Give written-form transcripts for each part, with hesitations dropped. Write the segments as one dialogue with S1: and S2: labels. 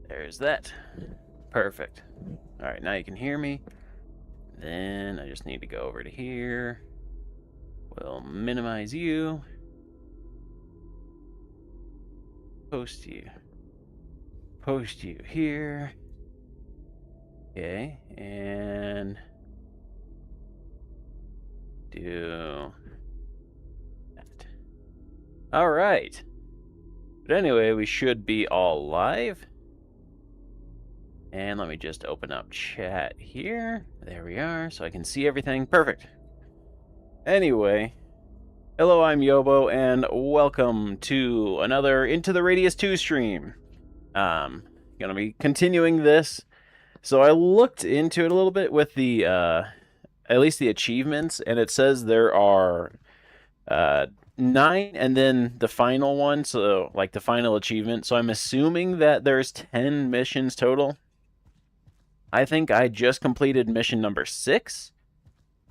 S1: There's that. Perfect. Alright, now you can hear me. Then I just need to go over to here. We'll minimize you. Post you. Post you here. Okay, and do that. Alright. But anyway, we should be all live. And let me just open up chat here. There we are, so I can see everything. Perfect. Anyway, hello, I'm Yobo, and welcome to another Into the Radius 2 stream. Gonna be continuing this. So I looked into it a little bit with the, at least the achievements, and it says there are 9 and then the final one, so like the final achievement. So I'm assuming that there's 10 missions total. I think I just completed mission number 6.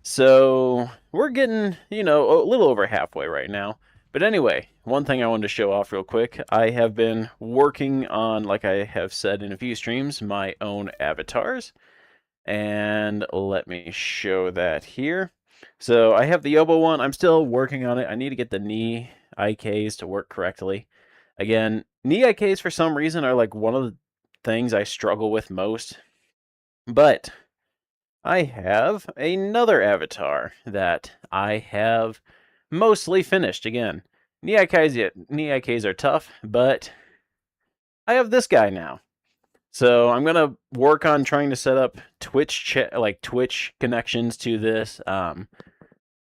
S1: So we're getting, a little over halfway right now. But anyway, one thing I wanted to show off real quick. I have been working on, like I have said in a few streams, my own avatars. And let me show that here. So I have the Yobo one. I'm still working on it. I need to get the knee IKs to work correctly. Again, knee IKs for some reason are like one of the things I struggle with most. But I have another avatar that I have mostly finished. Again, knee IKs are tough, but I have this guy now. So I'm gonna work on trying to set up Twitch connections to this. I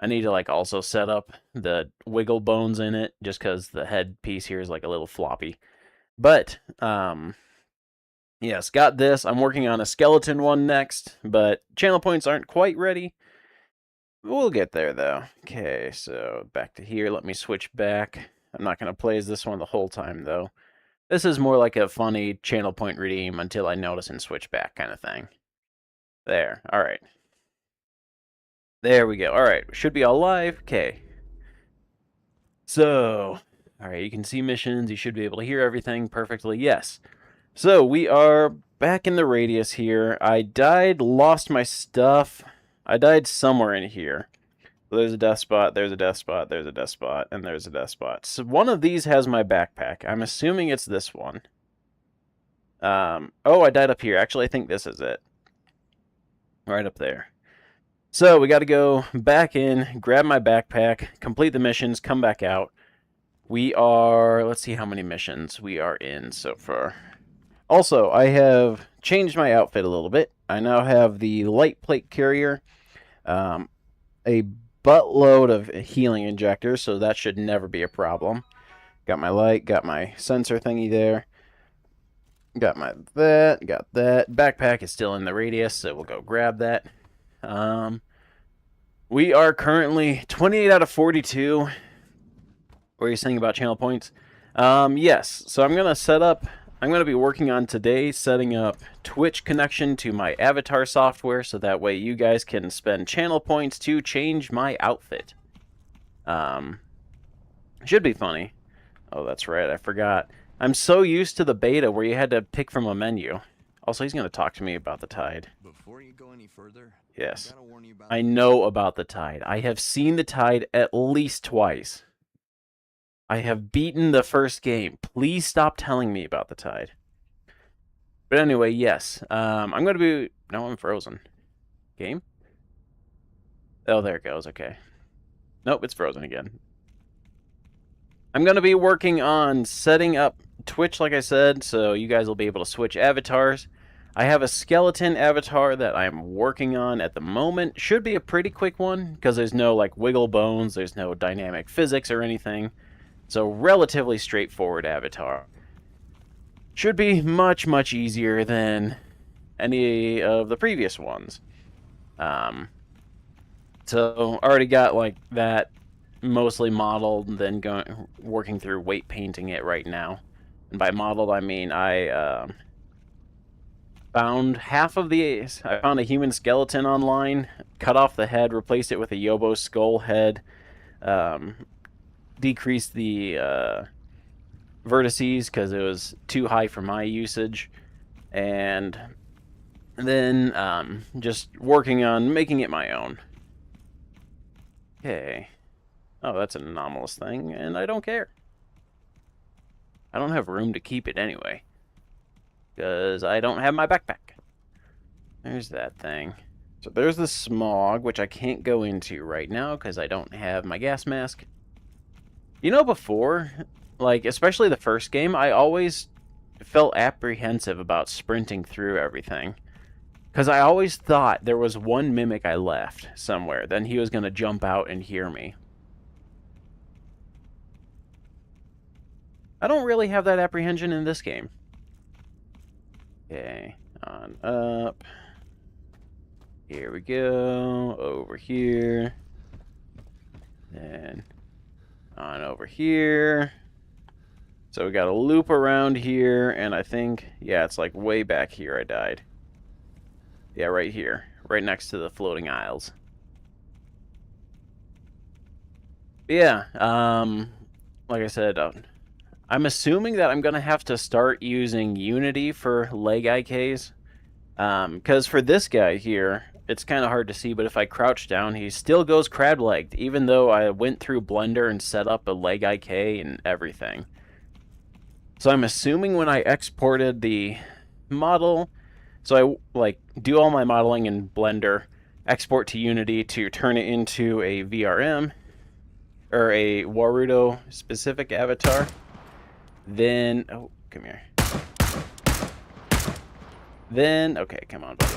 S1: need to also set up the wiggle bones in it, just because the head piece here is like a little floppy. But yes, got this. I'm working on a skeleton one next, but channel points aren't quite ready. We'll get there, though. Okay, so back to here. Let me switch back. I'm not going to play as this one the whole time, though. This is more like a funny channel point redeem until I notice and switch back kind of thing. There. All right. There we go. All right. Should be all live. Okay. So, all right. You can see missions. You should be able to hear everything perfectly. Yes. So, we are back in the radius here. I died, lost my stuff. I died somewhere in here. So there's a death spot, there's a death spot, there's a death spot, and there's a death spot. So one of these has my backpack. I'm assuming it's this one. Oh, I died up here. Actually, I think this is it. Right up there. So we got to go back in, grab my backpack, complete the missions, come back out. We are, let's see how many missions we are in so far. Also, I have changed my outfit a little bit. I now have the light plate carrier, a buttload of healing injectors, so that should never be a problem. Got my light, got my sensor thingy there. Got that. Backpack is still in the radius, so we'll go grab that. We are currently 28 out of 42. What are you saying about channel points? Yes, so I'm going to be working on today setting up Twitch connection to my avatar software, so that way you guys can spend channel points to change my outfit. Should be funny. Oh, that's right, I forgot. I'm so used to the beta where you had to pick from a menu. Also, he's going to talk to me about the tide.
S2: Before you go any further,
S1: yes.
S2: I gotta warn you about
S1: I know about the tide. I have seen the tide at least twice. I have beaten the first game. Please stop telling me about the tide. But anyway, yes. I'm going to be... No, I'm frozen. Game? Oh, there it goes. Okay. Nope, it's frozen again. I'm going to be working on setting up Twitch, like I said, so you guys will be able to switch avatars. I have a skeleton avatar that I'm working on at the moment. Should be a pretty quick one, because there's no, wiggle bones, there's no dynamic physics or anything. So, relatively straightforward avatar. Should be much, much easier than any of the previous ones. So, already got, that mostly modeled, and then working through weight painting it right now. And by modeled, I mean I found I found a human skeleton online, cut off the head, replaced it with a Yobo skull head, decreased the vertices because it was too high for my usage. and then just working on making it my own. Okay. Oh, that's an anomalous thing, and I don't care. I don't have room to keep it anyway, because I don't have my backpack. There's that thing. So there's the smog, which I can't go into right now because I don't have my gas mask. You know, before, like, especially the first game, I always felt apprehensive about sprinting through everything. Because I always thought there was one mimic I left somewhere, then he was going to jump out and hear me. I don't really have that apprehension in this game. Okay, on up. Here we go, over here. Then on over here. So we got a loop around here, and I think, yeah, it's like way back here I died. Yeah, right here, right next to the floating isles. Yeah, like I said, I'm assuming that I'm going to have to start using Unity for leg IKs. Because for this guy here, it's kind of hard to see, but if I crouch down, he still goes crab-legged, even though I went through Blender and set up a leg IK and everything. So I'm assuming when I exported the model, so I like do all my modeling in Blender, export to Unity to turn it into a VRM, or a Warudo specific avatar, then, oh, come here. Then, okay, come on, buddy.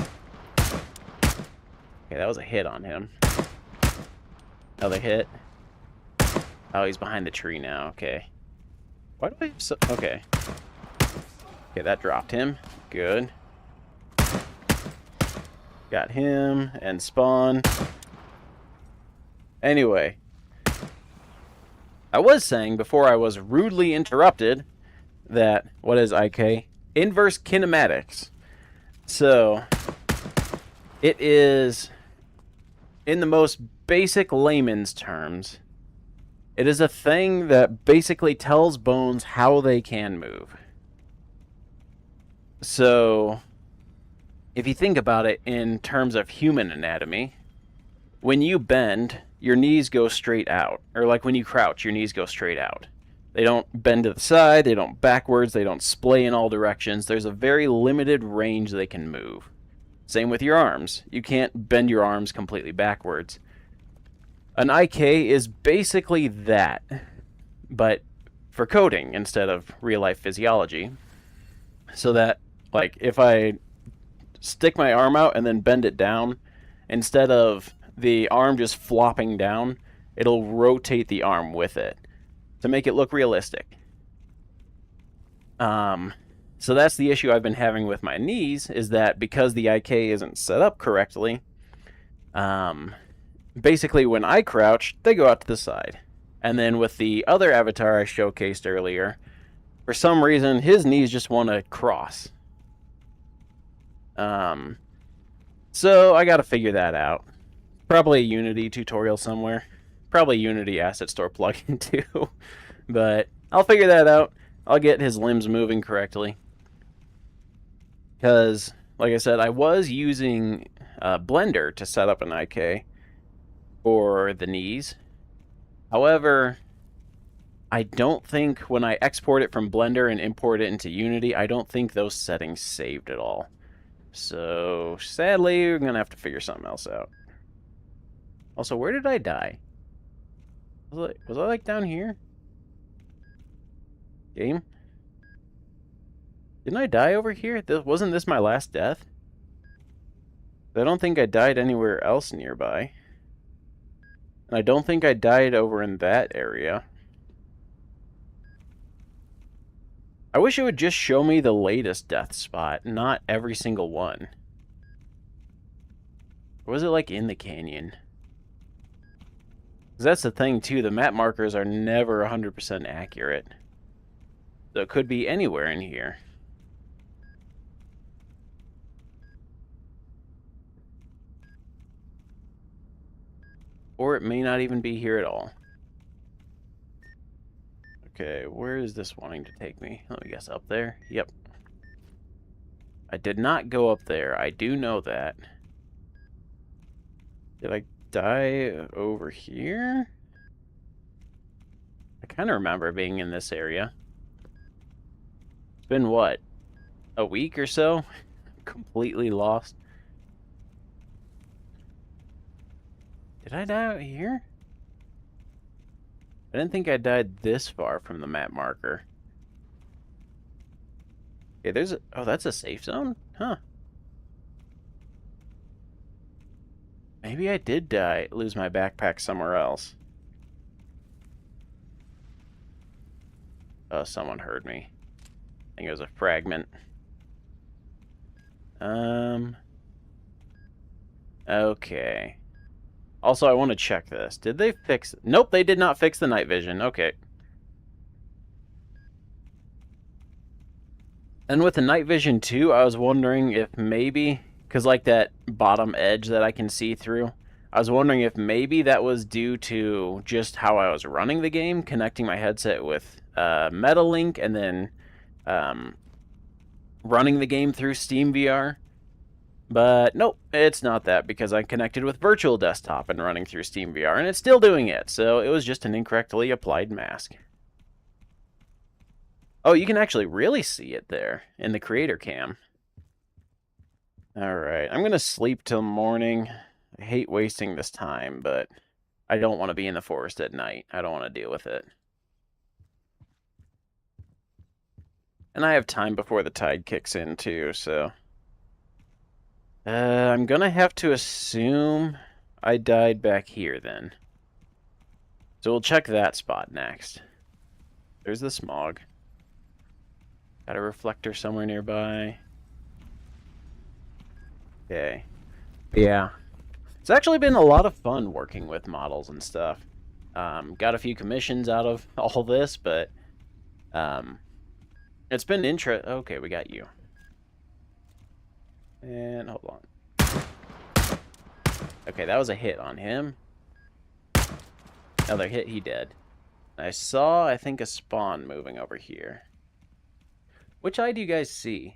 S1: Okay, that was a hit on him. Another hit. Oh, he's behind the tree now, okay. Why do I have so... Okay. Okay, that dropped him. Good. Got him, and spawn. Anyway. I was saying, before I was rudely interrupted, that, what is IK? Inverse kinematics. So, it is, in the most basic layman's terms, it is a thing that basically tells bones how they can move. So, if you think about it in terms of human anatomy, when you bend, your knees go straight out. Or like when you crouch, your knees go straight out. They don't bend to the side, they don't backwards, they don't splay in all directions. There's a very limited range they can move. Same with your arms. You can't bend your arms completely backwards. An IK is basically that, but for coding instead of real-life physiology. So that, like, if I stick my arm out and then bend it down, instead of the arm just flopping down, it'll rotate the arm with it to make it look realistic. So that's the issue I've been having with my knees, is that because the IK isn't set up correctly, basically when I crouch, they go out to the side. And then with the other avatar I showcased earlier, for some reason, his knees just want to cross. So I gotta figure that out. Probably a Unity tutorial somewhere. Probably Unity Asset Store plugin too. But I'll figure that out. I'll get his limbs moving correctly. Because, like I said, I was using Blender to set up an IK for the knees. However, I don't think when I export it from Blender and import it into Unity, I don't think those settings saved at all. So, sadly, we're going to have to figure something else out. Also, where did I die? Was I like down here? Game? Didn't I die over here? Wasn't this my last death? I don't think I died anywhere else nearby. And I don't think I died over in that area. I wish it would just show me the latest death spot, not every single one. Or was it like in the canyon? Because that's the thing too, the map markers are never 100% accurate. So it could be anywhere in here. Or it may not even be here at all. Okay, where is this wanting to take me? Let me guess, up there? Yep. I did not go up there. I do know that. Did I die over here? I kind of remember being in this area. It's been, what, a week or so? Completely lost. Did I die out here? I didn't think I died this far from the map marker. Okay, there's a... Oh, that's a safe zone? Huh. Maybe I did lose my backpack somewhere else. Oh, someone heard me. I think it was a fragment. Okay. Also, I want to check this. Did they fix... Nope, they did not fix the night vision. Okay. And with the night vision too, I was wondering if maybe... Because like that bottom edge that I can see through, I was wondering if maybe that was due to just how I was running the game, connecting my headset with MetaLink, and then running the game through Steam VR. But nope, it's not that, because I connected with Virtual Desktop and running through Steam VR, and it's still doing it, so it was just an incorrectly applied mask. Oh, you can actually really see it there in the creator cam. Alright, I'm gonna sleep till morning. I hate wasting this time, but I don't want to be in the forest at night. I don't want to deal with it. And I have time before the tide kicks in, too, so... I'm gonna have to assume I died back here, then. So we'll check that spot next. There's the smog. Got a reflector somewhere nearby. Okay. Yeah. It's actually been a lot of fun working with models and stuff. Got a few commissions out of all this, but... it's been Okay, we got you. And hold on. Okay, that was a hit on him. Another hit, he dead. I saw, I think, a spawn moving over here. Which eye do you guys see?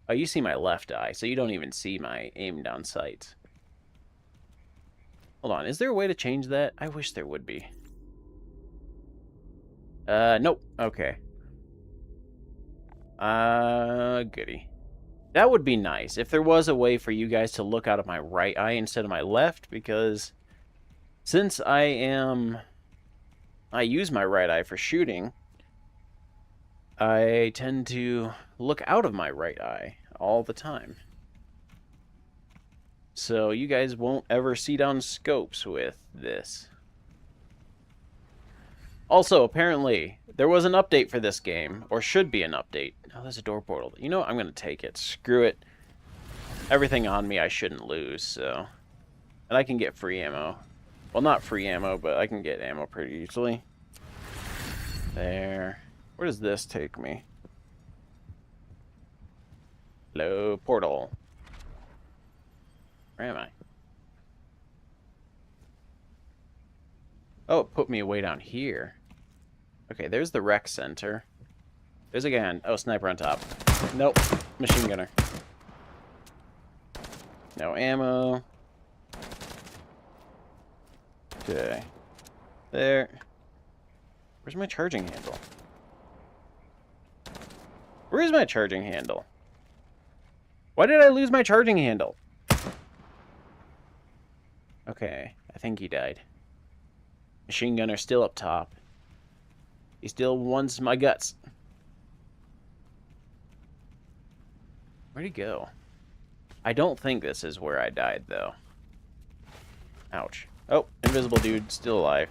S1: Oh, you see my left eye, so you don't even see my aim down sights. Hold on, is there a way to change that? I wish there would be. Nope. Okay. Goody. That would be nice if there was a way for you guys to look out of my right eye instead of my left, because since I use my right eye for shooting, I tend to look out of my right eye all the time. So you guys won't ever see down scopes with this. Also, apparently, there was an update for this game, or should be an update. Oh, there's a door portal. You know what? I'm going to take it. Screw it. Everything on me I shouldn't lose, so... And I can get free ammo. Well, not free ammo, but I can get ammo pretty easily. There. Where does this take me? Hello, portal. Where am I? Oh, it put me way down here. Okay, there's the rec center. There's a gun. Oh, sniper on top. Nope. Machine gunner. No ammo. Okay. There. Where's my charging handle? Where is my charging handle? Why did I lose my charging handle? Okay, I think he died. Machine gunner still up top. He still wants my guts. Where'd he go? I don't think this is where I died, though. Ouch. Oh, invisible dude, still alive.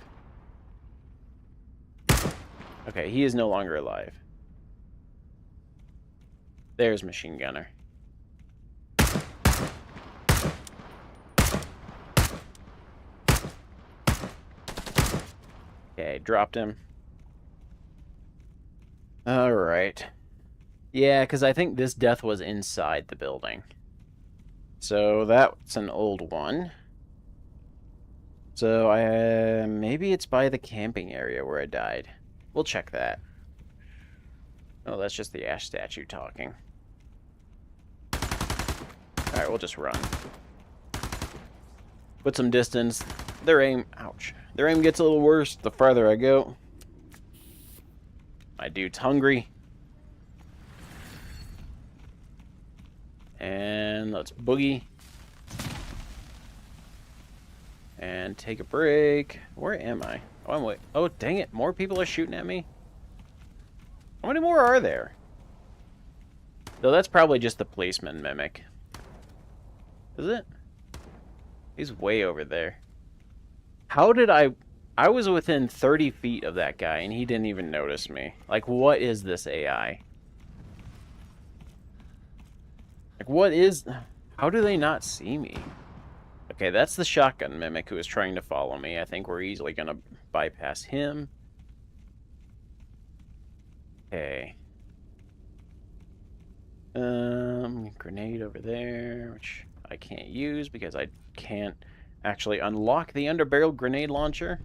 S1: Okay, he is no longer alive. There's machine gunner. Okay, dropped him. Alright. Yeah, because I think this death was inside the building. So that's an old one. So maybe it's by the camping area where I died. We'll check that. Oh, that's just the ash statue talking. Alright, we'll just run. Put some distance. Their aim... Ouch. Their aim gets a little worse the farther I go. My dude's hungry. And let's boogie. And take a break. Where am I? Oh, I'm wait. Oh, dang it. More people are shooting at me? How many more are there? Though that's probably just the policeman mimic. Is it? He's way over there. How did I was within 30 feet of that guy and he didn't even notice me. Like, what is this AI? Like, what is... How do they not see me? Okay, that's the shotgun mimic who is trying to follow me. I think we're easily going to bypass him. Okay. Grenade over there, which I can't use because I can't actually unlock the underbarreled grenade launcher.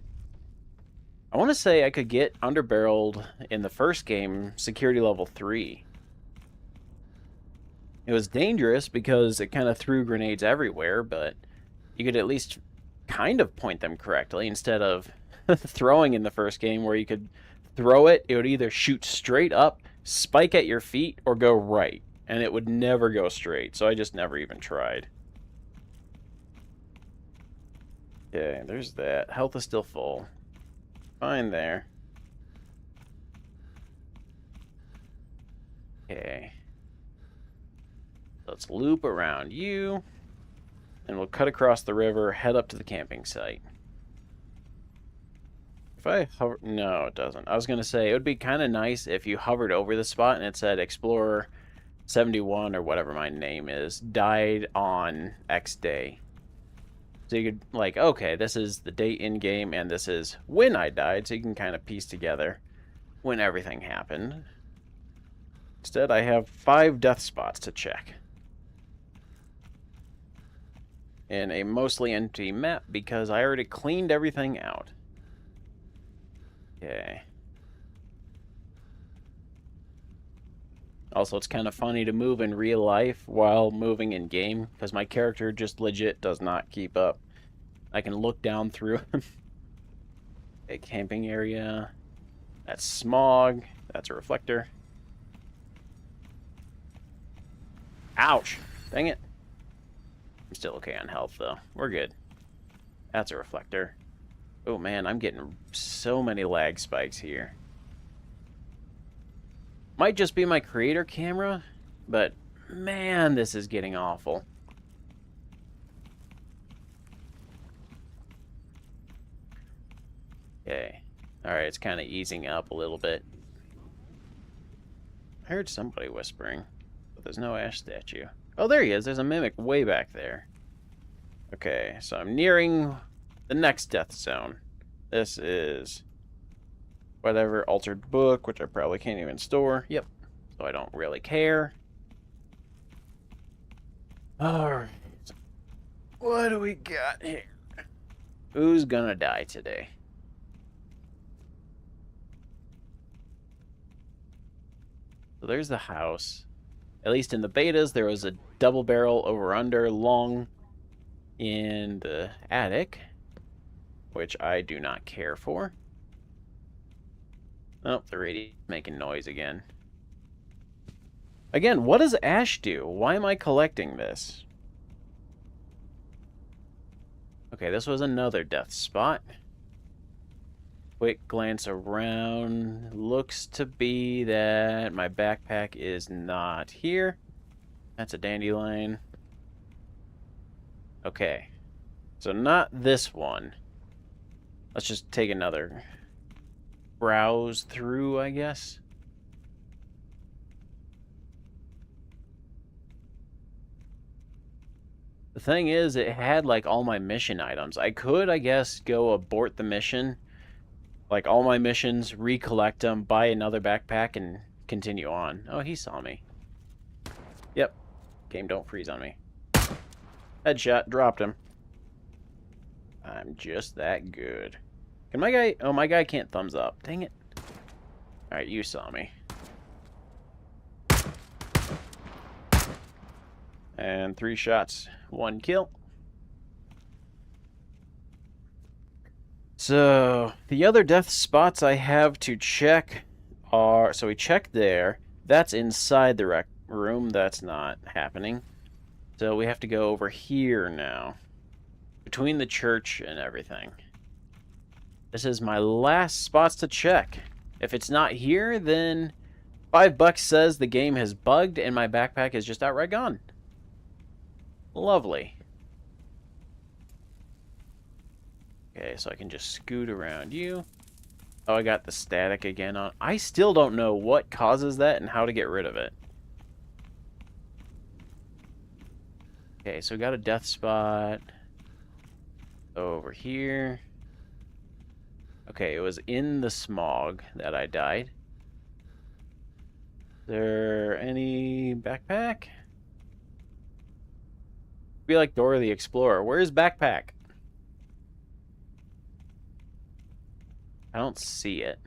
S1: I want to say I could get underbarreled in the first game, security level 3. It was dangerous because it kind of threw grenades everywhere, but you could at least kind of point them correctly instead of throwing in the first game where you could throw it, it would either shoot straight up, spike at your feet, or go right. And it would never go straight, so I just never even tried. Okay, there's that. Health is still full. Fine there. Okay. Let's loop around you. And we'll cut across the river, head up to the camping site. If I hover... No, it doesn't. I was going to say, it would be kind of nice if you hovered over the spot and it said Explorer 71 or whatever my name is, died on X day. So you could, like, okay, this is the date in game and this is when I died, so you can kind of piece together when everything happened. Instead, I have 5 death spots to check. In a mostly empty map because I already cleaned everything out. Okay. Also, it's kind of funny to move in real life while moving in game, because my character just legit does not keep up. I can look down through a camping area. That's smog. That's a reflector. Ouch! Dang it. I'm still okay on health, though. We're good. That's a reflector. Oh, man, I'm getting so many lag spikes here. Might just be my creator camera, but man, this is getting awful. Okay. Alright, it's kind of easing up a little bit. I heard somebody whispering, but there's no ash statue. Oh, there he is. There's a mimic way back there. Okay, so I'm nearing the next death zone. This is... whatever, altered book, which I probably can't even store. Yep. So I don't really care. Alright. What do we got here? Who's gonna die today? So there's the house. At least in the betas, there was a double barrel over-under long in the attic, which I do not care for. Oh, the radio's making noise again. Again, what does ash do? Why am I collecting this? Okay, this was another death spot. Quick glance around. Looks to be that my backpack is not here. That's a dandelion. Okay. So not this one. Let's just take another browse through, I guess. The thing is, it had like all my mission items. I could, I guess, go abort the mission. Like all my missions, recollect them, buy another backpack, and continue on. Oh, he saw me. Yep. Game don't freeze on me. Headshot, dropped him. I'm just that good. Can my guy... Oh, my guy can't thumbs up. Dang it. Alright, you saw me. And 3 shots, 1 kill. So, the other death spots I have to check are... So we checked there. That's inside the rec room. That's not happening. So we have to go over here now. Between the church and everything. This is my last spots to check. If it's not here, then $5 says the game has bugged and my backpack is just outright gone. Lovely. Okay, so I can just scoot around you. Oh, I got the static again on. I still don't know what causes that and how to get rid of it. Okay, so we got a death spot over here. Okay, it was in the smog that I died. Is there any backpack? Be like Dora the Explorer. Where's backpack? I don't see it.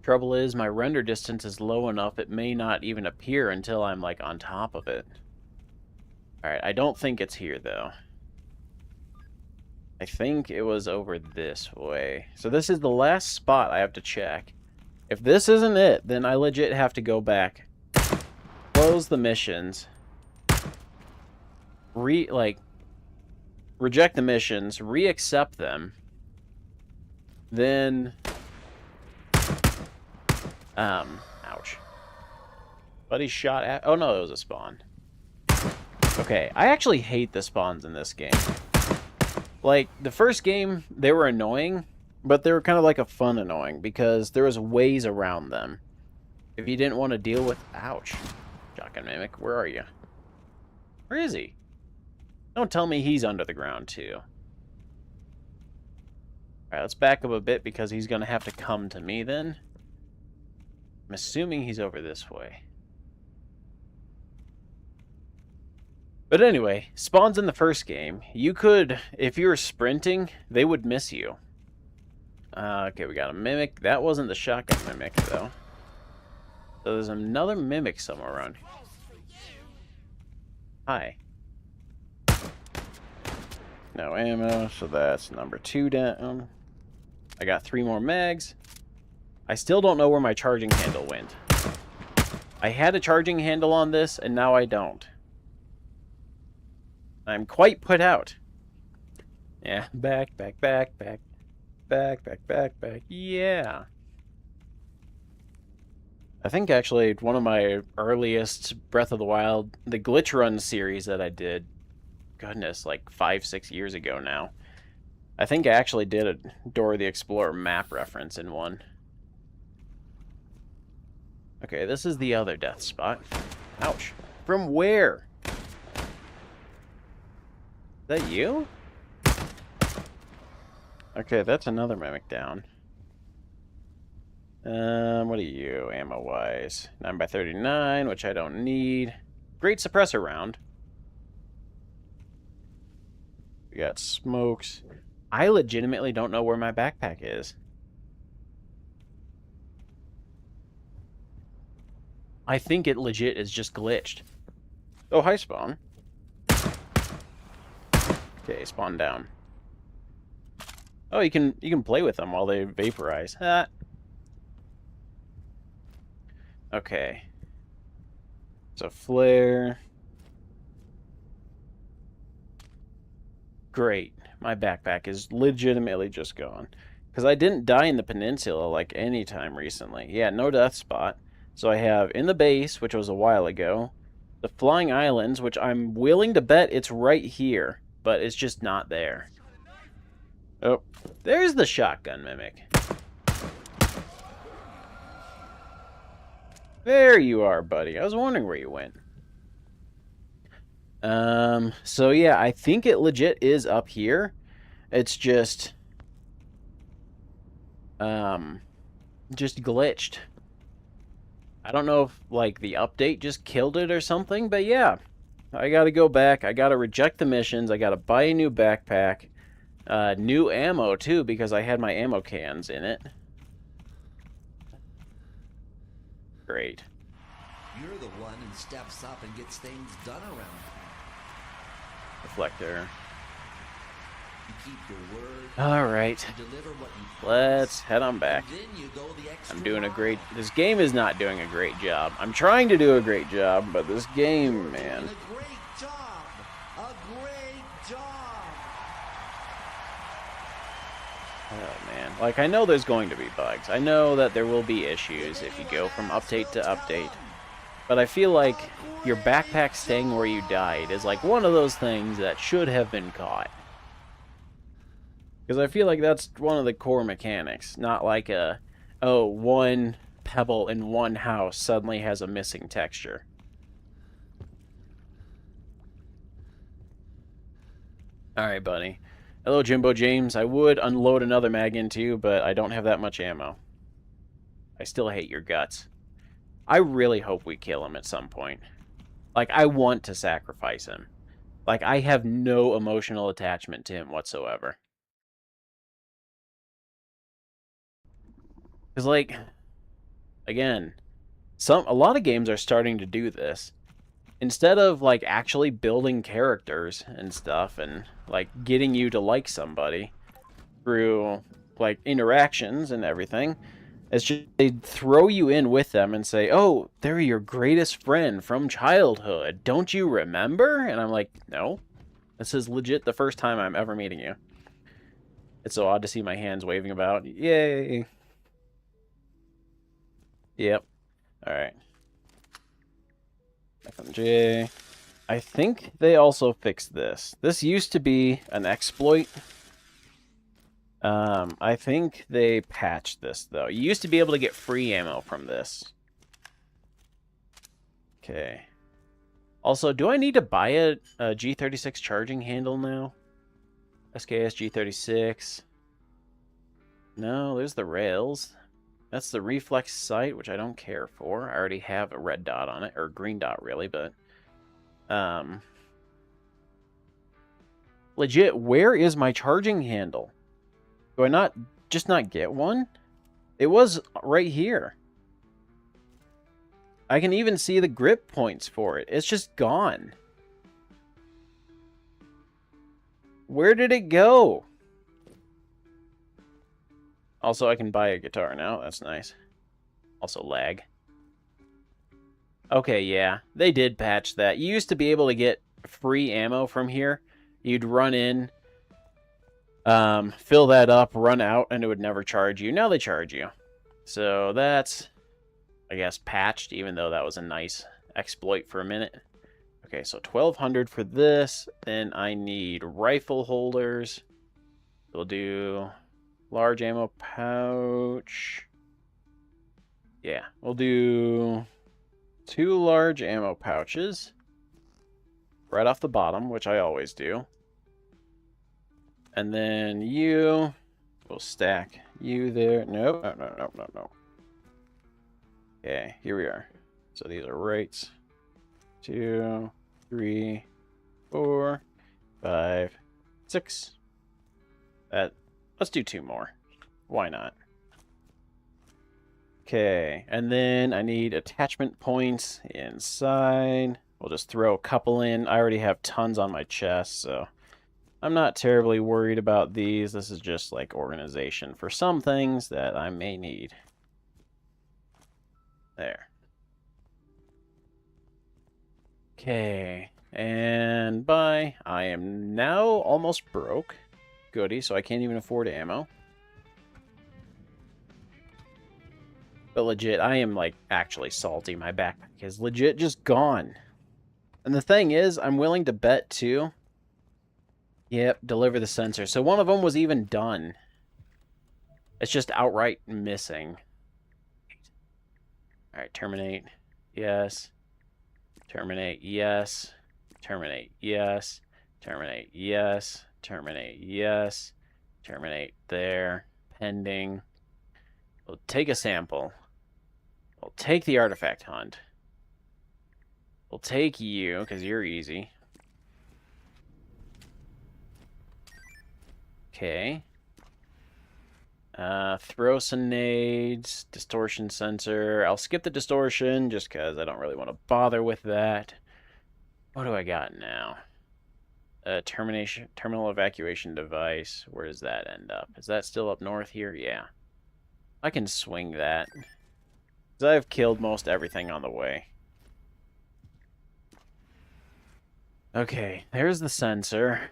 S1: Trouble is, my render distance is low enough it may not even appear until I'm like on top of it. Alright, I don't think it's here though. I think it was over this way. So this is the last spot I have to check. If this isn't it, then I legit have to go back, close the missions, reject the missions, re-accept them, then, ouch. Buddy shot at, oh no, it was a spawn. Okay, I actually hate the spawns in this game. Like, the first game, they were annoying, but they were kind of like a fun annoying, because there was ways around them. If you didn't want to deal with... Ouch. Shotgun Mimic, where are you? Where is he? Don't tell me he's under the ground, too. Alright, let's back up a bit, because he's going to have to come to me, then. I'm assuming he's over this way. But anyway, spawns in the first game. You could, if you were sprinting, they would miss you. Okay, we got a Mimic. That wasn't the Shotgun Mimic, though. So there's another Mimic somewhere around here. Hi. No ammo, so that's number 2 down. I got 3 more mags. I still don't know where my charging handle went. I had a charging handle on this, and now I don't. I'm quite put out. Yeah, back, yeah. I think actually one of my earliest Breath of the Wild, the glitch run series that I did, goodness, like 5-6 years ago now. I think I actually did a Dora the Explorer map reference in one. Okay, this is the other death spot. Ouch. From where? Is that you? Okay, that's another Mimic down. What are you, ammo-wise? 9x39, which I don't need. Great suppressor round. We got smokes. I legitimately don't know where my backpack is. I think it legit is just glitched. Oh, hi, Spawn. Okay, spawn down. Oh, you can play with them while they vaporize. Ah. Okay. So flare. Great. My backpack is legitimately just gone. Because I didn't die in the peninsula like any time recently. Yeah, no death spot. So I have in the base, which was a while ago, the flying islands, which I'm willing to bet it's right here. But it's just not there. Oh, there's the Shotgun Mimic. There you are, buddy. I was wondering where you went. So yeah, I think it legit is up here. It's just glitched. I don't know if, like, the update just killed it or something, but yeah. I gotta go back. I gotta reject the missions. I gotta buy a new backpack. New ammo, too, because I had my ammo cans in it. Great.
S2: You're the one
S3: steps up and gets things done around here.
S1: Reflector.
S3: You keep your word.
S1: All right.
S3: You deliver what you promise,
S1: Let's head on back.
S3: and then you go the extra
S1: I'm doing a great...
S3: mile.
S1: This game is not doing a great job. I'm trying to do a great job, but this game,
S3: You're
S1: man...
S3: doing a great job. A great job.
S1: Oh, man. Like, I know there's going to be bugs. I know that there will be issues if you go from update to update. But I feel like your backpack staying where you died is like one of those things that should have been caught. Because I feel like that's one of the core mechanics. Not like a, oh, one pebble in one house suddenly has a missing texture. Alright, buddy. Hello, Jimbo James. I would unload another mag into you, but I don't have that much ammo. I still hate your guts. I really hope we kill him at some point. Like, I want to sacrifice him. Like, I have no emotional attachment to him whatsoever. Because, like, again, a lot of games are starting to do this. Instead of, like, actually building characters and stuff and, like, getting you to like somebody through, like, interactions and everything, it's just they throw you in with them and say, oh, they're your greatest friend from childhood. Don't you remember? And I'm like, no. This is legit the first time I'm ever meeting you. It's so odd to see my hands waving about. Yay! Yep. Alright. FMJ. I think they also fixed this. This used to be an exploit. I think they patched this, though. You used to be able to get free ammo from this. Okay. Also, do I need to buy a G36 charging handle now? SKS G36. No, there's the rails. That's the reflex sight, which I don't care for. I already have a red dot on it, or green dot, really, but... Legit, where is my charging handle? Do I not get one? It was right here. I can even see the grip points for it. It's just gone. Where did it go? Also, I can buy a guitar now. That's nice. Also, lag. Okay, yeah. They did patch that. You used to be able to get free ammo from here. You'd run in, fill that up, run out, and it would never charge you. Now they charge you. So that's, I guess, patched, even though that was a nice exploit for a minute. Okay, so 1,200 for this. Then I need rifle holders. We'll do large ammo pouch. Yeah, we'll do 2 large ammo pouches. Right off the bottom, which I always do. And then we'll stack you there. Nope, no. Okay, here we are. So these are rights. 2, 3, 4, 5, 6. Let's do 2 more. Why not? Okay, and then I need attachment points inside. We'll just throw a couple in. I already have tons on my chest, so I'm not terribly worried about these. This is just like organization for some things that I may need. There. Okay, and bye. I am now almost broke. Goody, so I can't even afford ammo. But legit, I am like actually salty. My backpack is legit just gone. And the thing is, I'm willing to bet too. Yep, deliver the sensor. So one of them was even done. It's just outright missing. Alright, terminate. Yes. Terminate. Yes. Terminate. Yes. Terminate. Yes. Terminate. Yes. Terminate there. Pending. We'll take a sample. We'll take the artifact hunt. We'll take you, because you're easy. Okay. Throw some nades, distortion sensor. I'll skip the distortion just because I don't really want to bother with that. What do I got now? Terminal evacuation device. Where does that end up? Is that still up north here? Yeah. I can swing that. Because I've killed most everything on the way. Okay, there's the sensor.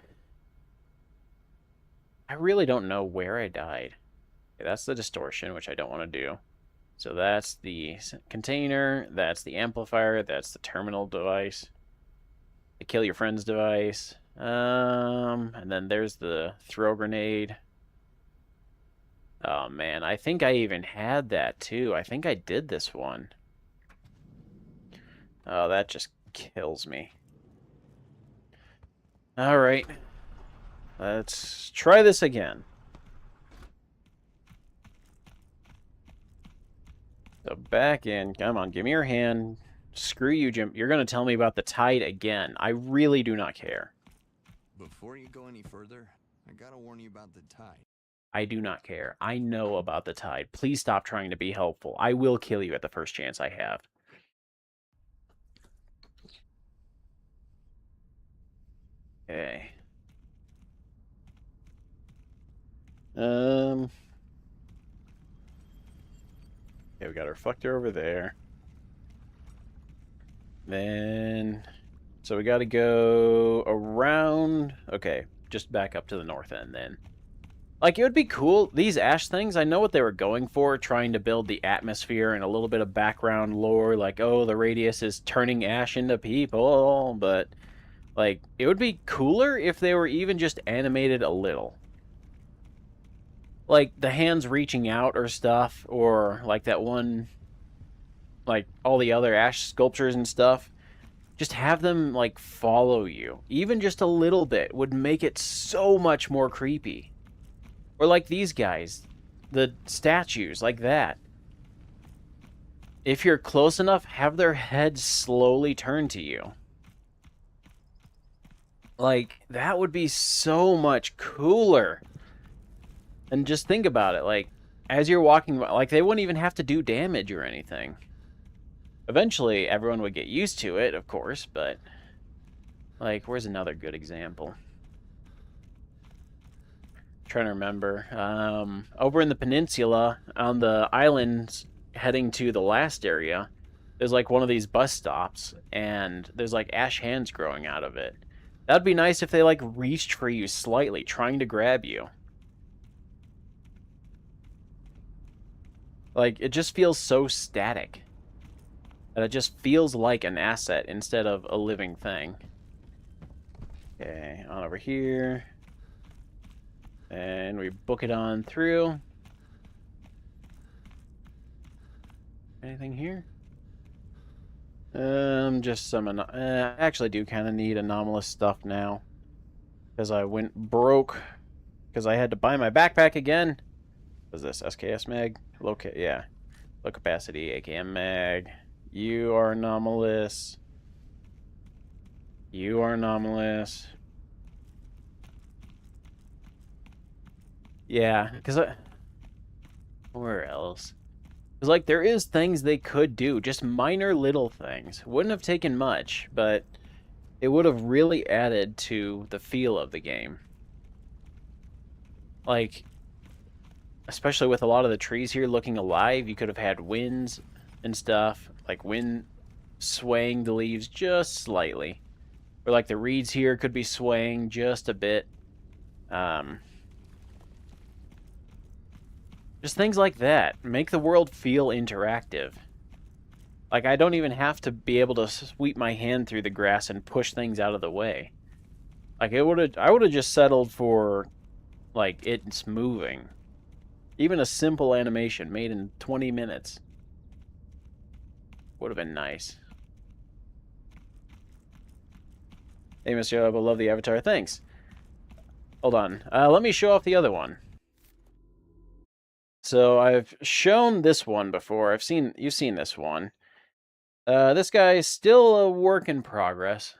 S1: I really don't know where I died. Okay, that's the distortion, which I don't want to do. So that's the container, that's the amplifier, that's the terminal device, the kill your friends device, and then there's the throw grenade. Oh man, I think I even had that too. I think I did this one. Oh, that just kills me. Alright. Let's try this again. So back in. Come on, give me your hand. Screw you, Jim. You're going to tell me about the tide again. I really do not care.
S2: Before you go any further, I gotta warn you about the tide.
S1: I do not care. I know about the tide. Please stop trying to be helpful. I will kill you at the first chance I have. Okay. Okay, we got our reflector over there. Then, so we got to go around. Okay, just back up to the north end then. Like, it would be cool. These ash things, I know what they were going for, trying to build the atmosphere and a little bit of background lore, like, oh, the radius is turning ash into people, but, like, it would be cooler if they were even just animated a little. Like, the hands reaching out or stuff, or, like, that one, like, all the other ash sculptures and stuff. Just have them, like, follow you. Even just a little bit would make it so much more creepy. Or like these guys, the statues, like that. If you're close enough, have their heads slowly turn to you. Like, that would be so much cooler. And just think about it, like, as you're walking, like, they wouldn't even have to do damage or anything. Eventually, everyone would get used to it, of course, but, like, where's another good example? Trying to remember. Over in the peninsula, on the islands heading to the last area, there's like one of these bus stops, and there's like ash hands growing out of it. That'd be nice if they like reached for you slightly, trying to grab you. Like, it just feels so static. And it just feels like an asset instead of a living thing. Okay, on over here. And we book it on through. Anything here? Just some... I actually do kind of need anomalous stuff now. Because I went broke. Because I had to buy my backpack again. What is this? SKS mag? Yeah. Low capacity, AKM mag. You are anomalous. You are anomalous. Yeah, because where else? Because, like, there is things they could do. Just minor little things. Wouldn't have taken much, but it would have really added to the feel of the game. Like, especially with a lot of the trees here looking alive, you could have had winds and stuff. Like, wind swaying the leaves just slightly. Or, like, the reeds here could be swaying just a bit. Just things like that. Make the world feel interactive. Like, I don't even have to be able to sweep my hand through the grass and push things out of the way. Like, I would have just settled for, like, it's moving. Even a simple animation made in 20 minutes would have been nice. Hey, Mr. I love the avatar. Thanks. Hold on. Let me show off the other one. So I've shown this one before. You've seen this one. This guy is still a work in progress.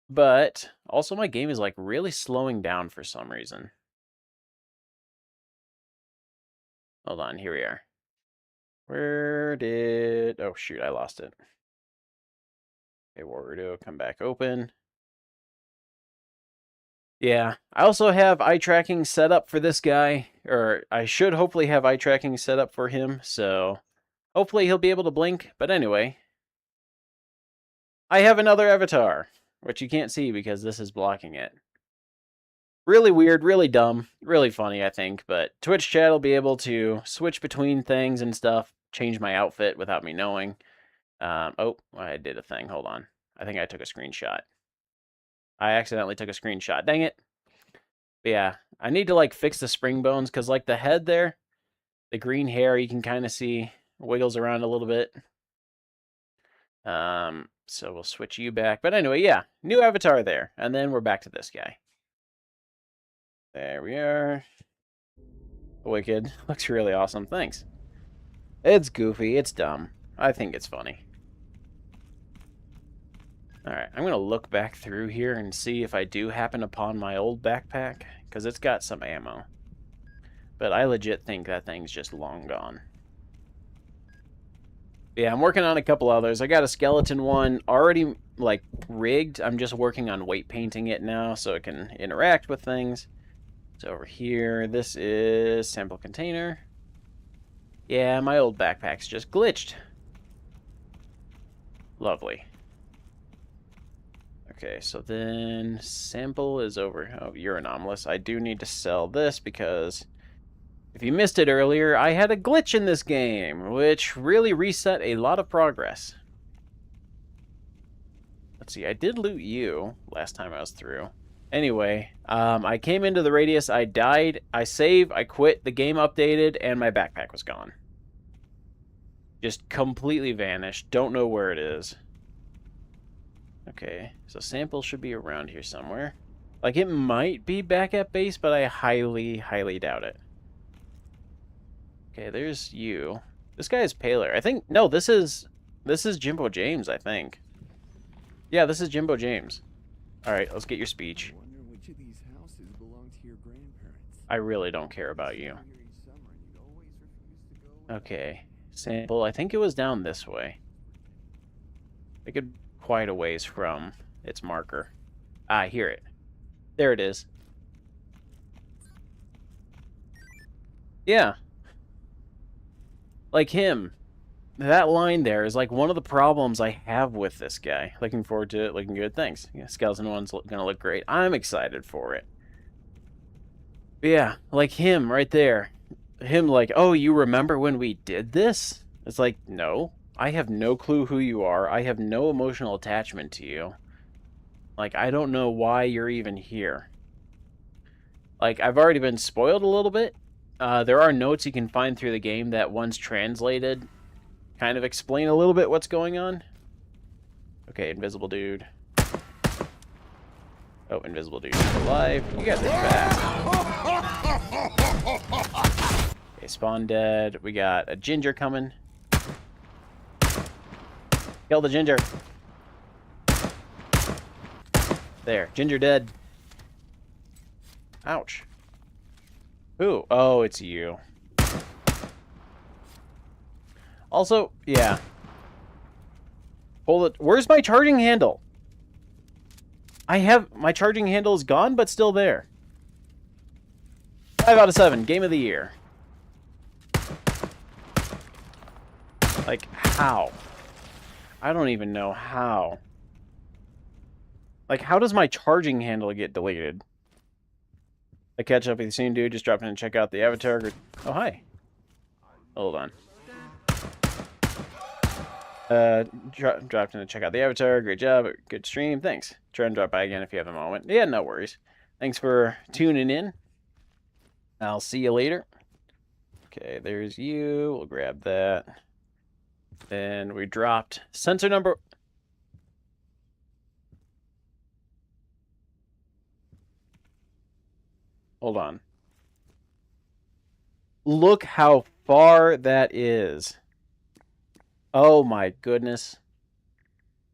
S1: But also my game is like really slowing down for some reason. Hold on, here we are. Where did... Oh, shoot, I lost it. Okay, what we're doing, come back open. Yeah, I also have eye tracking set up for this guy, or I should hopefully have eye tracking set up for him, so hopefully he'll be able to blink. But anyway, I have another avatar, which you can't see because this is blocking it. Really weird, really dumb, really funny, I think, but Twitch chat will be able to switch between things and stuff, change my outfit without me knowing. Oh, I did a thing, hold on. I think I took a screenshot. I accidentally took a screenshot, dang it. But yeah, I need to like fix the spring bones, because like the head there, the green hair, you can kind of see wiggles around a little bit. So we'll switch you back. But anyway, yeah, new avatar there. And then we're back to this guy. There we are. Wicked. Looks really awesome. Thanks. It's goofy. It's dumb. I think it's funny. Alright, I'm going to look back through here and see if I do happen upon my old backpack, because it's got some ammo. But I legit think that thing's just long gone. Yeah, I'm working on a couple others. I got a skeleton one already, like, rigged. I'm just working on weight painting it now so it can interact with things. So over here, this is sample container. Yeah, my old backpack's just glitched. Lovely. Okay, so then sample is over. Oh, you're anomalous. I do need to sell this because if you missed it earlier, I had a glitch in this game, which really reset a lot of progress. Let's see, I did loot you last time I was through. Anyway, I came into the radius, I died, I saved, I quit, the game updated, and my backpack was gone. Just completely vanished. Don't know where it is. Okay, so sample should be around here somewhere. Like, it might be back at base, but I highly, highly doubt it. Okay, there's you. This guy is paler. I think... No, this is Jimbo James, I think. Yeah, this is Jimbo James. Alright, let's get your speech.
S2: I wonder which of these houses belong to your grandparents.
S1: I really don't care about you. Okay, sample. I think it was down this way. I could quite a ways from its marker. Ah, I hear it. There it is. Yeah. Like him. That line there is like one of the problems I have with this guy. Looking forward to it. Looking good. Thanks. Yeah, skeleton one's gonna look great. I'm excited for it. But yeah, like him right there. Him like, oh, you remember when we did this? It's like, no. I have no clue who you are. I have no emotional attachment to you. Like, I don't know why you're even here. Like, I've already been spoiled a little bit. There are notes you can find through the game that once translated kind of explain a little bit what's going on. Okay, invisible dude. Oh, invisible dude is alive. You got this fast. Okay, spawn dead. We got a ginger coming. Kill the ginger. There, ginger dead. Ouch. Who? Oh, it's you. Also, yeah. Hold it. Where's my charging handle? I have... My charging handle is gone, but still there. 5 out of 7. Game of the year. Like, how? I don't even know how. Like, how does my charging handle get deleted? I catch up with you soon, dude. Just dropped in and check out the avatar. Oh, hi. Hold on. Dropped in to check out the avatar. Great job. Good stream. Thanks. Try and drop by again if you have a moment. Yeah, no worries. Thanks for tuning in. I'll see you later. Okay, there's you. We'll grab that. Then we dropped sensor number... Hold on. Look how far that is. Oh my goodness.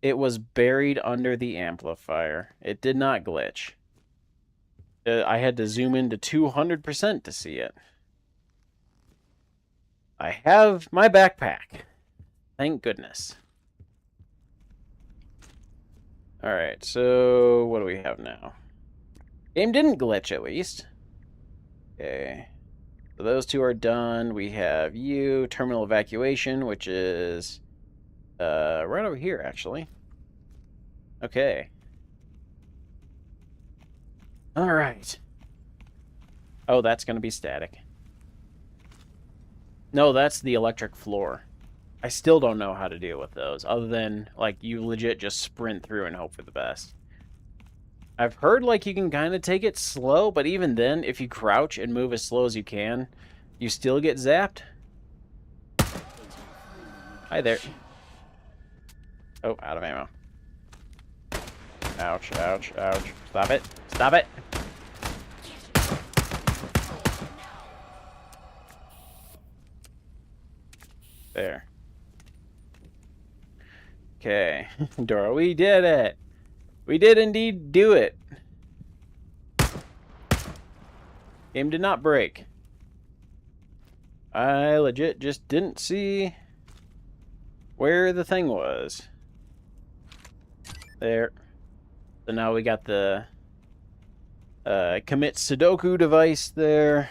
S1: It was buried under the amplifier. It did not glitch. I had to zoom in to 200% to see it. I have my backpack. Thank goodness. Alright, so what do we have now? Game didn't glitch, at least. Okay. So those two are done. We have you, terminal evacuation, which is right over here, actually. Okay. Alright. Oh, that's going to be static. No, that's the electric floor. I still don't know how to deal with those, other than, like, you legit just sprint through and hope for the best. I've heard, like, you can kind of take it slow, but even then, if you crouch and move as slow as you can, you still get zapped. Hi there. Oh, out of ammo. Ouch, ouch, ouch. Stop it. Stop it! There. Okay. Dora, we did it! We did indeed do it! Game did not break. I legit just didn't see where the thing was. There. So now we got the commit Sudoku device there.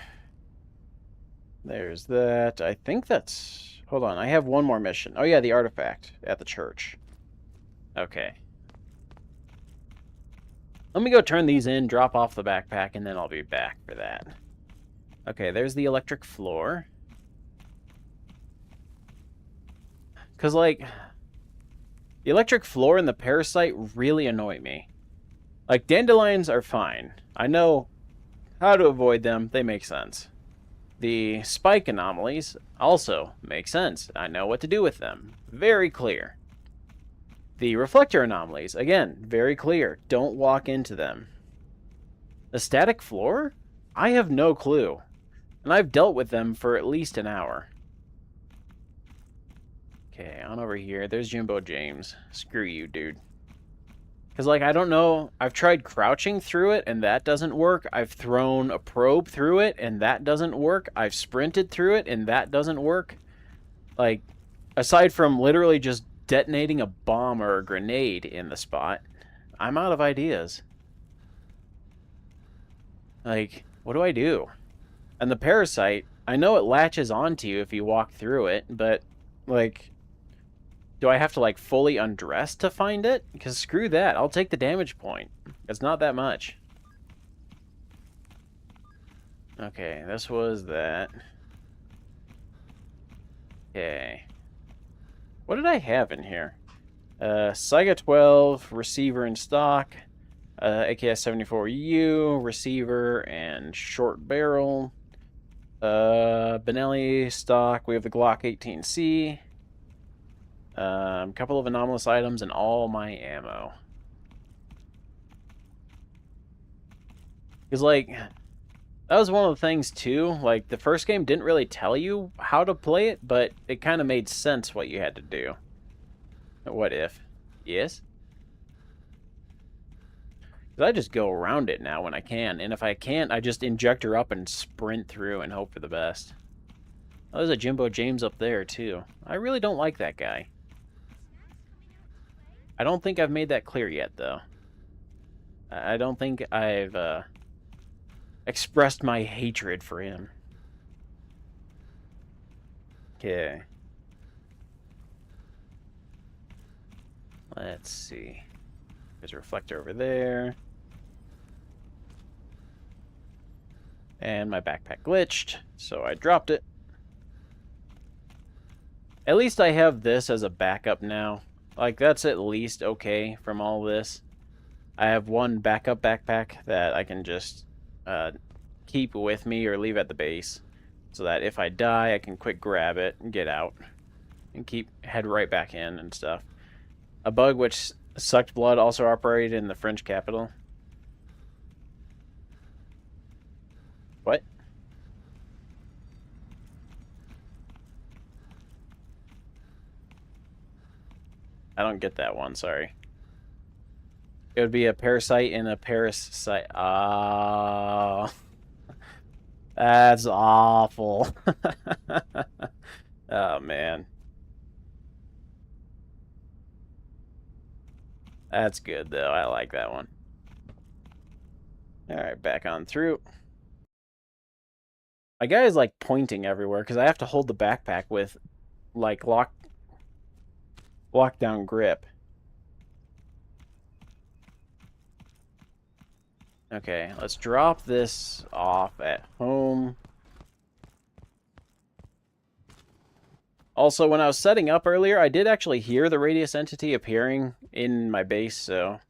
S1: There's that. I think that's... Hold on, I have one more mission. Oh yeah, the artifact at the church. Okay. Let me go turn these in, drop off the backpack, and then I'll be back for that. Okay, there's the electric floor. Because, like, the electric floor and the parasite really annoy me. Like, dandelions are fine. I know how to avoid them. They make sense. The spike anomalies also make sense. I know what to do with them. Very clear. The reflector anomalies, again, very clear. Don't walk into them. The static floor? I have no clue. And I've dealt with them for at least an hour. Okay, on over here. There's Jimbo James. Screw you, dude. Because, like, I don't know. I've tried crouching through it, and that doesn't work. I've thrown a probe through it, and that doesn't work. I've sprinted through it, and that doesn't work. Like, aside from literally just detonating a bomb or a grenade in the spot, I'm out of ideas. Like, what do I do? And the parasite, I know it latches onto you if you walk through it, but, like... Do I have to, like, fully undress to find it? Because screw that. I'll take the damage point. It's not that much. Okay, this was that. Okay. What did I have in here? Saiga 12, receiver in stock. AKS 74U, receiver, and short barrel. Benelli stock. We have the Glock 18C. Couple of anomalous items and all my ammo. Because, like, that was one of the things, too. Like, the first game didn't really tell you how to play it, but it kind of made sense what you had to do. What if? Yes? Because I just go around it now when I can, and if I can't, I just inject her up and sprint through and hope for the best. Oh, there's a Jimbo James up there, too. I really don't like that guy. I don't think I've made that clear yet, though. I don't think I've expressed my hatred for him. Okay. Let's see. There's a reflector over there. And my backpack glitched, so I dropped it. At least I have this as a backup now. Like, that's at least okay from all this. I have one backup backpack that I can just keep with me or leave at the base. So that if I die, I can quick grab it and get out. And head right back in and stuff. A bug which sucked blood also operated in the French capital. What? I don't get that one, sorry. It would be a parasite in a parasite. Oh. That's awful. Oh, man. That's good, though. I like that one. All right, back on through. My guy is, like, pointing everywhere because I have to hold the backpack with, like, lockdown grip. Okay, let's drop this off at home. Also, when I was setting up earlier, I did actually hear the radius entity appearing in my base, so...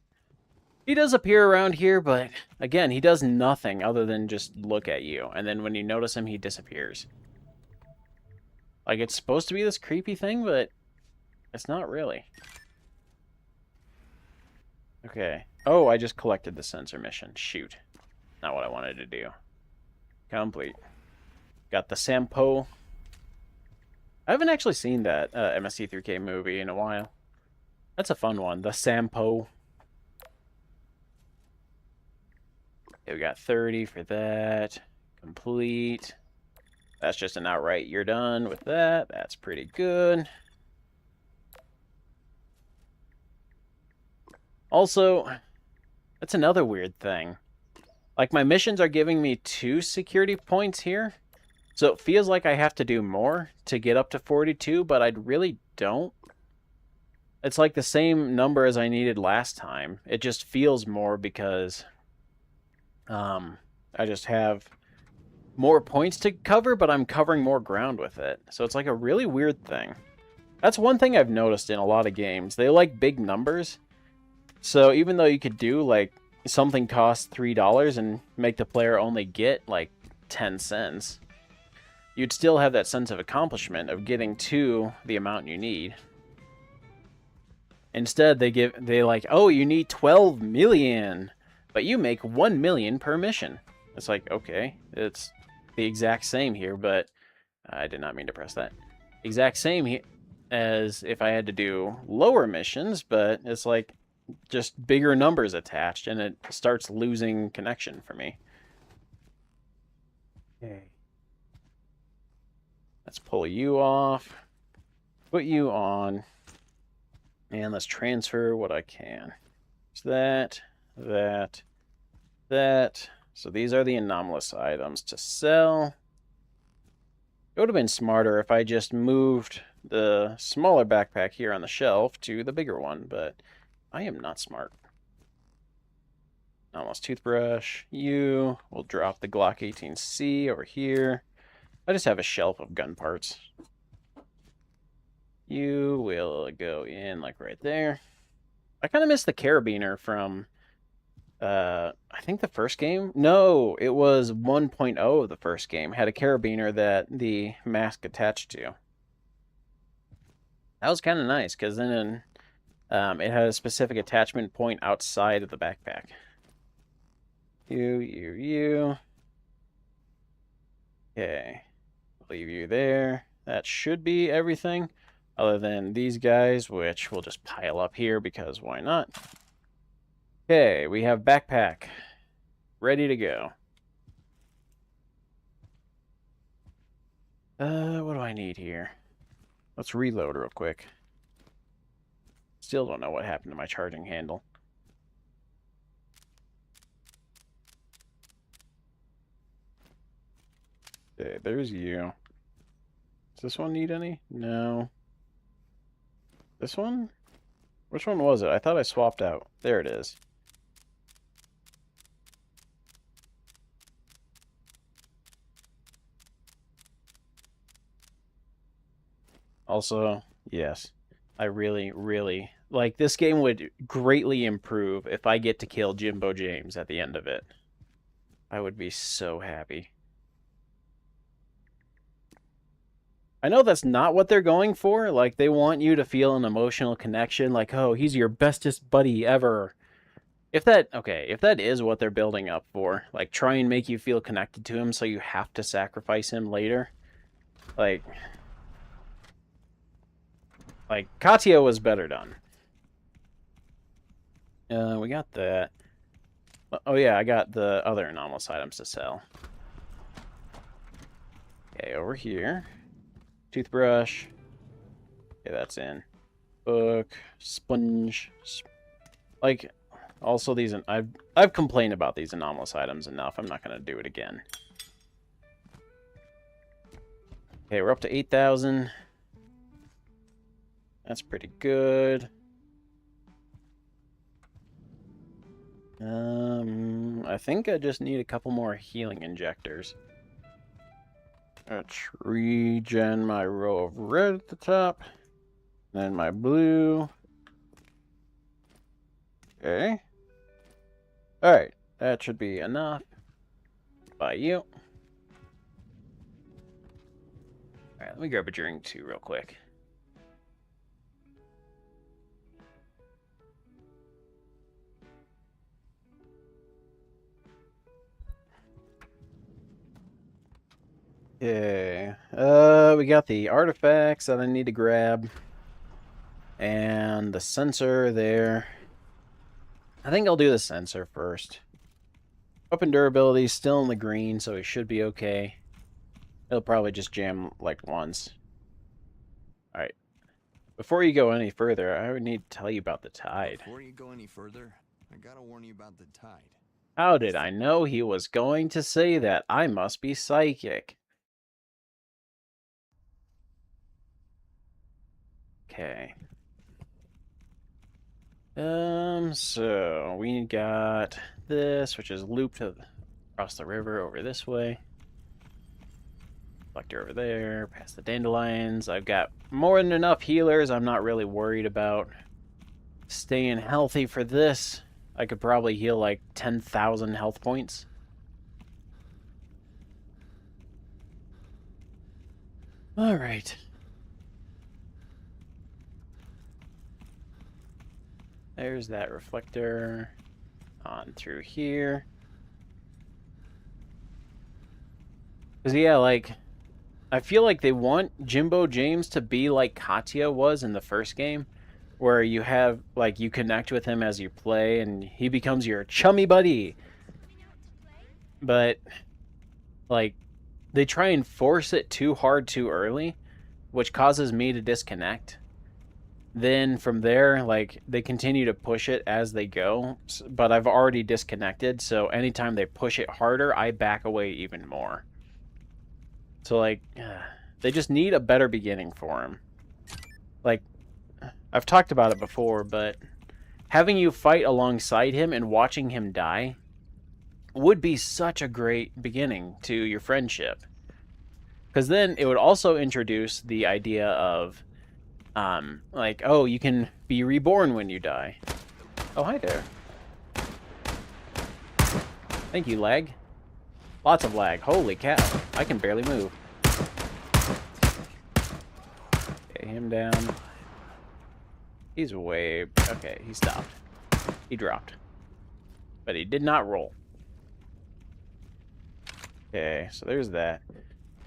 S1: He does appear around here, but again, he does nothing other than just look at you, and then when you notice him, he disappears. Like, it's supposed to be this creepy thing, but it's not really. Okay. Oh, I just collected the sensor mission. Shoot. Not what I wanted to do. Complete. Got the Sampo. I haven't actually seen that MST3K movie in a while. That's a fun one. The Sampo. Okay, we got 30 for that. Complete. That's just an outright you're done with that. That's pretty good. Also, that's another weird thing. Like, my missions are giving me 2 security points here. So it feels like I have to do more to get up to 42, but I really don't. It's like the same number as I needed last time. It just feels more because I just have more points to cover, but I'm covering more ground with it. So it's like a really weird thing. That's one thing I've noticed in a lot of games. They like big numbers. So even though you could do like something costs $3 and make the player only get like 10 cents, you'd still have that sense of accomplishment of getting to the amount you need. Instead, they like, oh, you need 12 million, but you make 1 million per mission. It's like, okay, it's the exact same here, but I did not mean to press that. Exact same here as if I had to do lower missions, but it's like just bigger numbers attached, and it starts losing connection for me. Okay. Let's pull you off, put you on, and let's transfer what I can. So that. So these are the anomalous items to sell. It would have been smarter if I just moved the smaller backpack here on the shelf to the bigger one, but I am not smart. Anomalous toothbrush. You will drop the Glock 18C over here. I just have a shelf of gun parts. You will go in like right there. I kind of miss the carabiner from, I think the first game? No, it was 1.0 of the first game. Had a carabiner that the mask attached to. That was kind of nice, because then it had a specific attachment point outside of the backpack. You. Okay. Leave you there. That should be everything, other than these guys, which we'll just pile up here because why not? Okay, we have backpack ready to go. What do I need here? Let's reload real quick. Still don't know what happened to my charging handle. Okay, there's you. Does this one need any? No. This one? Which one was it? I thought I swapped out. There it is. Also, yes, I really, like, this game would greatly improve if I get to kill Jimbo James at the end of it. I would be so happy. I know that's not what they're going for. Like, they want you to feel an emotional connection, like, oh, he's your bestest buddy ever. If that is what they're building up for, like, try and make you feel connected to him so you have to sacrifice him later. Like Katya was better done. We got that. Oh yeah, I got the other anomalous items to sell. Okay, over here. Toothbrush. Okay, that's in. Book. Sponge. Like, also these... I've complained about these anomalous items enough. I'm not going to do it again. Okay, we're up to 8,000. That's pretty good. I think I just need a couple more healing injectors. Let's regen my row of red at the top. Then my blue. Okay. Alright, that should be enough. By you. Alright, let me grab a drink too real quick. Okay. We got the artifacts that I need to grab. And the sensor there. I think I'll do the sensor first. Weapon durability is still in the green, so it should be okay. It'll probably just jam like once. Alright. Before you go any further, I would need to tell you about the tide.
S2: Before you go any further, I gotta warn you about the tide.
S1: How did I know he was going to say that? I must be psychic. Okay. So we got this, which is looped across the river over this way. Collector over there, past the dandelions. I've got more than enough healers. I'm not really worried about staying healthy for this. I could probably heal like 10,000 health points. All right. There's that reflector. On through here. Because, yeah, like, I feel like they want Jimbo James to be like Katya was in the first game, where you have, like, you connect with him as you play, and he becomes your chummy buddy. But, like, they try and force it too hard too early, which causes me to disconnect. Then from there, like, they continue to push it as they go, but I've already disconnected, so anytime they push it harder, I back away even more. So, like, they just need a better beginning for him. Like, I've talked about it before, but having you fight alongside him and watching him die would be such a great beginning to your friendship. Because then it would also introduce the idea of, like, oh, you can be reborn when you die. Oh, hi there. Thank you, lag. Lots of lag. Holy cow. I can barely move. Okay, him down. He's way... Okay, he stopped. He dropped. But he did not roll. Okay, so there's that.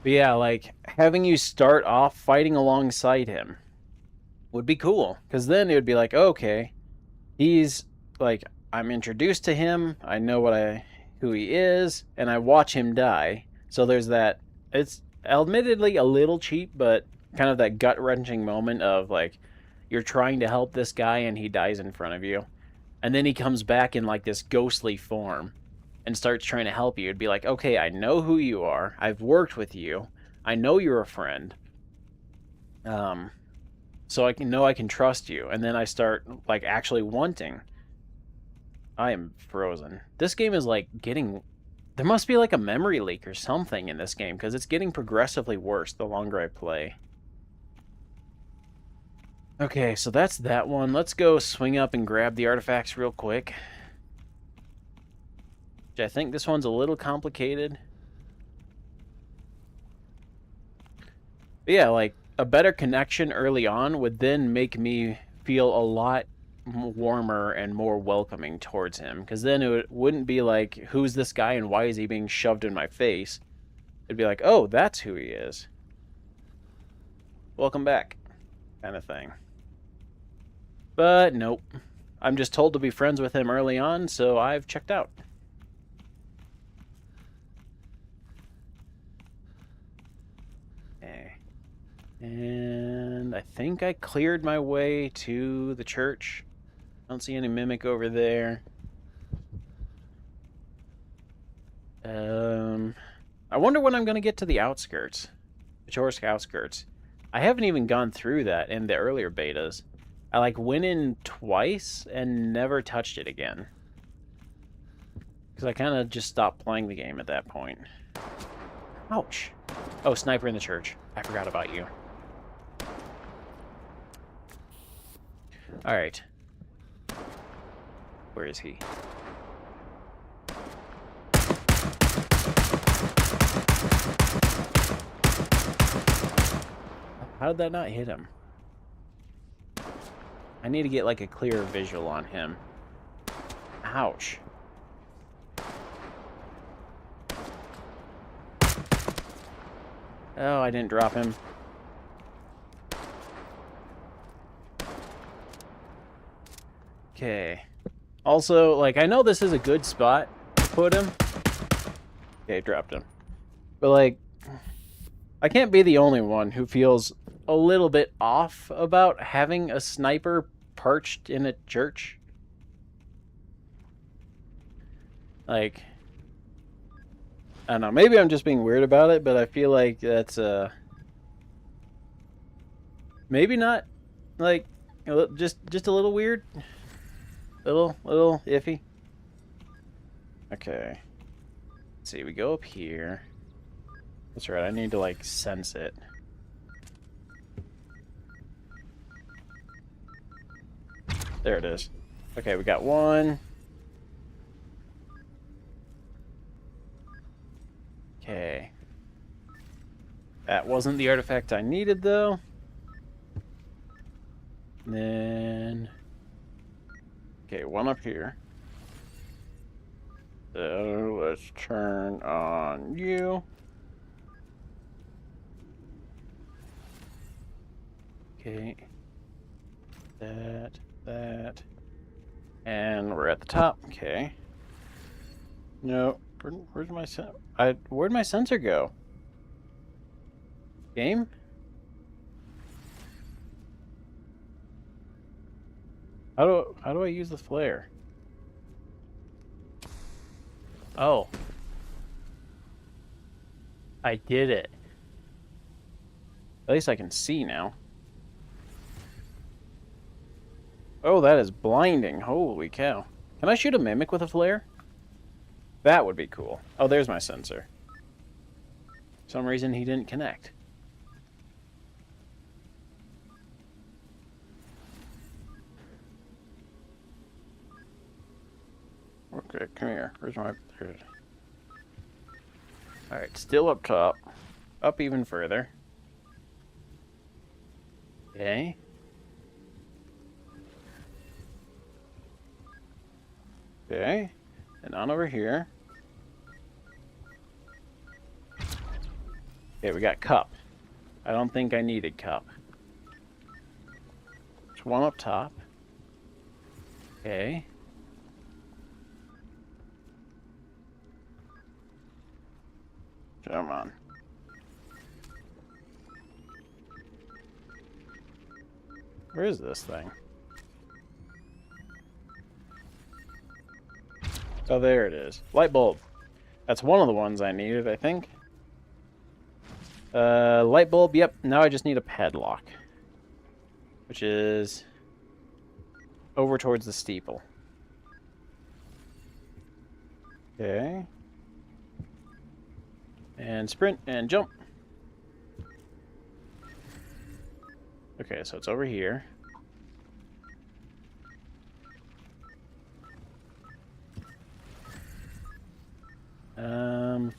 S1: But yeah, like, having you start off fighting alongside him would be cool. Because then it would be like, okay, he's, like, I'm introduced to him, I know who he is, and I watch him die. So there's that, it's admittedly a little cheap, but kind of that gut-wrenching moment of, like, you're trying to help this guy and he dies in front of you. And then he comes back in, like, this ghostly form and starts trying to help you. It'd be like, okay, I know who you are, I've worked with you, I know you're a friend. So I can trust you. And then I start, like, actually wanting. I am frozen. This game is, like, getting... There must be, like, a memory leak or something in this game, because it's getting progressively worse the longer I play. Okay, so that's that one. Let's go swing up and grab the artifacts real quick. Which I think this one's a little complicated. But yeah, like, a better connection early on would then make me feel a lot warmer and more welcoming towards him. Because then it wouldn't be like, who's this guy and why is he being shoved in my face? It'd be like, oh, that's who he is. Welcome back. Kind of thing. But nope. I'm just told to be friends with him early on, so I've checked out. Okay. And I think I cleared my way to the church. I don't see any mimic over there. I wonder when I'm going to get to the outskirts. The Chorsk outskirts. I haven't even gone through that in the earlier betas. I like went in twice and never touched it again. Because I kind of just stopped playing the game at that point. Ouch. Oh, sniper in the church. I forgot about you. Alright. Where is he? How did that not hit him? I need to get like a clearer visual on him. Ouch. Oh, I didn't drop him. Okay. Also, like, I know this is a good spot to put him. Okay, dropped him. But, like, I can't be the only one who feels a little bit off about having a sniper perched in a church. Like, I don't know, maybe I'm just being weird about it, but I feel like that's, maybe not, like, just a little weird. Little iffy. Okay. Let's see, we go up here. That's right, I need to, like, sense it. There it is. Okay, we got one. Okay. That wasn't the artifact I needed, though. And then... Okay, one up here. So, let's turn on you. Okay. That. And we're at the top. Okay. No. Where'd my where'd my sensor go? Game? How do I use the flare? Oh. I did it. At least I can see now. Oh, that is blinding. Holy cow. Can I shoot a mimic with a flare? That would be cool. Oh, there's my sensor. For some reason he didn't connect. Okay, come here. Where's my... Alright, still up top. Up even further. Okay. Okay. And on over here. Okay, we got cup. I don't think I needed cup. There's one up top. Okay. Come on. Where is this thing? Oh, there it is. Light bulb. That's one of the ones I needed, I think. Light bulb, yep. Now I just need a padlock. Which is over towards the steeple. Okay. And sprint and jump. Okay, so it's over here.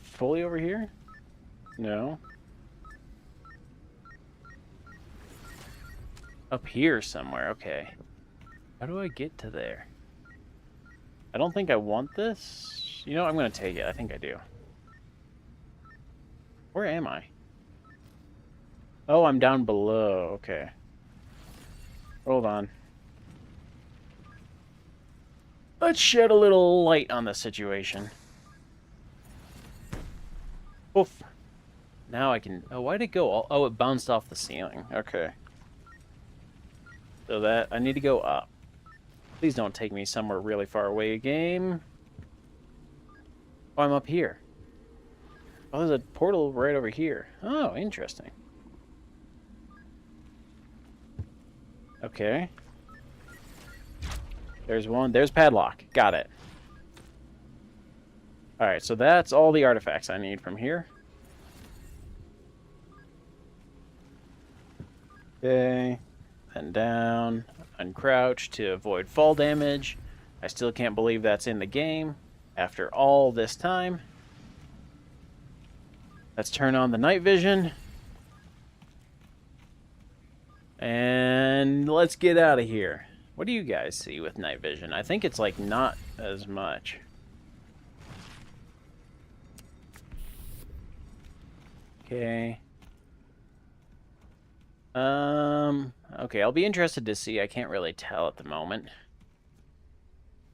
S1: Fully over here? No. Up here somewhere, okay. How do I get to there? I don't think I want this. You know, I'm gonna take it. I think I do. Where am I? Oh, I'm down below. Okay. Hold on. Let's shed a little light on the situation. Oof. Now I can... Oh, why'd it go all... Oh, it bounced off the ceiling. Okay. So that... I need to go up. Please don't take me somewhere really far away, game. Oh, I'm up here. Oh, there's a portal right over here. Oh, interesting. Okay. There's one. There's padlock. Got it. Alright, so that's all the artifacts I need from here. Okay. Then down. Uncrouch to avoid fall damage. I still can't believe that's in the game after all this time. Let's turn on the night vision. And let's get out of here. What do you guys see with night vision? I think it's like not as much. Okay. Okay, I'll be interested to see. I can't really tell at the moment.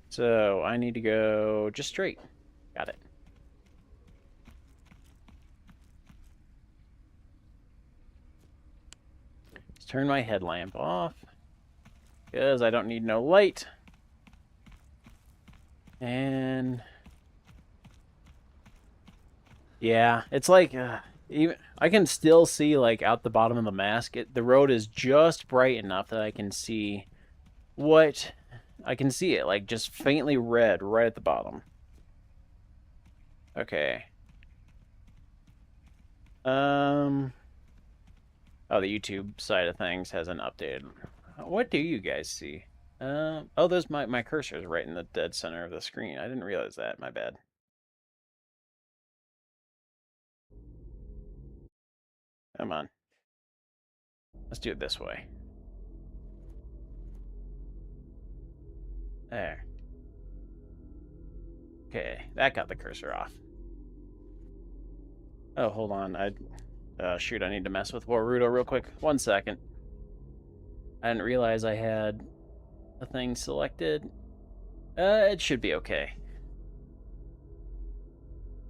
S1: So, I need to go just straight. Got it. Let's turn my headlamp off, because I don't need no light. And... yeah, it's like... even I can still see, like, out the bottom of the mask. The road is just bright enough that I can see what... I can see it, like, just faintly red right at the bottom. Okay. Oh, the YouTube side of things hasn't updated. What do you guys see? Oh, there's my cursor's right in the dead center of the screen. I didn't realize that. My bad. Come on. Let's do it this way. There. Okay, that got the cursor off. Oh, hold on. Shoot, I need to mess with Warudo real quick. 1 second. I didn't realize I had a thing selected. It should be okay.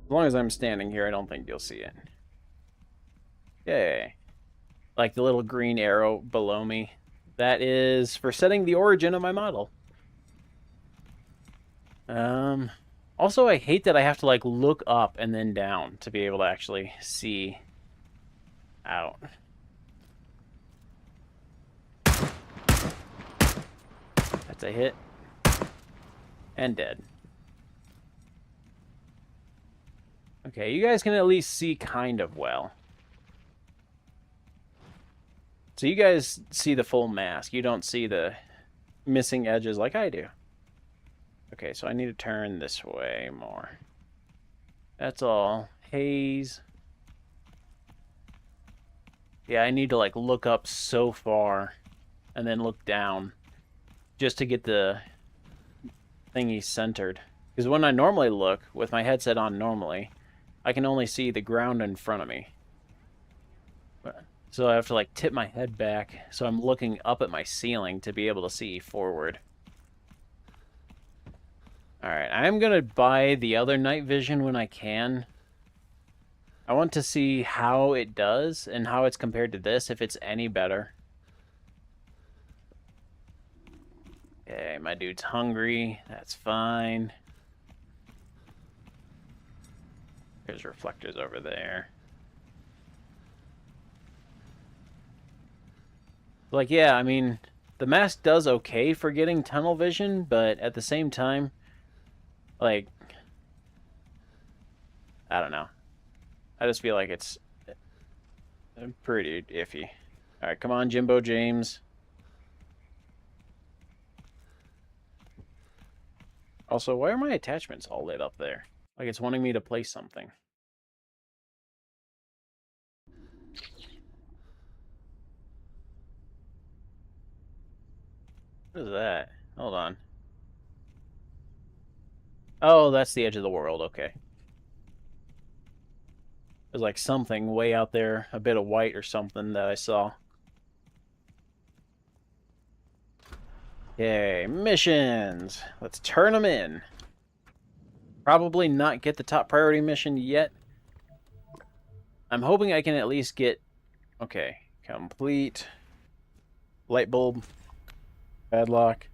S1: As long as I'm standing here, I don't think you'll see it. Yay. Like the little green arrow below me. That is for setting the origin of my model. Also, I hate that I have to, like, look up and then down to be able to actually see out. That's a hit. And dead. Okay, you guys can at least see kind of well. So you guys see the full mask. You don't see the missing edges like I do. Okay, so I need to turn this way more. That's all. Haze. Yeah, I need to, like, look up so far and then look down just to get the thingy centered. Because when I normally look, with my headset on normally, I can only see the ground in front of me. So I have to, like, tip my head back so I'm looking up at my ceiling to be able to see forward. Alright, I'm going to buy the other night vision when I can. I want to see how it does and how it's compared to this, if it's any better. Okay, my dude's hungry. That's fine. There's reflectors over there. Like, yeah, I mean, the mask does okay for getting tunnel vision, but at the same time, like, I don't know. I just feel like it's pretty iffy. Alright, come on, Jimbo James. Also, why are my attachments all lit up there? Like it's wanting me to place something. What is that? Hold on. Oh, that's the edge of the world. Okay. There's like something way out there, a bit of white or something that I saw. Okay, missions. Let's turn them in. Probably not get the top priority mission yet. I'm hoping I can at least get... Okay, complete. Light bulb. Padlock.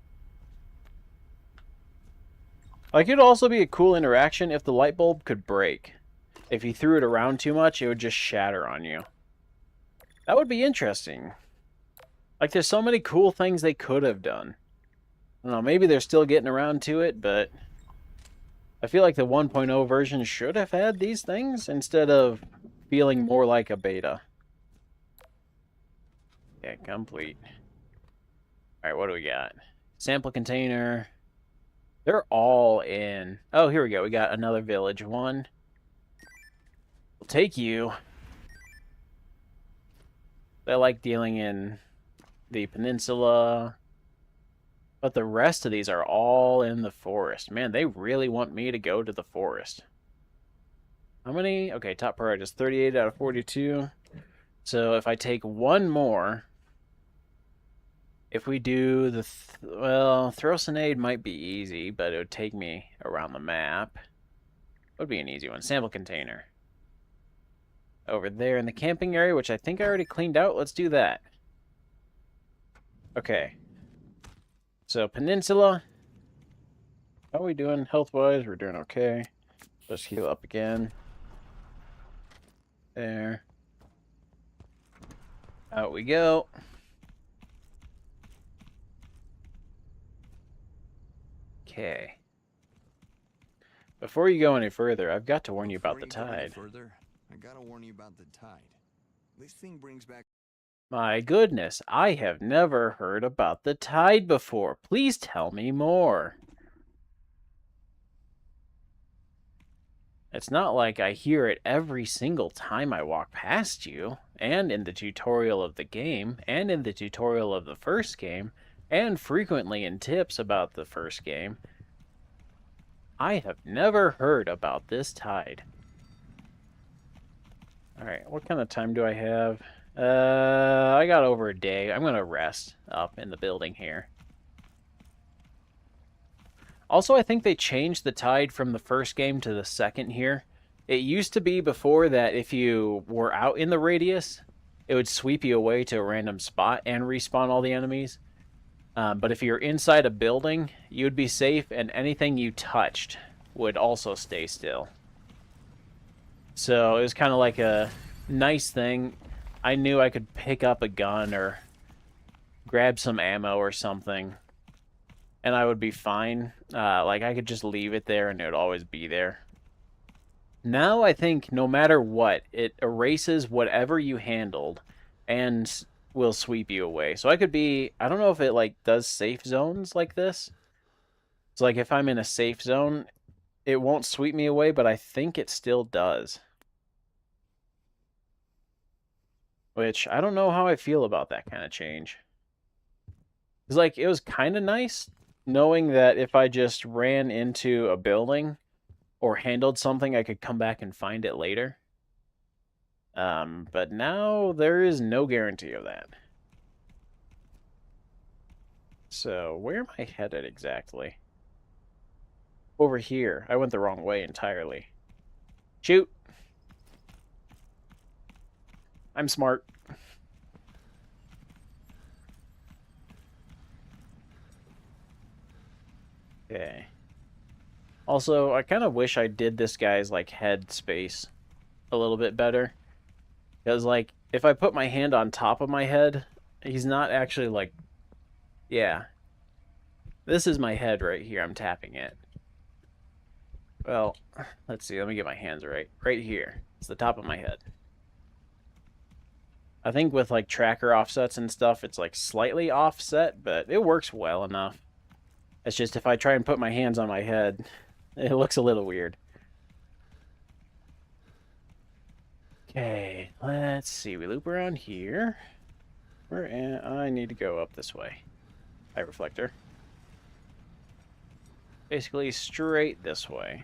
S1: Like, it'd also be a cool interaction if the light bulb could break. If you threw it around too much, it would just shatter on you. That would be interesting. Like, there's so many cool things they could have done. I don't know, maybe they're still getting around to it, but I feel like the 1.0 version should have had these things instead of feeling more like a beta. Okay, complete. Alright, what do we got? Sample container. They're all in. Oh, here we go. We got another village. One. We'll take you. They like dealing in the peninsula. But the rest of these are all in the forest. Man, they really want me to go to the forest. How many? Okay, top priority is 38 out of 42. So if I take one more, if we do the... well, Throcinade might be easy, but it would take me around the map. Would be an easy one. Sample container. Over there in the camping area, which I think I already cleaned out. Let's do that. Okay. So, Peninsula. How are we doing health-wise? We're doing okay. Let's heal up again. There. Out we go. Okay. Before you go any further, I've got to warn you about the tide.
S2: I gotta warn you about the tide. This thing brings back...
S1: My goodness, I have never heard about the tide before. Please tell me more. It's not like I hear it every single time I walk past you, and in the tutorial of the game, and in the tutorial of the first game, and frequently in tips about the first game. I have never heard about this tide. Alright, what kind of time do I have? I got over a day. I'm gonna rest up in the building here. Also, I think they changed the tide from the first game to the second here. It used to be before that if you were out in the radius, it would sweep you away to a random spot and respawn all the enemies. But if you're inside a building, you would be safe, and anything you touched would also stay still. So it was kind of like a nice thing. I knew I could pick up a gun or grab some ammo or something, and I would be fine. Like, I could just leave it there, and it would always be there. Now, I think no matter what, it erases whatever you handled and will sweep you away. So I could be... I don't know if it, like, does safe zones like this. So, like, if I'm in a safe zone, it won't sweep me away, but I think it still does. Which, I don't know how I feel about that kind of change. It's like, it was kind of nice knowing that if I just ran into a building or handled something, I could come back and find it later. But now there is no guarantee of that. So, where am I headed exactly? Over here. I went the wrong way entirely. Shoot! I'm smart. Okay. Also, I kind of wish I did this guy's, like, head space a little bit better. Because, like, if I put my hand on top of my head, he's not actually, like... Yeah. This is my head right here. I'm tapping it. Well, let's see. Let me get my hands right. Right here. It's the top of my head. I think with, like, tracker offsets and stuff, it's, like, slightly offset, but it works well enough. It's just if I try and put my hands on my head, it looks a little weird. Okay, let's see. We loop around here. I need to go up this way. Eye reflector. Basically straight this way.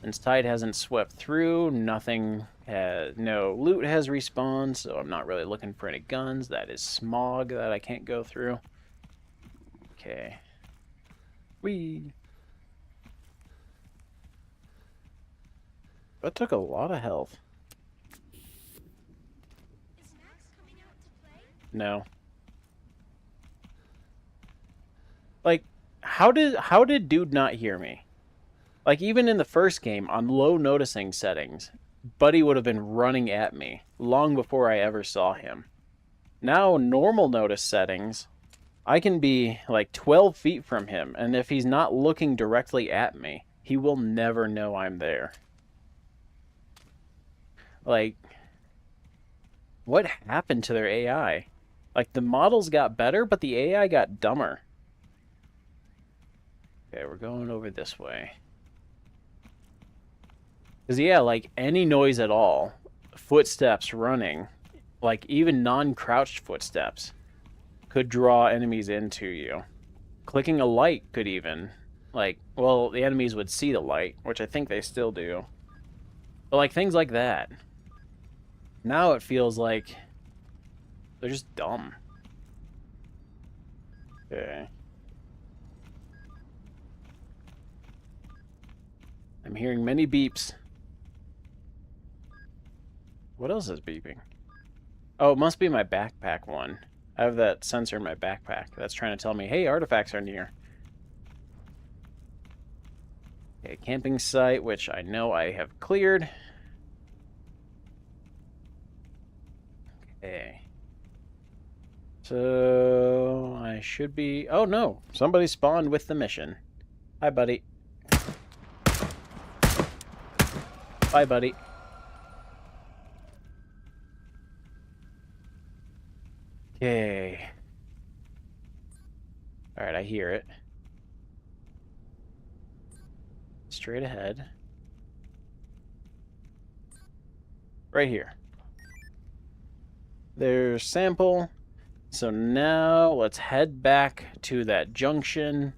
S1: Since tide hasn't swept through, no loot has respawned, so I'm not really looking for any guns. That is smog that I can't go through. Okay. Whee! That took a lot of health.
S4: Is Max coming out to play?
S1: No. Like, how did dude not hear me? Like, even in the first game, on low noticing settings, Buddy would have been running at me long before I ever saw him. Now, normal notice settings, I can be like 12 feet from him, and if he's not looking directly at me, he will never know I'm there. Like, what happened to their AI? Like, the models got better, but the AI got dumber. Okay, we're going over this way. Because, yeah, like, any noise at all, footsteps running, like, even non-crouched footsteps, could draw enemies into you. Clicking a light could even, like, well, the enemies would see the light, which I think they still do. But, like, things like that. Now it feels like they're just dumb. Okay. I'm hearing many beeps. What else is beeping? Oh, it must be my backpack one. I have that sensor in my backpack that's trying to tell me, hey, artifacts are near. Okay, camping site, which I know I have cleared. Okay. So, I should be... Oh, no. Somebody spawned with the mission. Hi, buddy. Bye, buddy. Okay. Alright, I hear it. Straight ahead. Right here. There's sample. So now let's head back to that junction.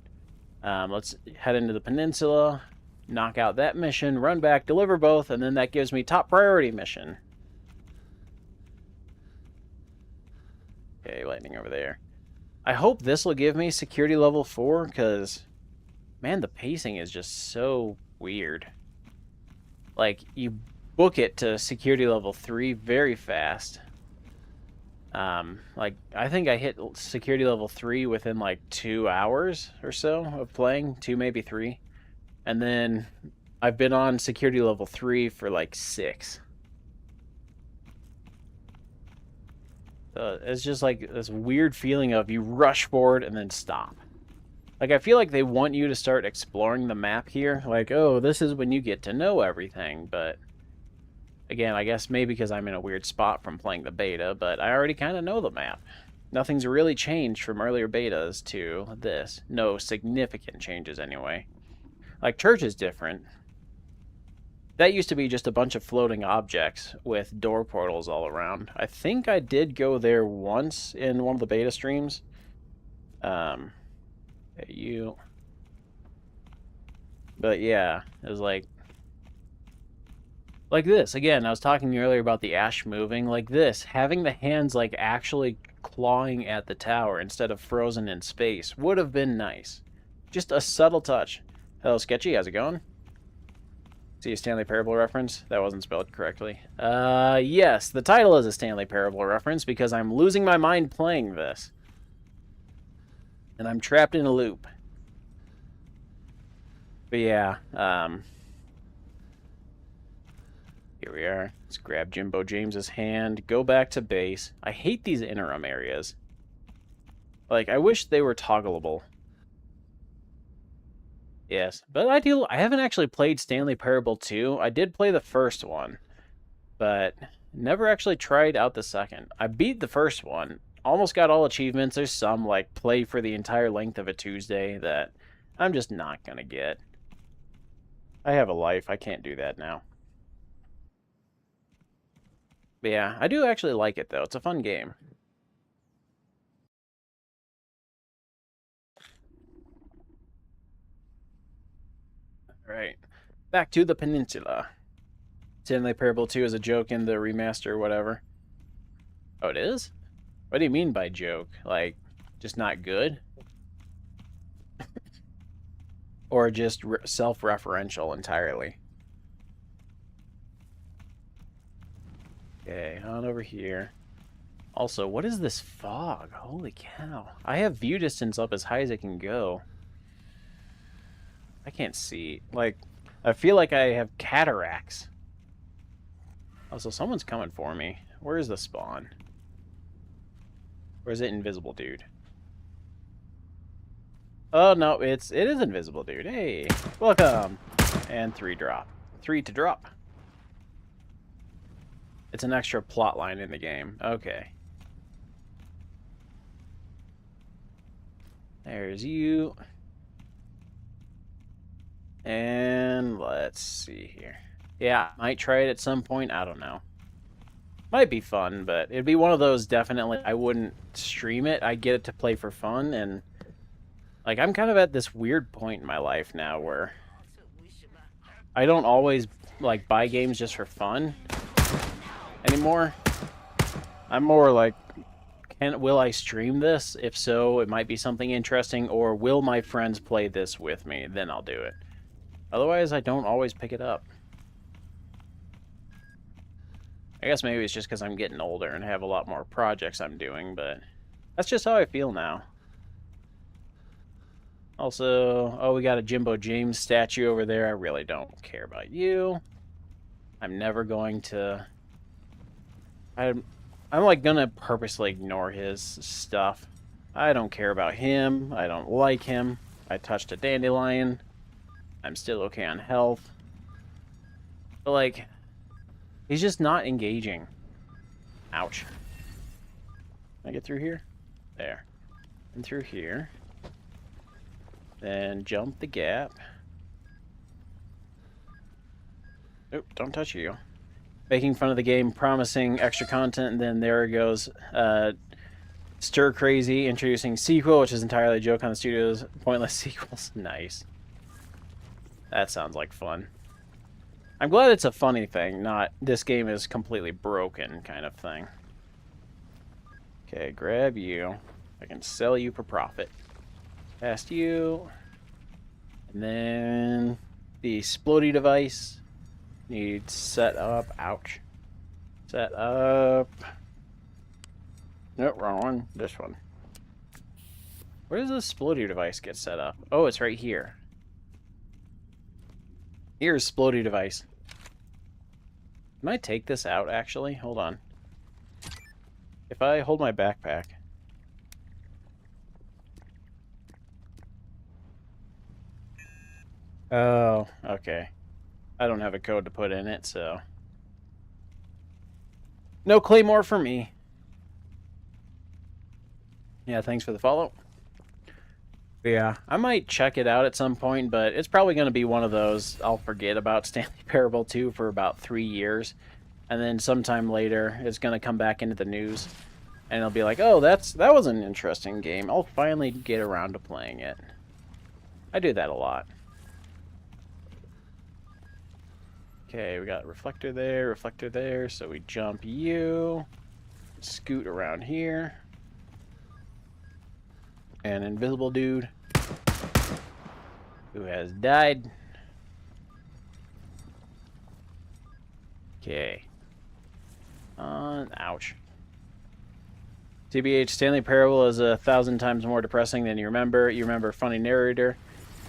S1: Let's head into the peninsula, knock out that mission, run back, deliver both, and then that gives me top priority mission. Okay, lightning over there. I hope this will give me security level 4, because, man, the pacing is just so weird. Like, you book it to security level 3 very fast. Like, I think I hit security level 3 within, like, 2 hours or so of playing. 2, maybe 3. And then I've been on security level 3 for, like, 6. It's just, like, this weird feeling of you rush forward and then stop. Like, I feel like they want you to start exploring the map here. Like, oh, this is when you get to know everything, but... Again, I guess maybe because I'm in a weird spot from playing the beta, but I already kind of know the map. Nothing's really changed from earlier betas to this. No significant changes, anyway. Like, church is different. That used to be just a bunch of floating objects with door portals all around. I think I did go there once in one of the beta streams. But yeah, it was like this. Again, I was talking earlier about the ash moving. Like this, having the hands like actually clawing at the tower instead of frozen in space would have been nice. Just a subtle touch. Hello, Sketchy. How's it going? See a Stanley Parable reference? That wasn't spelled correctly. Yes, the title is a Stanley Parable reference because I'm losing my mind playing this. And I'm trapped in a loop. But yeah, here we are. Let's grab Jimbo James's hand, go back to base. I hate these interim areas. Like, I wish they were toggleable. Yes, but I haven't actually played Stanley Parable 2. I did play the first one, but never actually tried out the second. I beat the first one, almost got all achievements. There's some, like, play for the entire length of a Tuesday that I'm just not going to get. I have a life. I can't do that now. But yeah, I do actually like it, though. It's a fun game. Alright, back to the peninsula. Stanley Parable 2 is a joke in the remaster or whatever. Oh, it is? What do you mean by joke? Like, just not good? Or just self-referential entirely? Okay, on over here. Also, what is this fog? Holy cow. I have view distance up as high as it can go. I can't see. Like, I feel like I have cataracts. Also, someone's coming for me. Where is the spawn? Or is it invisible, dude? Oh, no, it is invisible, dude. Hey, welcome. And 3 drop. 3 to drop. It's an extra plot line in the game. Okay. There's you. And let's see here. Yeah, might try it at some point. I don't know. Might be fun, but it'd be one of those definitely I wouldn't stream it. I get it to play for fun, and like I'm kind of at this weird point in my life now where I don't always like buy games just for fun anymore. I'm more like, will I stream this? If so, it might be something interesting, or will my friends play this with me? Then I'll do it. Otherwise, I don't always pick it up. I guess maybe it's just because I'm getting older and have a lot more projects I'm doing, but that's just how I feel now. Also, oh, we got a Jimbo James statue over there. I really don't care about you. I'm never going to... I'm like gonna purposely ignore his stuff. I don't care about him. I don't like him. I touched a dandelion. I'm still okay on health. But like, he's just not engaging. Ouch. Can I get through here? There. And through here. Then jump the gap. Nope, don't touch you. Making fun of the game, promising extra content, and then there it goes. Stir Crazy, introducing sequel, which is entirely a joke on the studio's pointless sequels. Nice. That sounds like fun. I'm glad it's a funny thing, not this game is completely broken kind of thing. Okay, grab you. I can sell you for profit. Past you. And then the explodey device needs set up. Ouch. Set up. Nope, wrong one. This one. Where does the explodey device get set up? Oh, it's right here. Here's explodey device. Can I take this out, actually? Hold on. If I hold my backpack... Oh, okay. I don't have a code to put in it, so... No claymore for me. Yeah, thanks for the follow. Yeah, I might check it out at some point, but it's probably going to be one of those I'll forget about Stanley Parable 2 for about 3 years. And then sometime later, it's going to come back into the news. And it'll be like, oh, that was an interesting game. I'll finally get around to playing it. I do that a lot. Okay, we got reflector there, so we jump you. Scoot around here. An invisible dude who has died. Okay. Ouch. TBH, Stanley Parable is 1,000 times more depressing than you remember. You remember funny narrator.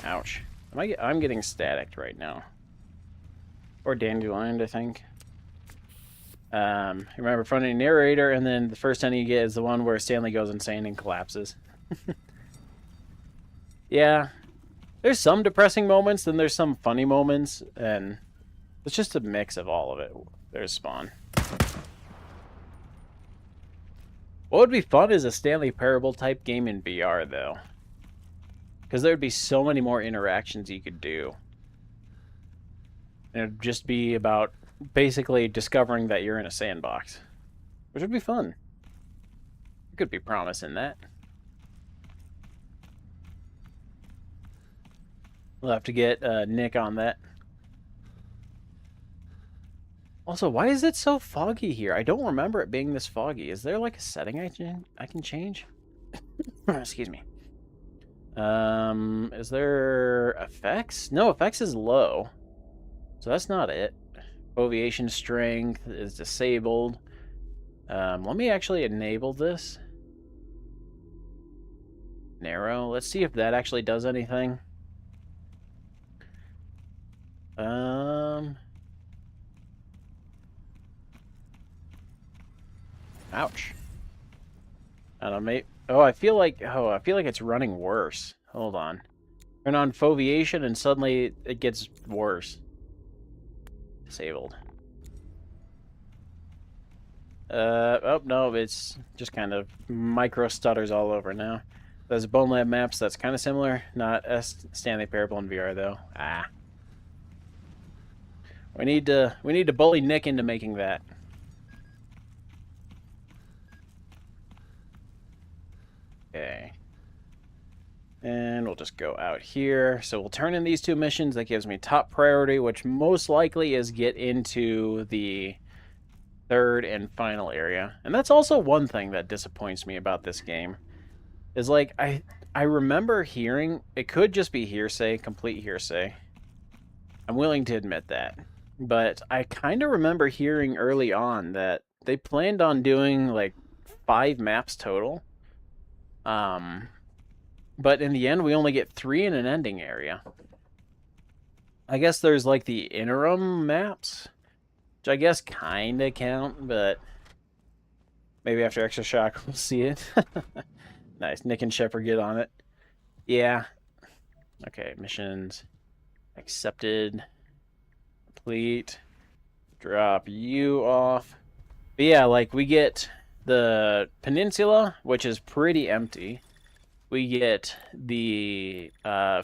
S1: Ouch. I'm getting staticked right now. Or dandelion, I think. Remember funny narrator, and then the first time you get is the one where Stanley goes insane and collapses. Yeah. There's some depressing moments, then there's some funny moments, and it's just a mix of all of it. There's Spawn. What would be fun is a Stanley Parable type game in VR, though. Because there would be so many more interactions you could do. And it would just be about basically discovering that you're in a sandbox. Which would be fun. There could be promise in that. We'll have to get Nick on that. Also, why is it so foggy here? I don't remember it being this foggy. Is there like a setting I can change? Excuse me. Is there effects? No, effects is low. So that's not it. Foveation strength is disabled. Let me actually enable this. Narrow. Let's see if that actually does anything. Ouch. I don't know, maybe... Oh, I feel like it's running worse. Hold on. Turn on foveation and suddenly it gets worse. Disabled. Oh, no, it's just kind of micro stutters all over now. Those Bone Lab maps, that's kind of similar. Not Stanley Parable in VR, though. Ah. We need to bully Nick into making that. Okay. And we'll just go out here. So we'll turn in these 2 missions. That gives me top priority, which most likely is get into the 3rd and final area. And that's also one thing that disappoints me about this game. Is like, I remember hearing, it could just be hearsay, complete hearsay. I'm willing to admit that. But I kind of remember hearing early on that they planned on doing like 5 maps total. But in the end, we only get 3 in an ending area. I guess there's like the interim maps, which I guess kind of count, but maybe after Extra Shock we'll see it. Nice. Nick and Shepard get on it. Yeah. Okay, missions accepted. Complete. Drop you off. But yeah, like we get the peninsula, which is pretty empty. We get the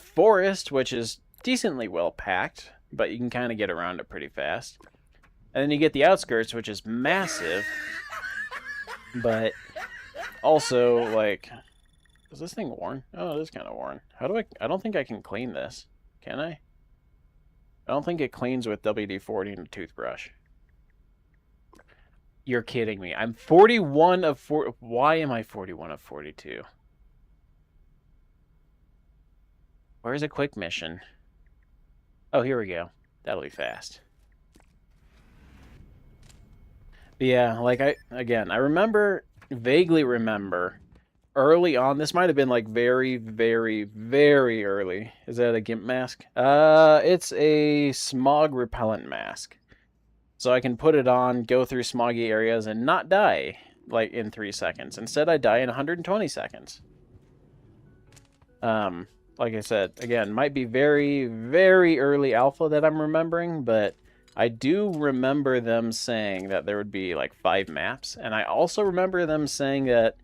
S1: forest, which is decently well packed, but you can kind of get around it pretty fast. And then you get the outskirts, which is massive, but also, like, is this thing worn? Oh, it is kind of worn. How do I don't think I can clean this. Can I? I don't think it cleans with WD-40 and a toothbrush. You're kidding me. I'm 41 of 4. Why am I 41 of 42? Where's a quick mission? Oh, here we go. That'll be fast. But yeah, like I vaguely remember early on, this might have been like very, very, very early. Is that a GIMP mask? It's a smog repellent mask. So I can put it on, go through smoggy areas, and not die, like, in 3 seconds. Instead, I die in 120 seconds. Like I said, again, might be very, very early alpha that I'm remembering, but I do remember them saying that there would be, like, 5 maps, and I also remember them saying that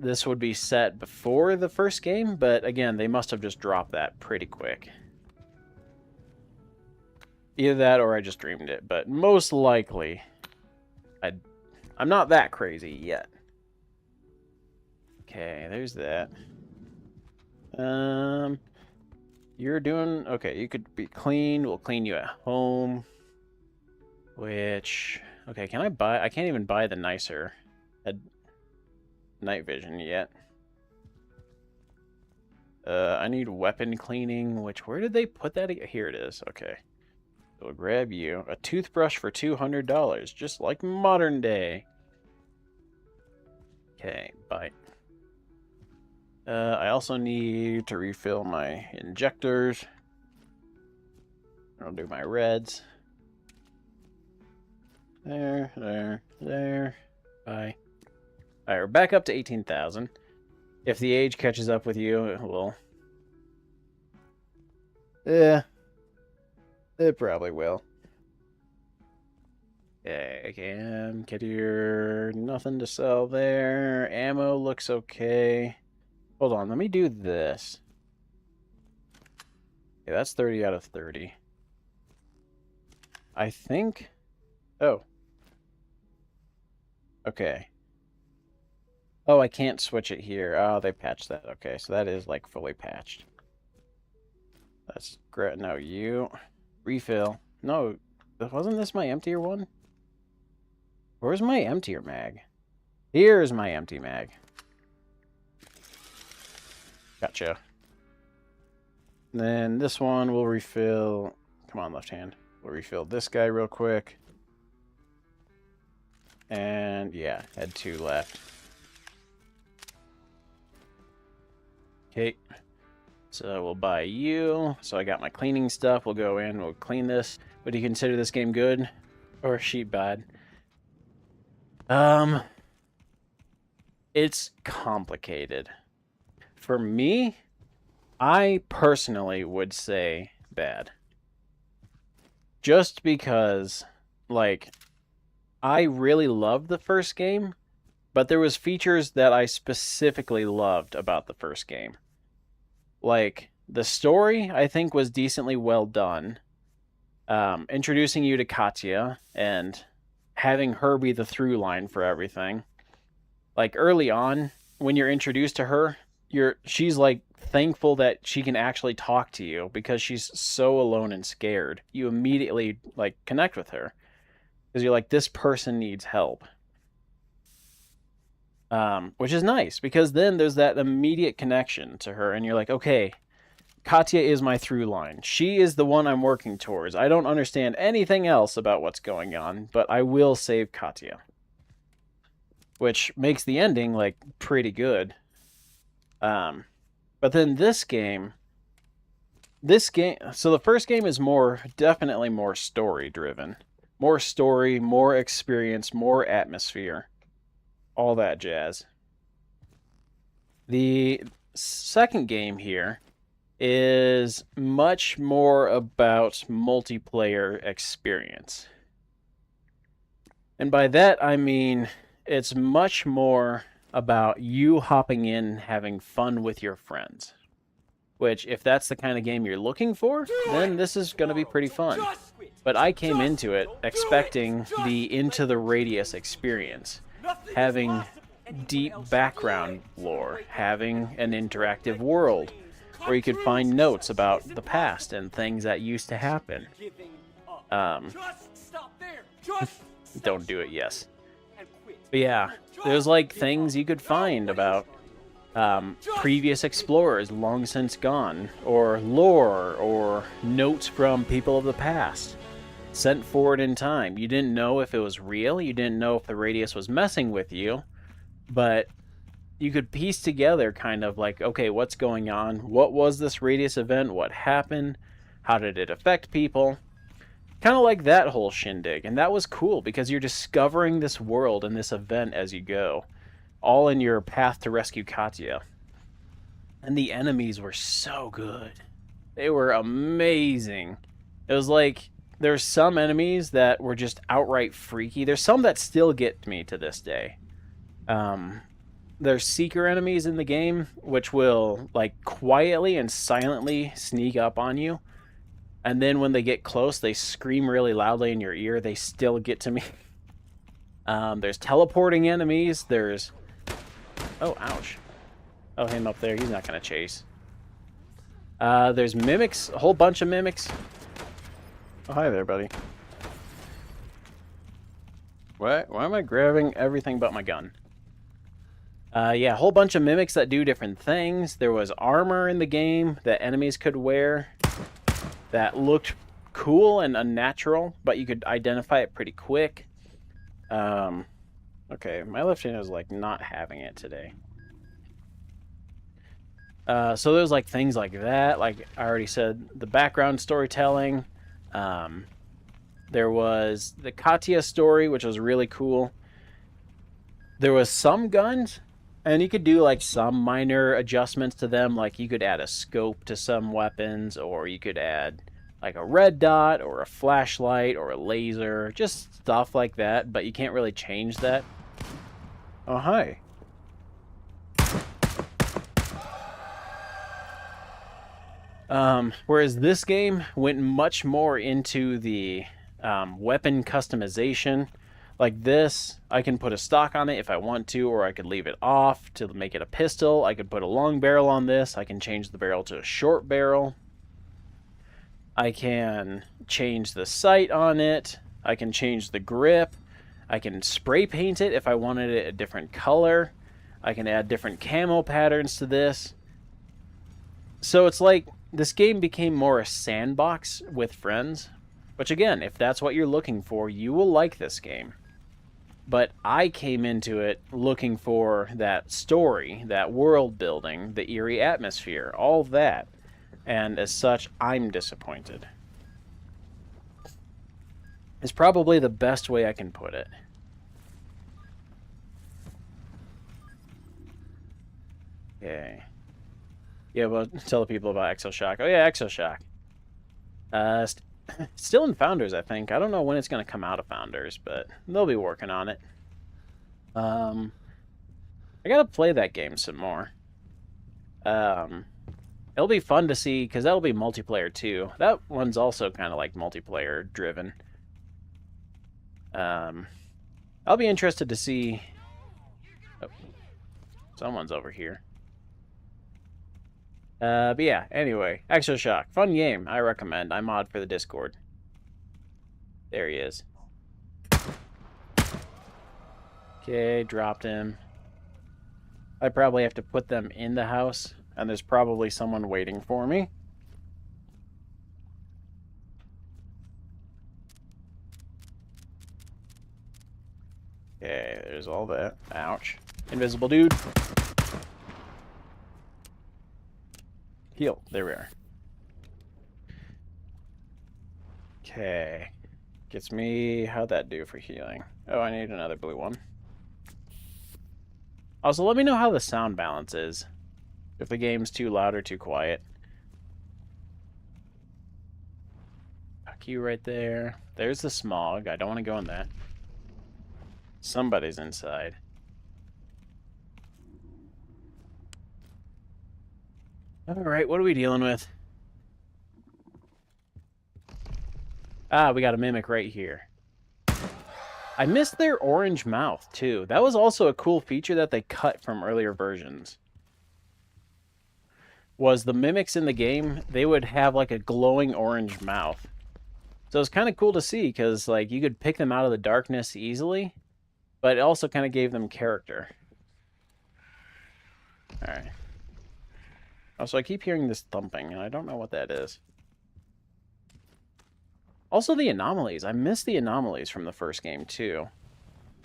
S1: this would be set before the first game, but again, they must have just dropped that pretty quick. Either that or I just dreamed it, but most likely, I'm not that crazy yet. Okay, there's that. You're doing... Okay, you could be cleaned. We'll clean you at home. Which... Okay, can I buy... I can't even buy the nicer night vision yet. I need weapon cleaning, which... Where did they put that? Here it is. Okay. We'll grab you. A toothbrush for $200, just like modern day. Okay, bye. I also need to refill my injectors. I'll do my reds. There. Bye. Alright, we're back up to 18,000. If the age catches up with you, it will. Yeah. It probably will. Okay, again, get your... Nothing to sell there. Ammo looks okay. Hold on, let me do this. Yeah, that's 30 out of 30. I think... Oh. Okay. Oh, I can't switch it here. Oh, they patched that. Okay, so that is, like, fully patched. That's great. No, you... Refill. No, wasn't this my emptier one? Where's my emptier mag? Here's my empty mag. Gotcha. Then this one will refill... Come on, left hand. We'll refill this guy real quick. And yeah, had 2 left. Okay. So we'll buy you. So I got my cleaning stuff. We'll go in, we'll clean this. Would you consider this game good or sheep bad? It's complicated. For me, I personally would say bad. Just because, like, I really loved the first game, but there was features that I specifically loved about the first game. Like, the story, I think, was decently well done. Introducing you to Katya and having her be the through line for everything. Like, early on, when you're introduced to her, she's like thankful that she can actually talk to you because she's so alone and scared. You immediately like connect with her because you're like, this person needs help. Which is nice because then there's that immediate connection to her and you're like, okay, Katya is my through line. She is the one I'm working towards. I don't understand anything else about what's going on, but I will save Katya. Which makes the ending like pretty good. But then this game, so the first game is definitely more story driven. More story, more experience, more atmosphere. All that jazz. The second game here is much more about multiplayer experience. And by that I mean it's much more about you hopping in, having fun with your friends. Which, if that's the kind of game you're looking for, then this is going to be pretty fun. But I came into it expecting the Into the Radius experience. Having deep background lore, having an interactive world, where you could find notes about the past and things that used to happen. Don't do it, yes. But yeah, there's like things you could find about previous explorers long since gone, or lore, or notes from people of the past sent forward in time. You didn't know if it was real, you didn't know if the Radius was messing with you, but you could piece together kind of like, okay, what's going on? What was this Radius event? What happened? How did it affect people? Kind of like that whole shindig. And that was cool because you're discovering this world and this event as you go, all in your path to rescue Katya. And the enemies were so good. They were amazing. It was like there's some enemies that were just outright freaky. There's some that still get me to this day. There's seeker enemies in the game which will like quietly and silently sneak up on you. And then when they get close, they scream really loudly in your ear. They still get to me. There's teleporting enemies. There's... Oh, ouch. Oh, him up there. He's not going to chase. There's mimics. A whole bunch of mimics. Oh, hi there, buddy. Why am I grabbing everything but my gun? Yeah, a whole bunch of mimics that do different things. There was armor in the game that enemies could wear that looked cool and unnatural, but you could identify it pretty quick. Okay, my left hand is like not having it today. So there's like things like that, like I already said, the background storytelling. There was the Katya story, which was really cool. There was some guns, and you could do like some minor adjustments to them, like you could add a scope to some weapons, or you could add like a red dot, or a flashlight, or a laser, just stuff like that, but you can't really change that. Oh, hi. Whereas this game went much more into the weapon customization. Like this, I can put a stock on it if I want to, or I could leave it off to make it a pistol. I could put a long barrel on this. I can change the barrel to a short barrel. I can change the sight on it. I can change the grip. I can spray paint it if I wanted it a different color. I can add different camo patterns to this. So it's like this game became more a sandbox with friends. Which again, if that's what you're looking for, you will like this game. But I came into it looking for that story, that world building, the eerie atmosphere, all that. And as such, I'm disappointed. It's probably the best way I can put it. Okay. Yeah, well, tell the people about Exoshock. Oh yeah, Exoshock. Still in Founders, I think. I don't know when it's going to come out of Founders, but they'll be working on it. I gotta play that game some more. It'll be fun to see, because that'll be multiplayer too. That one's also kind of like multiplayer driven. I'll be interested to see... Oh, someone's over here. But yeah, anyway, Exoshock. Fun game, I recommend. I mod for the Discord. There he is. Okay, dropped him. I probably have to put them in the house, and there's probably someone waiting for me. Okay, there's all that. Ouch. Invisible dude. Heal. There we are. Okay. Gets me... How'd that do for healing? Oh, I need another blue one. Also, let me know how the sound balance is. If the game's too loud or too quiet. Fuck you right there. There's the smog. I don't want to go in that. Somebody's inside. Alright, what are we dealing with? Ah, we got a mimic right here. I missed their orange mouth, too. That was also a cool feature that they cut from earlier versions. Was the mimics in the game, they would have like a glowing orange mouth. So it was kind of cool to see, because like you could pick them out of the darkness easily, but it also kind of gave them character. Alright. Also, I keep hearing this thumping, and I don't know what that is. Also, the anomalies. I miss the anomalies from the first game, too.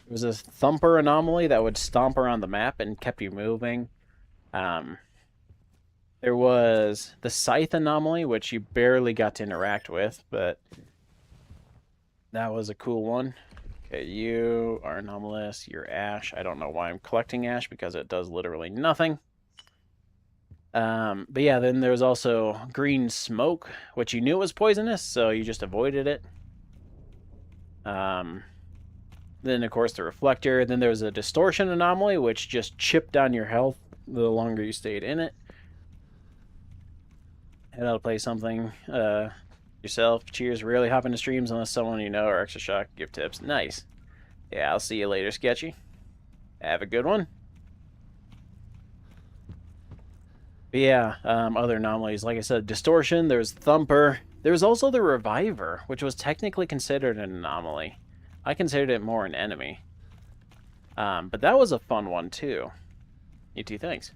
S1: It was a thumper anomaly that would stomp around the map and kept you moving. There was the scythe anomaly, which you barely got to interact with, but that was a cool one. Okay, you are anomalous. You're ash. I don't know why I'm collecting ash, because it does literally nothing. But yeah, then there was also green smoke, which you knew was poisonous, so you just avoided it. Then, of course, the reflector. Then there was a distortion anomaly, which just chipped down your health the longer you stayed in it. And I'll play something yourself. Cheers. Rarely hop into streams unless someone you know or extra shock give tips. Nice. Yeah, I'll see you later, Sketchy. Have a good one. But yeah, other anomalies. Like I said, distortion. There's thumper. There was also the reviver, which was technically considered an anomaly. I considered it more an enemy. But that was a fun one, too. You two, thanks.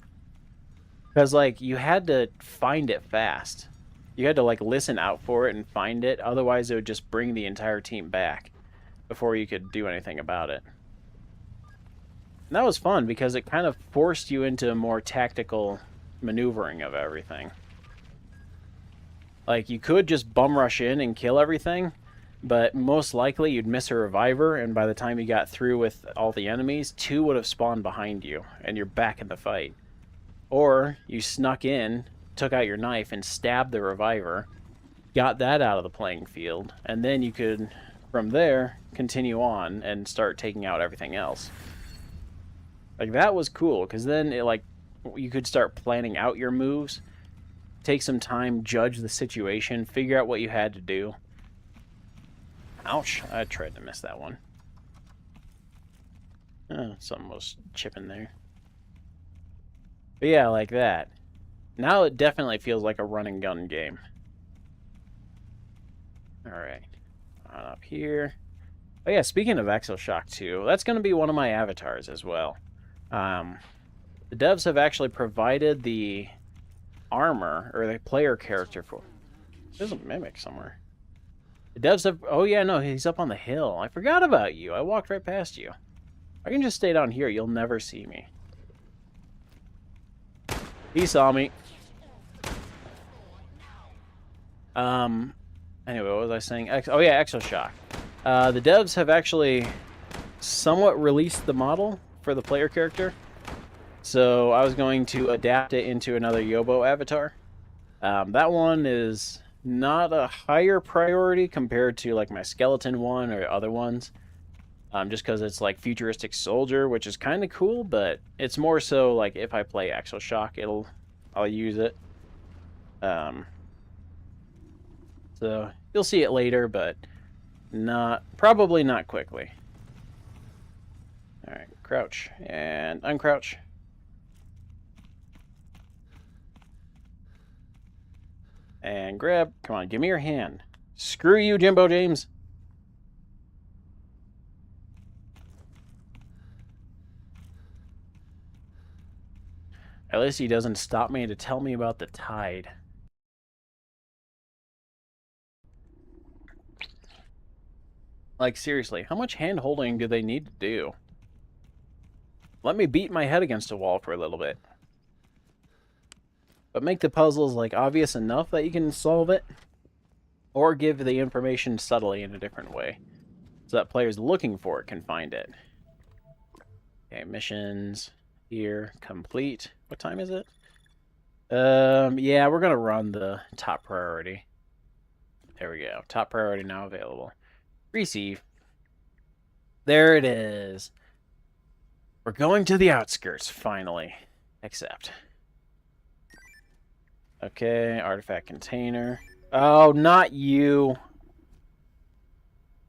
S1: Because, like, you had to find it fast. You had to, like, listen out for it and find it. Otherwise, it would just bring the entire team back before you could do anything about it. And that was fun because it kind of forced you into a more tactical maneuvering of everything. Like, you could just bum rush in and kill everything, but most likely you'd miss a reviver, and by the time you got through with all the enemies, 2 would have spawned behind you, and you're back in the fight. Or you snuck in, took out your knife, and stabbed the reviver, got that out of the playing field, and then you could, from there, continue on and start taking out everything else. Like, that was cool, because then it, like, you could start planning out your moves, take some time, judge the situation, figure out what you had to do. Ouch, I tried to miss that one. Something was chipping there. But yeah, like that. Now it definitely feels like a run and gun game. Alright. On up here. Oh yeah, speaking of Exoshock 2, that's going to be one of my avatars as well. The devs have actually provided the armor, or the player character for... There's a mimic somewhere. The devs have... Oh yeah, no, he's up on the hill. I forgot about you. I walked right past you. I can just stay down here. You'll never see me. He saw me. Anyway, what was I saying? Oh yeah, Exoshock. The devs have actually somewhat released the model for the player character. So I was going to adapt it into another Yobo avatar. That one is not a higher priority compared to like my skeleton one or other ones. Just because it's like futuristic soldier, which is kind of cool, but it's more so like if I play Axoshock, I'll use it. So you'll see it later, but probably not quickly. All right, crouch and uncrouch. And grab. Come on, give me your hand. Screw you, Jimbo James. At least he doesn't stop me to tell me about the tide. Like, seriously, how much hand-holding do they need to do? Let me beat my head against a wall for a little bit. But make the puzzles, like, obvious enough that you can solve it. Or give the information subtly in a different way. So that players looking for it can find it. Okay, missions here, complete. What time is it? Yeah, we're gonna run the top priority. There we go. Top priority now available. Receive. There it is. We're going to the outskirts, finally. Accept. Okay, artifact container. Oh, not you.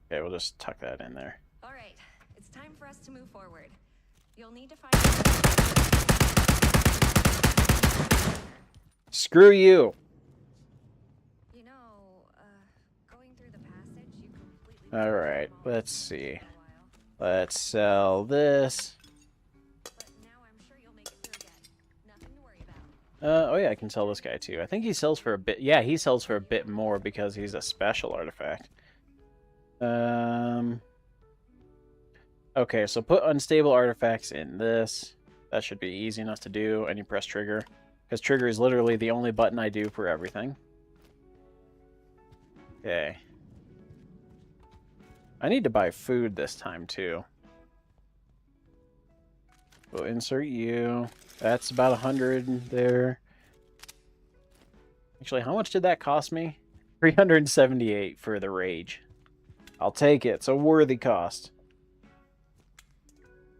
S1: Okay, we'll just tuck that in there.
S5: All right, it's time for us to move forward. You'll need to find...
S1: Screw you.
S5: You know, going through the passage, you completely...
S1: All right, let's see. Let's sell this.
S5: But now I'm sure you'll make it through again. Nothing to worry about.
S1: Oh yeah, I can sell this guy too. I think he sells for a bit. Yeah, he sells for a bit more because he's a special artifact. Okay, so put unstable artifacts in this. That should be easy enough to do. And you press trigger. Because trigger is literally the only button I do for everything. Okay. I need to buy food this time too. We'll insert you. That's about 100 there. Actually, how much did that cost me? 378 for the rage. I'll take it. It's a worthy cost.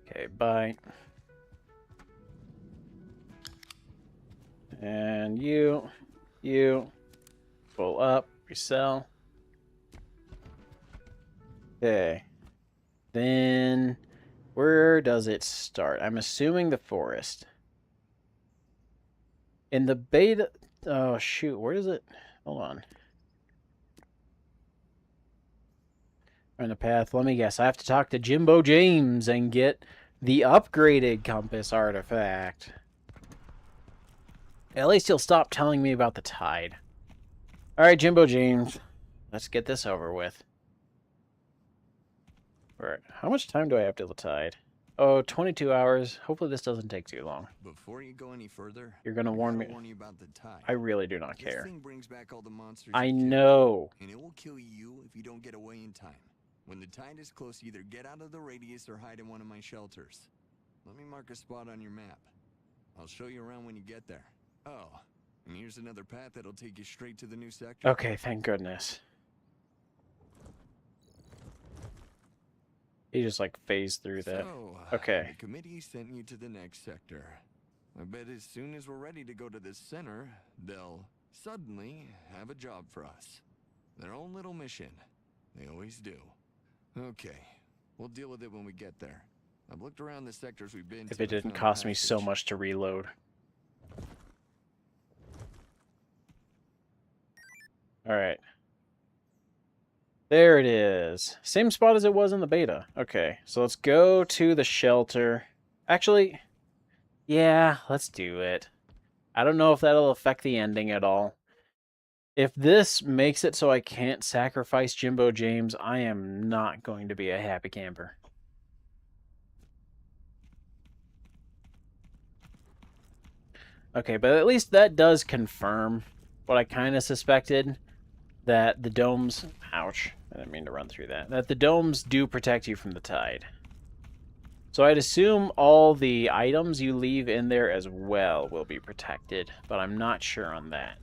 S1: Okay, buy. And you. Pull up, resell. Okay. Then, where does it start? I'm assuming the forest. In the beta... Oh, shoot. Where does it... Hold on. On the path. Let me guess. I have to talk to Jimbo James and get the upgraded compass artifact. At least he'll stop telling me about the tide. Alright, Jimbo James. Let's get this over with. Alright. How much time do I have till the tide? Oh, 22 hours. Hopefully this doesn't take too long.
S2: Before you go any further,
S1: You're gonna warn me.
S2: warn you about the tide.
S1: I really do not
S2: This
S1: care.
S2: thing brings back all the monsters
S1: I
S2: you killed,
S1: know.
S2: and it will kill you if you don't get away in time. When the tide is close, either get out of the radius or hide in one of my shelters. Let me mark a spot on your map. I'll show you around when you get there. Oh, and here's another path that'll take you straight to the new sector.
S1: Okay, thank goodness. He just like phased through that.
S2: So,
S1: Okay.
S2: the committee sent you to the next sector. I bet as soon as we're ready to go to the center, they'll suddenly have a job for us. Their own little mission. They always do. Okay, we'll deal with it when we get there. I've looked around the sectors we've been to.
S1: If it didn't
S2: and found a
S1: cost me so
S2: passage.
S1: much to reload. Alright. There it is. Same spot as it was in the beta. Okay, so let's go to the shelter. Actually, yeah, let's do it. I don't know if that'll affect the ending at all. If this makes it so I can't sacrifice Jimbo James, I am not going to be a happy camper. Okay, but at least that does confirm what I kind of suspected, that the domes... Ouch. I didn't mean to run through that. That the domes do protect you from the tide. So I'd assume all the items you leave in there as well will be protected, but I'm not sure on that.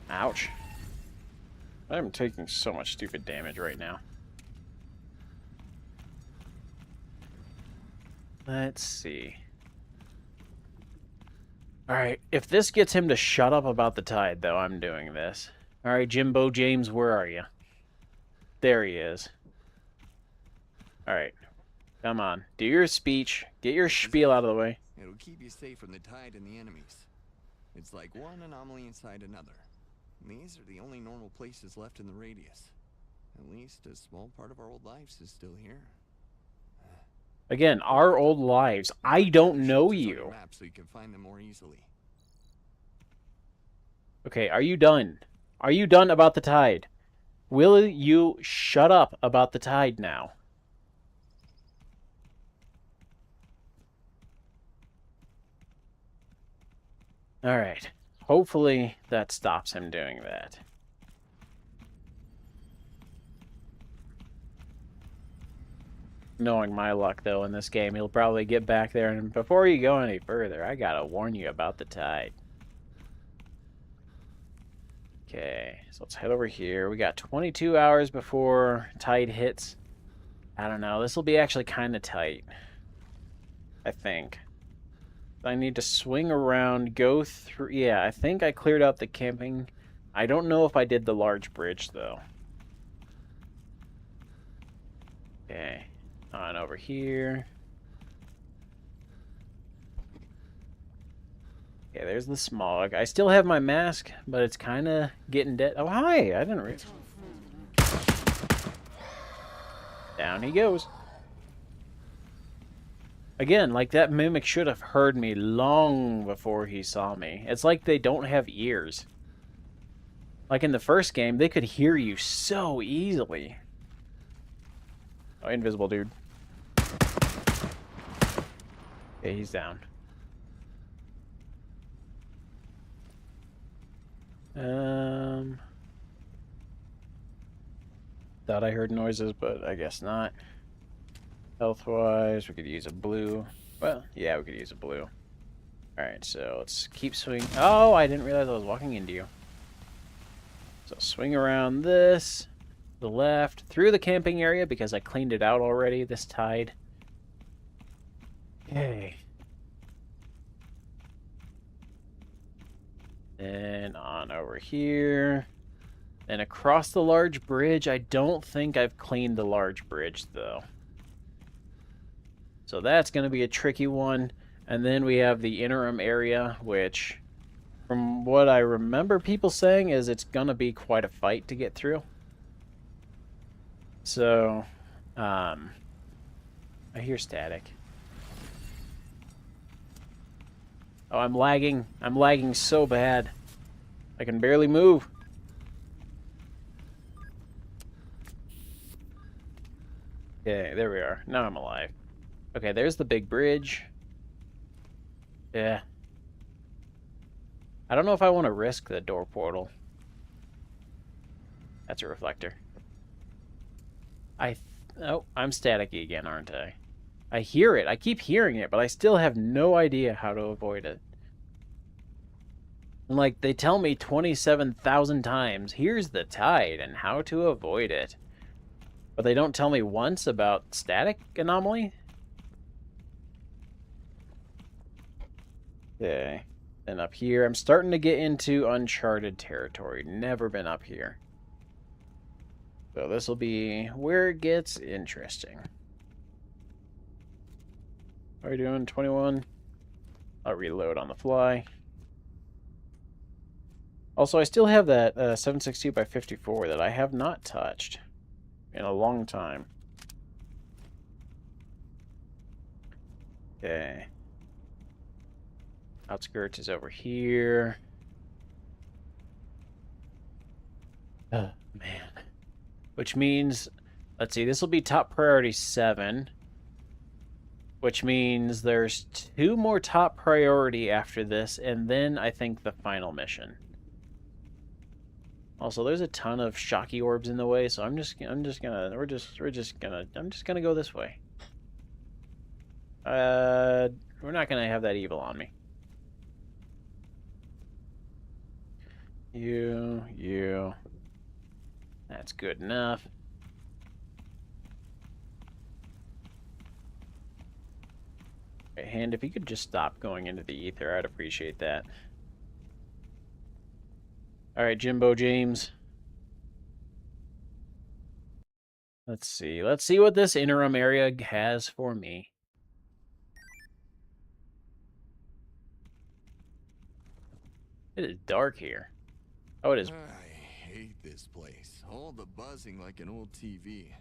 S1: Ouch. I'm taking so much stupid damage right now. Let's see. Alright, if this gets him to shut up about the tide, though, I'm doing this. Alright, Jimbo James, where are you? There he is. Alright. Come on. Do your speech. Get your spiel out of the way.
S2: It'll keep you safe from the tide and the enemies. It's like one anomaly inside another. These are the only normal places left in the radius. At least a small part of our old lives is still here.
S1: Again, our old lives. I don't know
S2: Shows us on
S1: you.
S2: your map so you can find them more easily.
S1: Okay, are you done? Are you done about the tide? Will you shut up about the tide now? Alright. Hopefully that stops him doing that. Knowing my luck, though, in this game, he'll probably get back there, and before you go any further, I gotta warn you about the tide. Okay, so let's head over here. We got 22 hours before tide hits. I don't know, this will be actually kind of tight. I think. I need to swing around, go through... Yeah, I think I cleared out the camping. I don't know if I did the large bridge, though. Okay. On over here. Okay, there's the smog. I still have my mask, but it's kind of getting dead. Oh, hi! I didn't realize. Down he goes. Again, like that mimic should have heard me long before he saw me. It's like they don't have ears. Like in the first game, they could hear you so easily. Oh, invisible dude. Okay, he's down. Thought I heard noises, but I guess not. Health-wise, we could use a blue. Well, yeah, we could use a blue. Alright, so let's keep swinging. Oh, I didn't realize I was walking into you. So swing around this, the left, through the camping area because I cleaned it out already this tide. Okay. Then on over here. Then across the large bridge. I don't think I've cleaned the large bridge, though. So that's going to be a tricky one. And then we have the interim area, which, from what I remember people saying, is it's going to be quite a fight to get through. So, I hear static. Oh, I'm lagging. I'm lagging so bad. I can barely move. Okay, there we are. Now I'm alive. Okay, there's the big bridge. Yeah. I don't know if I want to risk the door portal. That's a reflector. Oh, I'm staticky again, aren't I? I hear it. I keep hearing it, but I still have no idea how to avoid it. And like, they tell me 27,000 times, here's the tide and how to avoid it. But they don't tell me once about static anomaly? Okay. Then up here, I'm starting to get into uncharted territory. Never been up here. So this will be where it gets interesting. How are you doing? 21? I'll reload on the fly. Also, I still have that 762 by 54 that I have not touched in a long time. Okay. Outskirts is over here. Oh, man. Which means, let's see, this will be top priority 7. which means there's 2 more top priority after this, and then I think the final mission. Also, there's a ton of shocky orbs in the way, so I'm just gonna go this way. We're not gonna have that evil on me. You. That's good enough. Okay, Hand, if you could just stop going into the ether, I'd appreciate that. Alright, Jimbo James. Let's see. Let's see what this interim area has for me. It is dark here. Oh, it is.
S2: I hate this place. All the buzzing like an old TV.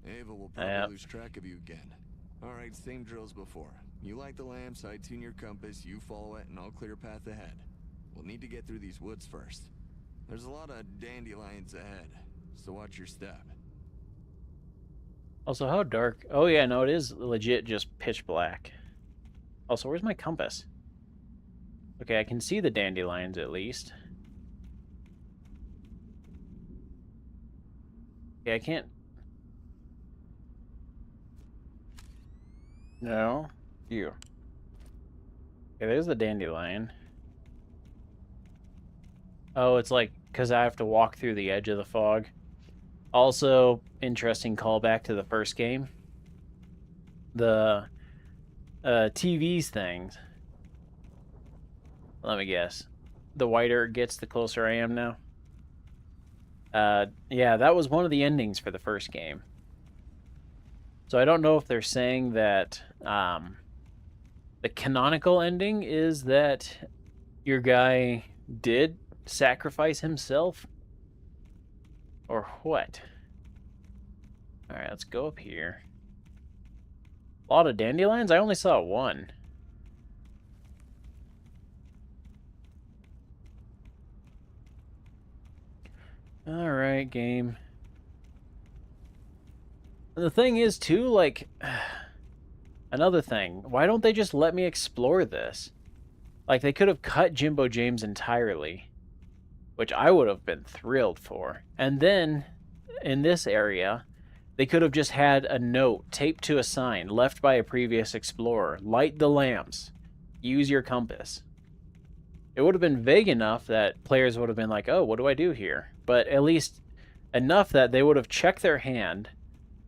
S2: Ava will probably
S1: Yep.
S2: lose track of you again. Alright, same drills before. You light the lamps, I tune your compass, you follow it, and I'll clear a path ahead. We'll need to get through these woods first. There's a lot of dandelions ahead, so watch your step.
S1: Also, how dark? Oh, yeah, no, it is legit just pitch black. Also, where's my compass? Okay, I can see the dandelions at least. Okay, I can't... No. You. Okay, there's the dandelion. Oh, it's like, because I have to walk through the edge of the fog. Also, interesting callback to the first game. The TV's things. Let me guess. The whiter it gets, the closer I am now. Yeah, that was one of the endings for the first game. So I don't know if they're saying that the canonical ending is that your guy did sacrifice himself, or what? Alright, let's go up here. A lot of dandelions? I only saw one. Alright, game. And the thing is, too, like... Another thing. Why don't they just let me explore this? Like, they could have cut Jimbo James entirely, which I would have been thrilled for. And then, in this area, they could have just had a note taped to a sign left by a previous explorer. Light the lamps. Use your compass. It would have been vague enough that players would have been like, oh, what do I do here? But at least enough that they would have checked their hand,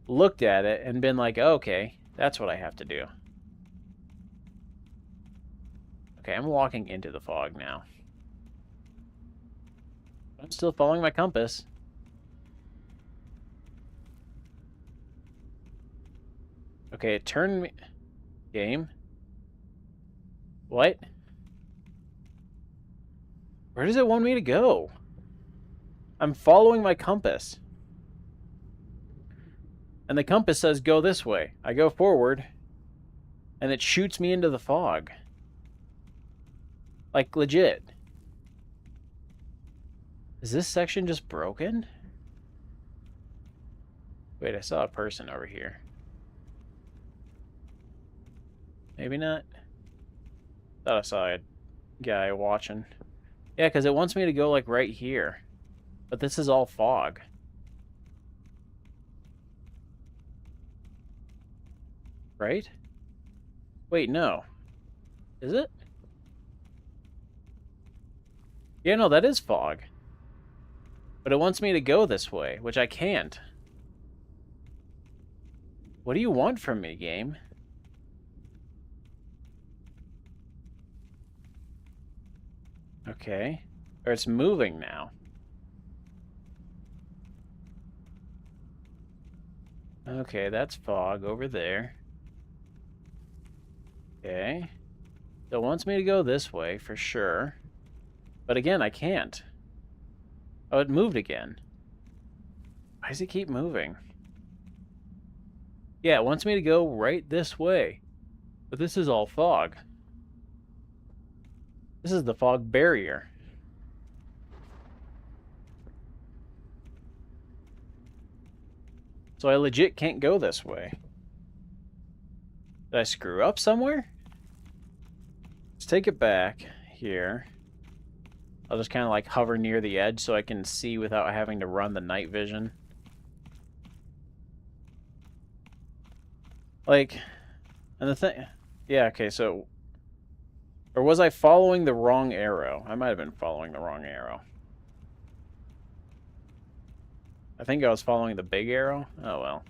S1: looked at it, and been like, oh, okay, that's what I have to do. Okay, I'm walking into the fog now. I'm still following my compass. Okay, turn me... Game? What? Where does it want me to go? I'm following my compass. And the compass says go this way. I go forward, and it shoots me into the fog. Like, legit. Is this section just broken? Wait, I saw a person over here. Maybe not. Thought I saw a guy watching. Yeah, because it wants me to go, like, right here. But this is all fog. Right? Wait, no. Is it? Yeah, no, that is fog. But it wants me to go this way, which I can't. What do you want from me, game? Okay. Or it's moving now. Okay, that's fog over there. Okay. So it wants me to go this way, for sure. But again, I can't. Oh, it moved again. Why does it keep moving? Yeah, it wants me to go right this way. But this is all fog. This is the fog barrier. So I legit can't go this way. Did I screw up somewhere? Let's take it back here. I'll just kind of like hover near the edge so I can see without having to run the night vision. Like, and the thing... Yeah, okay, so... Or was I following the wrong arrow? I might have been following the wrong arrow. I think I was following the big arrow. Oh, well.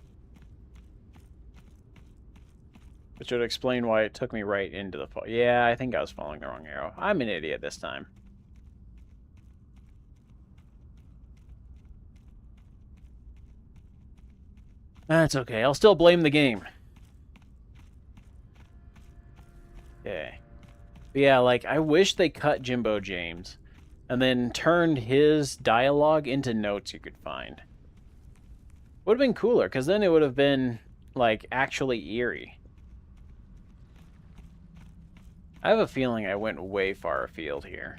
S1: Which would explain why it took me right into the... Yeah, I think I was following the wrong arrow. I'm an idiot this time. That's okay. I'll still blame the game. Okay. But yeah, like, I wish they cut Jimbo James and then turned his dialogue into notes you could find. Would have been cooler, because then it would have been, like, actually eerie. I have a feeling I went way far afield here.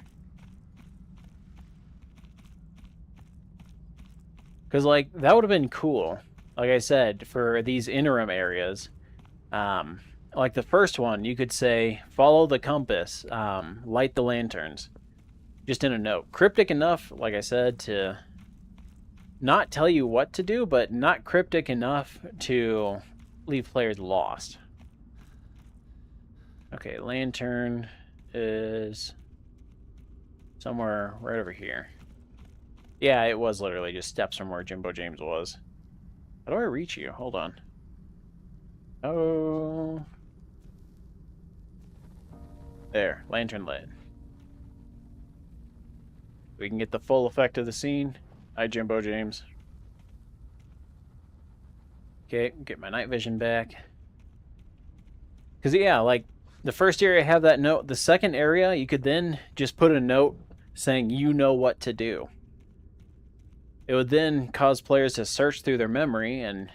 S1: Because, like, that would have been cool. Like I said, for these interim areas, like the first one, you could say, follow the compass, light the lanterns. Just in a note. Cryptic enough, like I said, to not tell you what to do, but not cryptic enough to leave players lost. Okay, lantern is somewhere right over here. Yeah, it was literally just steps from where Jimbo James was. How do I reach you? Hold on. Oh. There, lantern lit. We can get the full effect of the scene. Hi, Jimbo James. Okay, get my night vision back. Because, yeah, like, the first area have that note. The second area, you could then just put a note saying you know what to do. It would then cause players to search through their memory and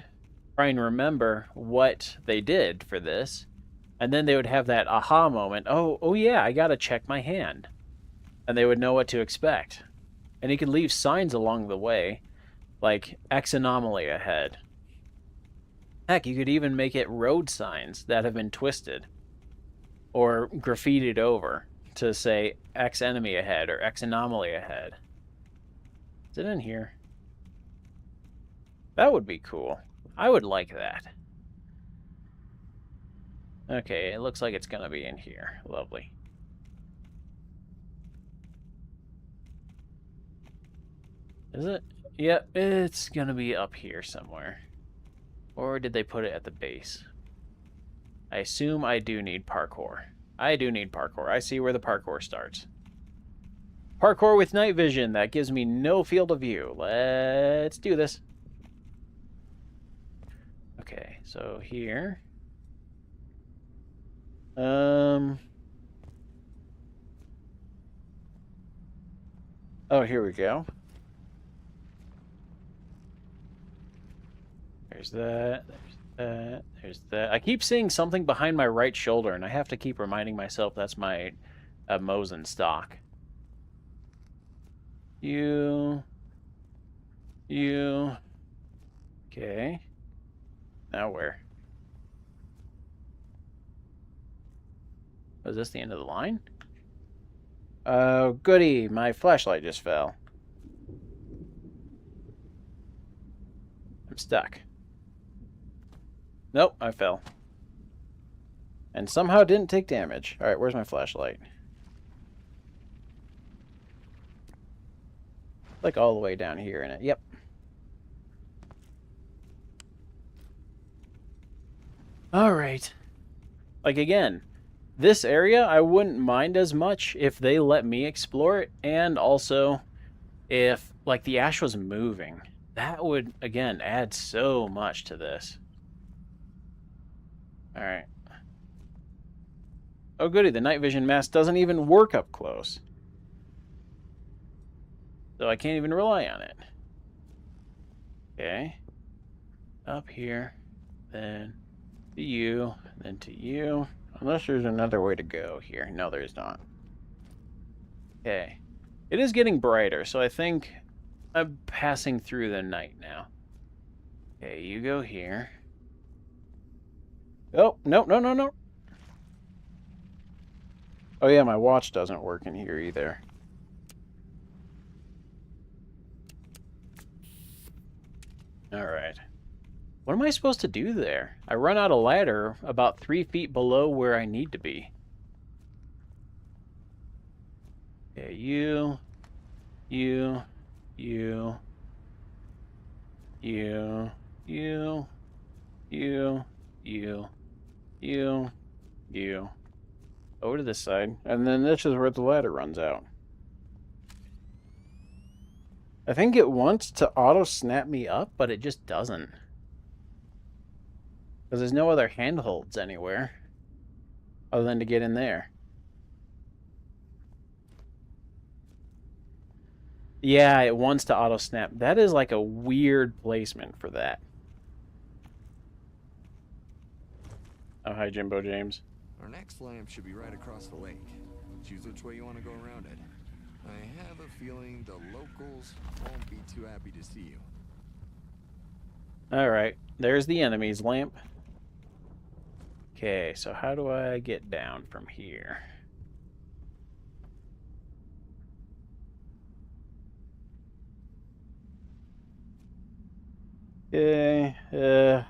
S1: try and remember what they did for this. And then they would have that aha moment. Oh yeah, I gotta check my hand. And they would know what to expect. And you could leave signs along the way, like X anomaly ahead. Heck, you could even make it road signs that have been twisted or graffitied over to say X enemy ahead or X anomaly ahead. Is it in here? That would be cool. I would like that. Okay, it looks like it's gonna be in here. Lovely. Is it? Yep, it's gonna be up here somewhere. Or did they put it at the base? I assume I do need parkour. I do need parkour. I see where the parkour starts. Parkour with night vision. That gives me no field of view. Let's do this. Okay, so here. Oh, here we go. There's that. There's that. There's that. I keep seeing something behind my right shoulder, and I have to keep reminding myself that's my Mosin stock. You. Okay. Now where? Was this the end of the line? Oh, goody. My flashlight just fell. I'm stuck. Nope, I fell. And somehow didn't take damage. Alright, where's my flashlight? Like all the way down here in it. Yep. Alright. Like, again, this area I wouldn't mind as much if they let me explore it, and also if, like, the ash was moving. That would, again, add so much to this. Alright. Oh goody, the night vision mask doesn't even work up close. So I can't even rely on it. Okay. Up here. Then to you. Then to you. Unless there's another way to go here. No, there is not. Okay. It is getting brighter, so I think I'm passing through the night now. Okay, you go here. Oh, no, no, no, no. Oh yeah, my watch doesn't work in here either. Alright. What am I supposed to do there? I run out a ladder about 3 feet below where I need to be. Okay, you, you, you, you, you, you. Over to this side. And then this is where the ladder runs out. I think it wants to auto-snap me up, but it just doesn't. Because there's no other handholds anywhere. Other than to get in there. Yeah, it wants to auto-snap. That is like a weird placement for that. Oh, hi, Jimbo James.
S2: Our next lamp should be right across the lake. Choose which way you want to go around it. I have a feeling the locals won't be too happy to see you.
S1: Alright, there's the enemy's lamp. Okay, so how do I get down from here? Okay,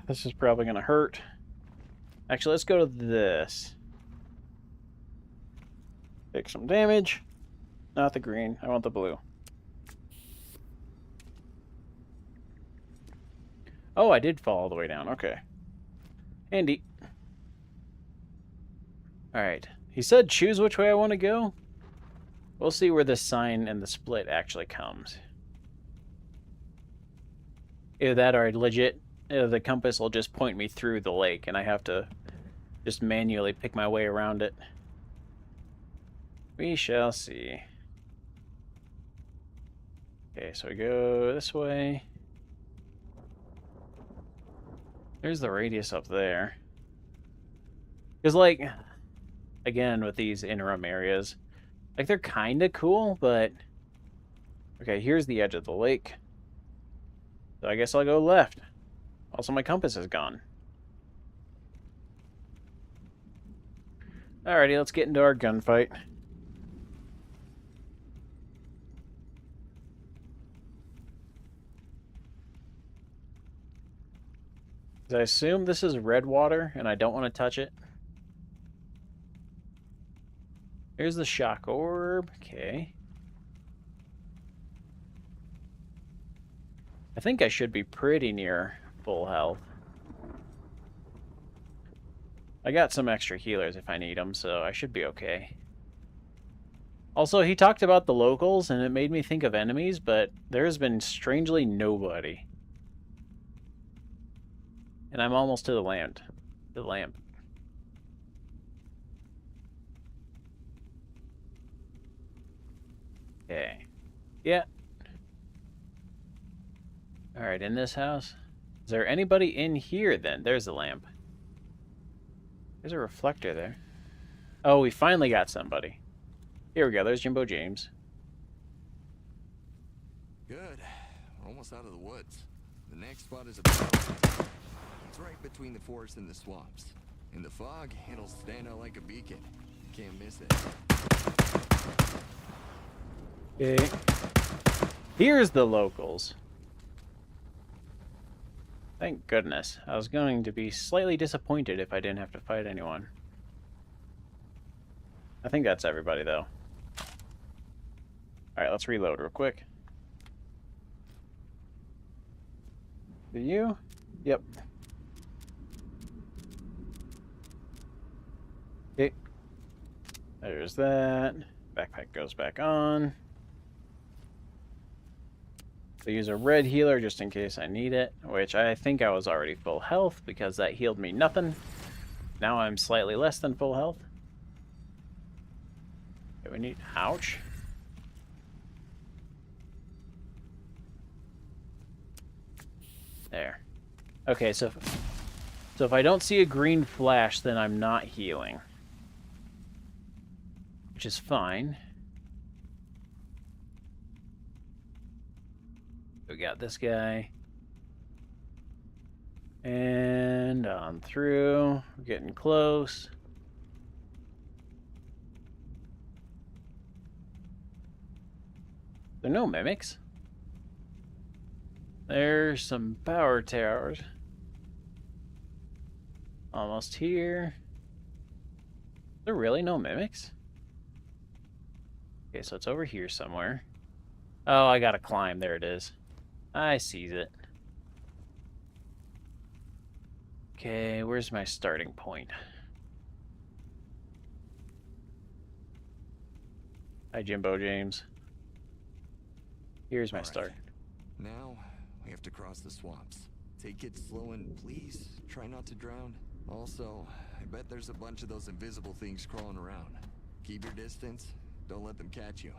S1: this is probably gonna hurt. Actually, let's go to this. Take some damage. Not the green, I want the blue. Oh, I did fall all the way down, okay. Handy. Alright, he said choose which way I want to go. We'll see where this sign and the split actually comes. Either that or legit, the compass will just point me through the lake and I have to just manually pick my way around it. We shall see. Okay, so we go this way. There's the radius up there. Because, like, again, with these interim areas, like, they're kind of cool, but... Okay, here's the edge of the lake. So I guess I'll go left. Also, my compass is gone. Alrighty, let's get into our gunfight. I assume this is red water, and I don't want to touch it. Here's the shock orb. Okay. I think I should be pretty near full health. I got some extra healers if I need them, so I should be okay. Also, he talked about the locals, and it made me think of enemies, but there's been strangely nobody. And I'm almost to the lamp. Okay. Yeah. Alright, in this house. Is there anybody in here then? There's the lamp. There's a reflector there. Oh, we finally got somebody. Here we go. There's Jimbo James.
S2: Good. We're almost out of the woods. The next spot is a battle. It's right between the forest and the swamps. In the fog, it'll stand out like a beacon. You can't miss it.
S1: Okay. Here's the locals. Thank goodness. I was going to be slightly disappointed if I didn't have to fight anyone. I think that's everybody, though. Alright, let's reload real quick. Do you? Yep. Okay. There's that. Backpack goes back on. So use a red healer just in case I need it, which I think I was already full health because that healed me nothing. Now I'm slightly less than full health. Okay, we need... Ouch. There. Okay, so if I don't see a green flash, then I'm not healing. Which is fine. We got this guy. And on through. We're getting close. There are no mimics. There's some power towers. Almost here. There are really no mimics? Okay, so it's over here somewhere. Oh, I gotta climb. There it is. I sees it. Okay, where's my starting point? Hi, Jimbo James. Here's my start.
S2: Now, we have to cross the swamps. Take it slow and please try not to drown. Also, I bet there's a bunch of those invisible things crawling around. Keep your distance. Don't let them catch you.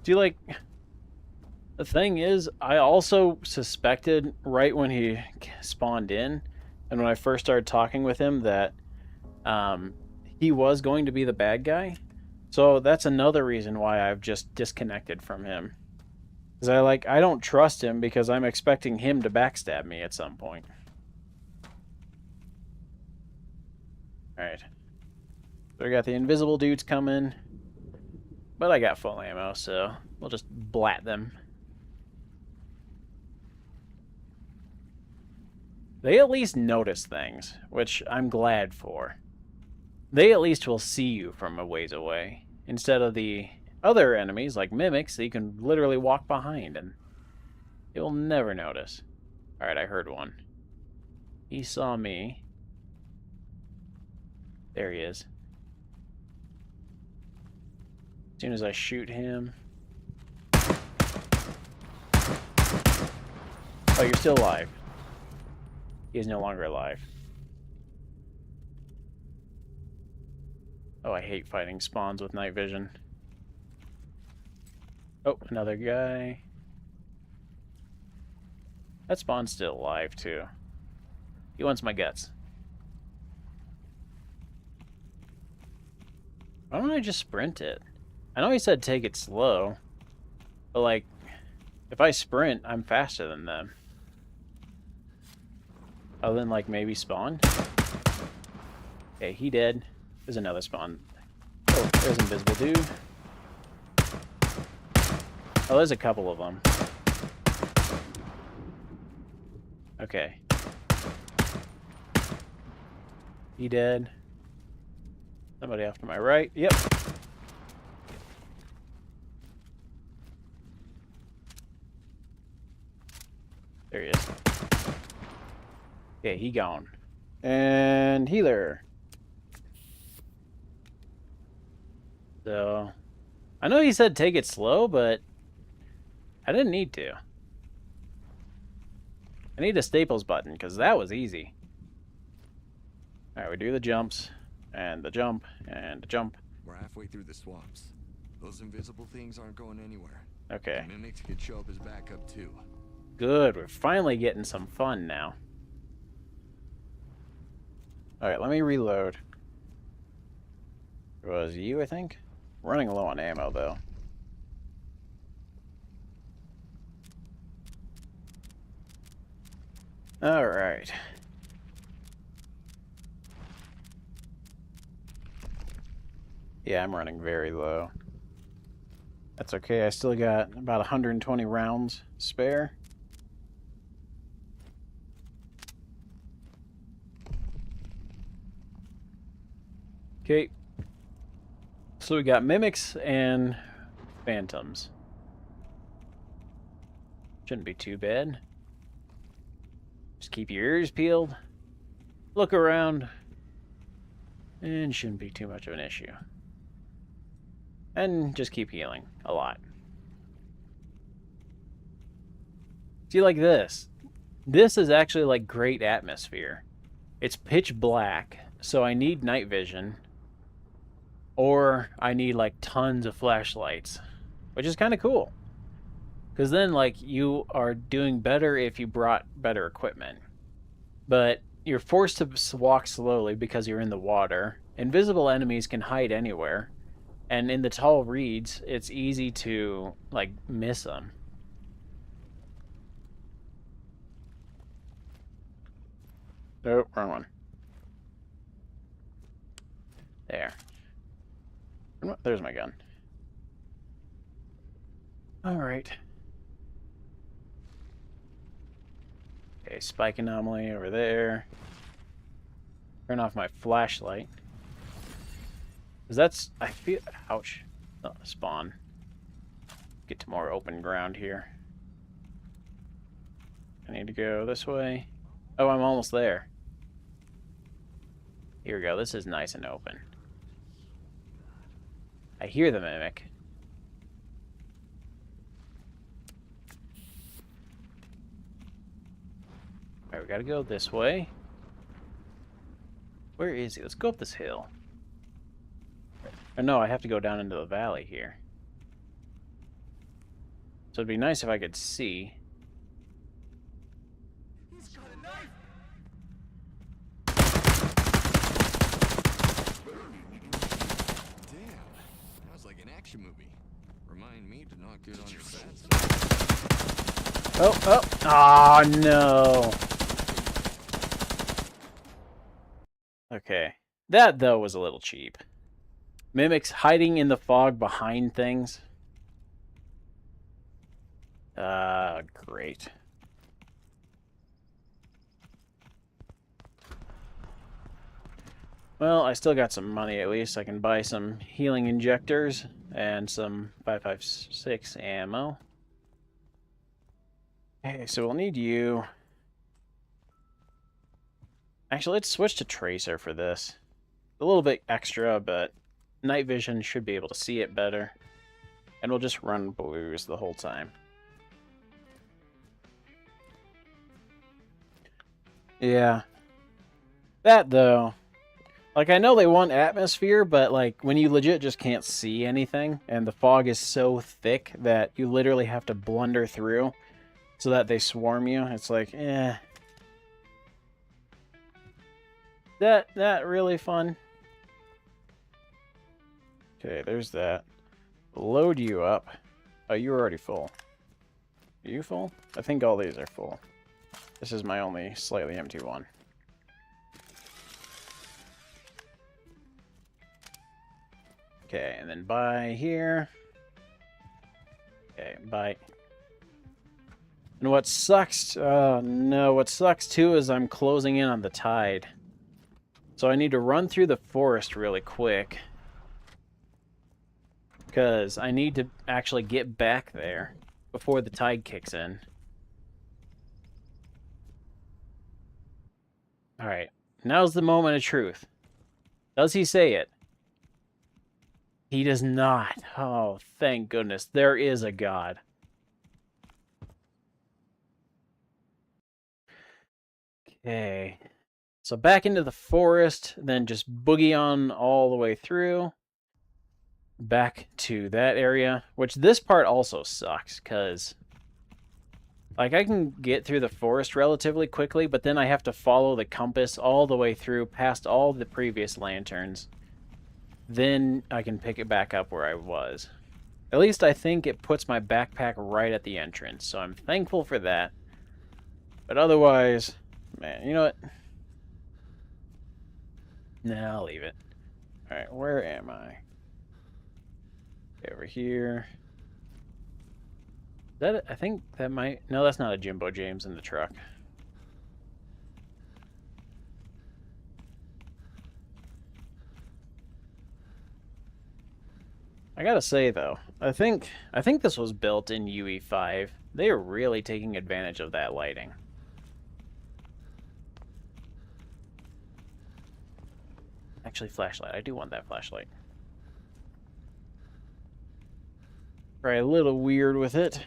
S1: Do you like... The thing is, I also suspected right when he spawned in, and when I first started talking with him, that he was going to be the bad guy. So that's another reason why I've just disconnected from him. Because I don't trust him because I'm expecting him to backstab me at some point. Alright. So we got the invisible dudes coming. But I got full ammo, so we'll just blat them. They at least notice things, which I'm glad for. They at least will see you from a ways away, instead of the other enemies, like mimics, that you can literally walk behind, and you'll never notice. Alright, I heard one. He saw me. There he is. As soon as I shoot him... Oh, you're still alive. He is no longer alive. Oh, I hate fighting spawns with night vision. Oh, another guy. That spawn's still alive, too. He wants my guts. Why don't I just sprint it? I know he said take it slow, but like, if I sprint, I'm faster than them. Other than like maybe spawn. Okay, he dead. There's another spawn. Oh, there's an invisible dude. Oh, there's a couple of them. Okay. He dead. Somebody off to my right. Yep. There he is. Okay, he gone. And healer. So, I know he said take it slow, but I didn't need to. I need a staples button, because that was easy. Alright, we do the jumps, and the jump, and the jump.
S2: We're halfway through the swamps. Those invisible things aren't going anywhere.
S1: Okay.
S2: The mimics could show up as backup too.
S1: Good, we're finally getting some fun now. Alright, let me reload. It was you, I think? Running low on ammo, though. Alright. Yeah, I'm running very low. That's okay, I still got about 120 rounds spare. Okay. So we got mimics and phantoms. Shouldn't be too bad. Just keep your ears peeled, look around, and shouldn't be too much of an issue. And just keep healing a lot. See, like this. This is actually like great atmosphere. It's pitch black, so I need night vision. Or I need like tons of flashlights, which is kind of cool. Because then like you are doing better if you brought better equipment. But you're forced to walk slowly because you're in the water. Invisible enemies can hide anywhere. And in the tall reeds, it's easy to like miss them. Oh, wrong one. There. There's my gun. Alright. Okay, spike anomaly over there. Turn off my flashlight. Because that's... I feel... Ouch. Oh, spawn. Get to more open ground here. I need to go this way. Oh, I'm almost there. Here we go. This is nice and open. I hear the mimic. Alright, we gotta go this way. Where is he? Let's go up this hill. Or no, I have to go down into the valley here. So it'd be nice if I could see.
S2: He's got a knife! Damn, that was like an action movie. Remind me to not get on your bad side.
S1: Oh, oh, no. Okay. That, though, was a little cheap. Mimics hiding in the fog behind things. Great. Well, I still got some money at least. I can buy some healing injectors and some 5.56 ammo. Okay, so we'll need you. Actually, let's switch to Tracer for this. A little bit extra, but night vision should be able to see it better. And we'll just run blues the whole time. Yeah. That, though. Like, I know they want atmosphere, but, like, when you legit just can't see anything, and the fog is so thick that you literally have to blunder through so that they swarm you, it's like, eh. That really fun? Okay, there's that. Load you up. Oh, you were already full. Are you full? I think all these are full. This is my only slightly empty one. Okay, and then buy here. Okay, buy. And what sucks, no, what sucks too is I'm closing in on the tide. So I need to run through the forest really quick. Because I need to actually get back there before the tide kicks in. Alright, now's the moment of truth. Does he say it? He does not. Oh, thank goodness. There is a God. Okay. So back into the forest, then just boogie on all the way through. Back to that area, which this part also sucks, because like I can get through the forest relatively quickly, but then I have to follow the compass all the way through, past all the previous lanterns. Then I can pick it back up where I was. At least I think it puts my backpack right at the entrance, so I'm thankful for that. But otherwise, man, you know what? Nah, I'll leave it. Alright, where am I? Over here. Is that it? I think that might... No, that's not a Jimbo James in the truck. I gotta say, though, I think this was built in UE5. They are really taking advantage of that lighting. Actually, flashlight. I do want that flashlight. Try a little weird with it.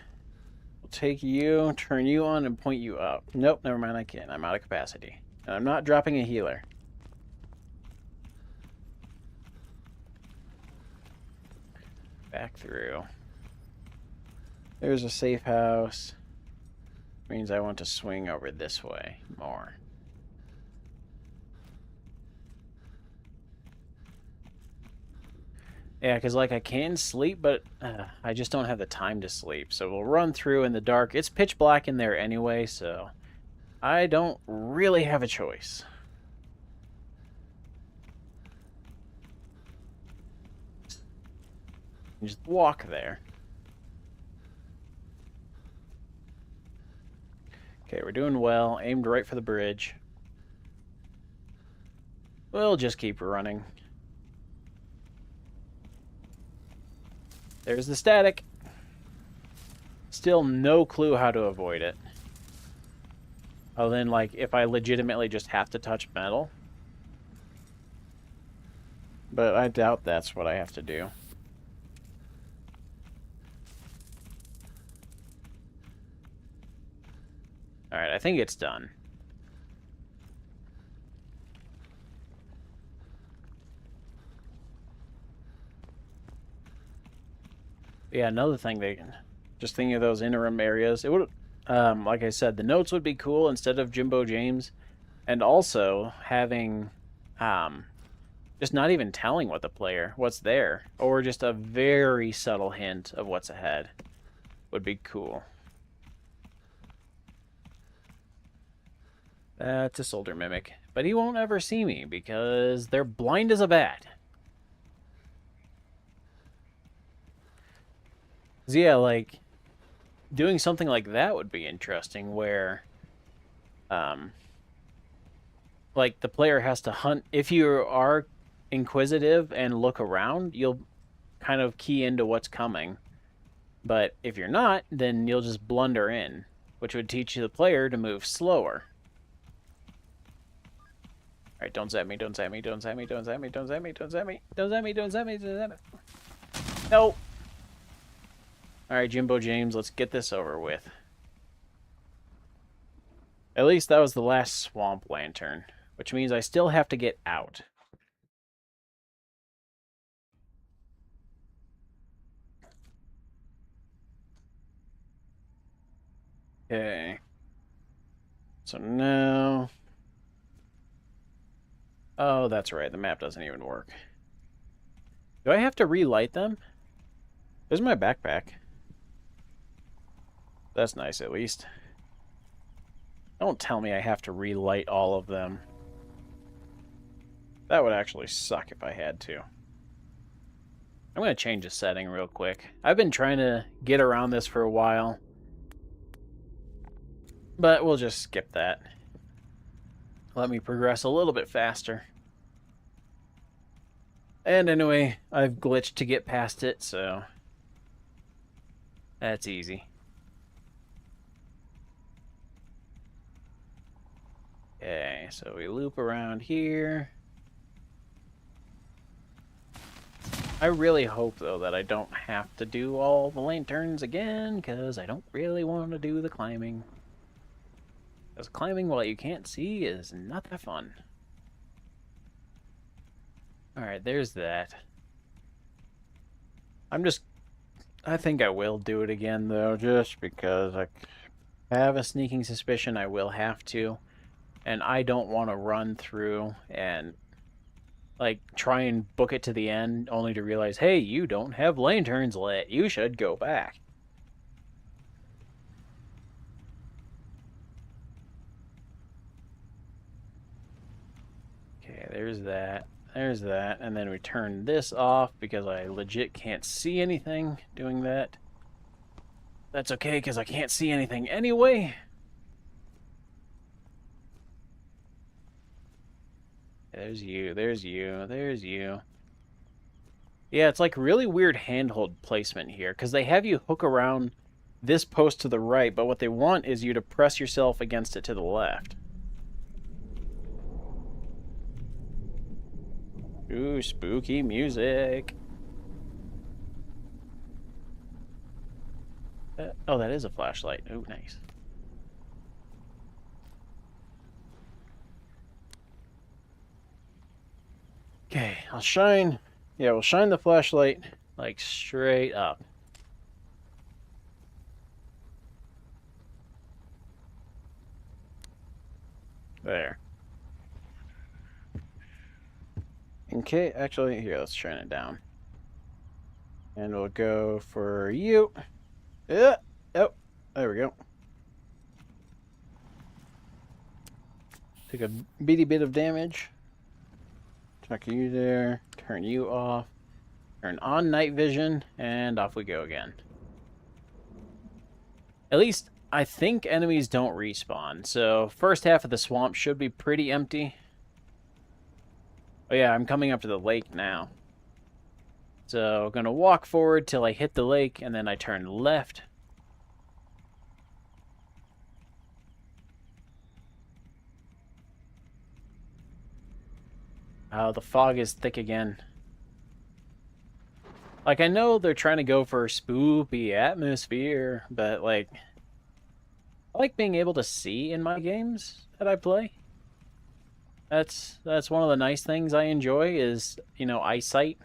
S1: We'll take you, turn you on, and point you up. Nope, never mind, I can't. I'm out of capacity. And I'm not dropping a healer. Back through. There's a safe house. Means I want to swing over this way more. Yeah, because, like, I can sleep, but I just don't have the time to sleep. So we'll run through in the dark. It's pitch black in there anyway, so I don't really have a choice. You just walk there. Okay, we're doing well. Aimed right for the bridge. We'll just keep running. There's the static. Still no clue how to avoid it. Other than, like, if I legitimately just have to touch metal. But I doubt that's what I have to do. Alright, I think it's done. Yeah, another thing just thinking of those interim areas, it would, like I said, the notes would be cool instead of Jimbo James, and also having, just not even telling what's there, or just a very subtle hint of what's ahead would be cool. That's a soldier mimic, but he won't ever see me because they're blind as a bat. So yeah, like, doing something like that would be interesting, where, like, the player has to hunt. If you are inquisitive and look around, you'll kind of key into what's coming. But if you're not, then you'll just blunder in, which would teach the player to move slower. Alright, don't zap me, don't zap me, don't zap me, don't zap me, don't zap me, don't zap me, don't zap me, don't zap me, don't zap me. No! Alright, Jimbo James, let's get this over with. At least that was the last swamp lantern, which means I still have to get out. Okay. So now... Oh, that's right, the map doesn't even work. Do I have to relight them? There's my backpack. That's nice, at least. Don't tell me I have to relight all of them. That would actually suck if I had to. I'm going to change the setting real quick. I've been trying to get around this for a while, but we'll just skip that. Let me progress a little bit faster. And anyway, I've glitched to get past it, so that's easy. Okay, so we loop around here. I really hope, though, that I don't have to do all the lanterns again, because I don't really want to do the climbing. Because climbing while you can't see is not that fun. Alright, there's that. I think I will do it again, though, just because I have a sneaking suspicion I will have to. And I don't want to run through and, like, try and book it to the end, only to realize, hey, you don't have lanterns lit. You should go back. Okay, there's that. There's that. And then we turn this off because I legit can't see anything doing that. That's okay, because I can't see anything anyway. There's you, there's you, there's you. Yeah, it's like really weird handhold placement here, because they have you hook around this post to the right, but what they want is you to press yourself against it to the left. Ooh, spooky music. Oh, that is a flashlight. Ooh, nice. Okay, I'll shine... Yeah, we'll shine the flashlight, like, straight up. There. Okay, actually, here, let's shine it down. And we'll go for you. Yeah. Oh, there we go. Took a bitty bit of damage. Tuck you there. Turn you off. Turn on night vision. And off we go again. At least, I think enemies don't respawn. So, first half of the swamp should be pretty empty. Oh yeah, I'm coming up to the lake now. So, I'm going to walk forward till I hit the lake, and then I turn left. Oh, the fog is thick again. Like, I know they're trying to go for spoopy atmosphere, but, like, I like being able to see in my games that I play. That's one of the nice things I enjoy is, you know, eyesight.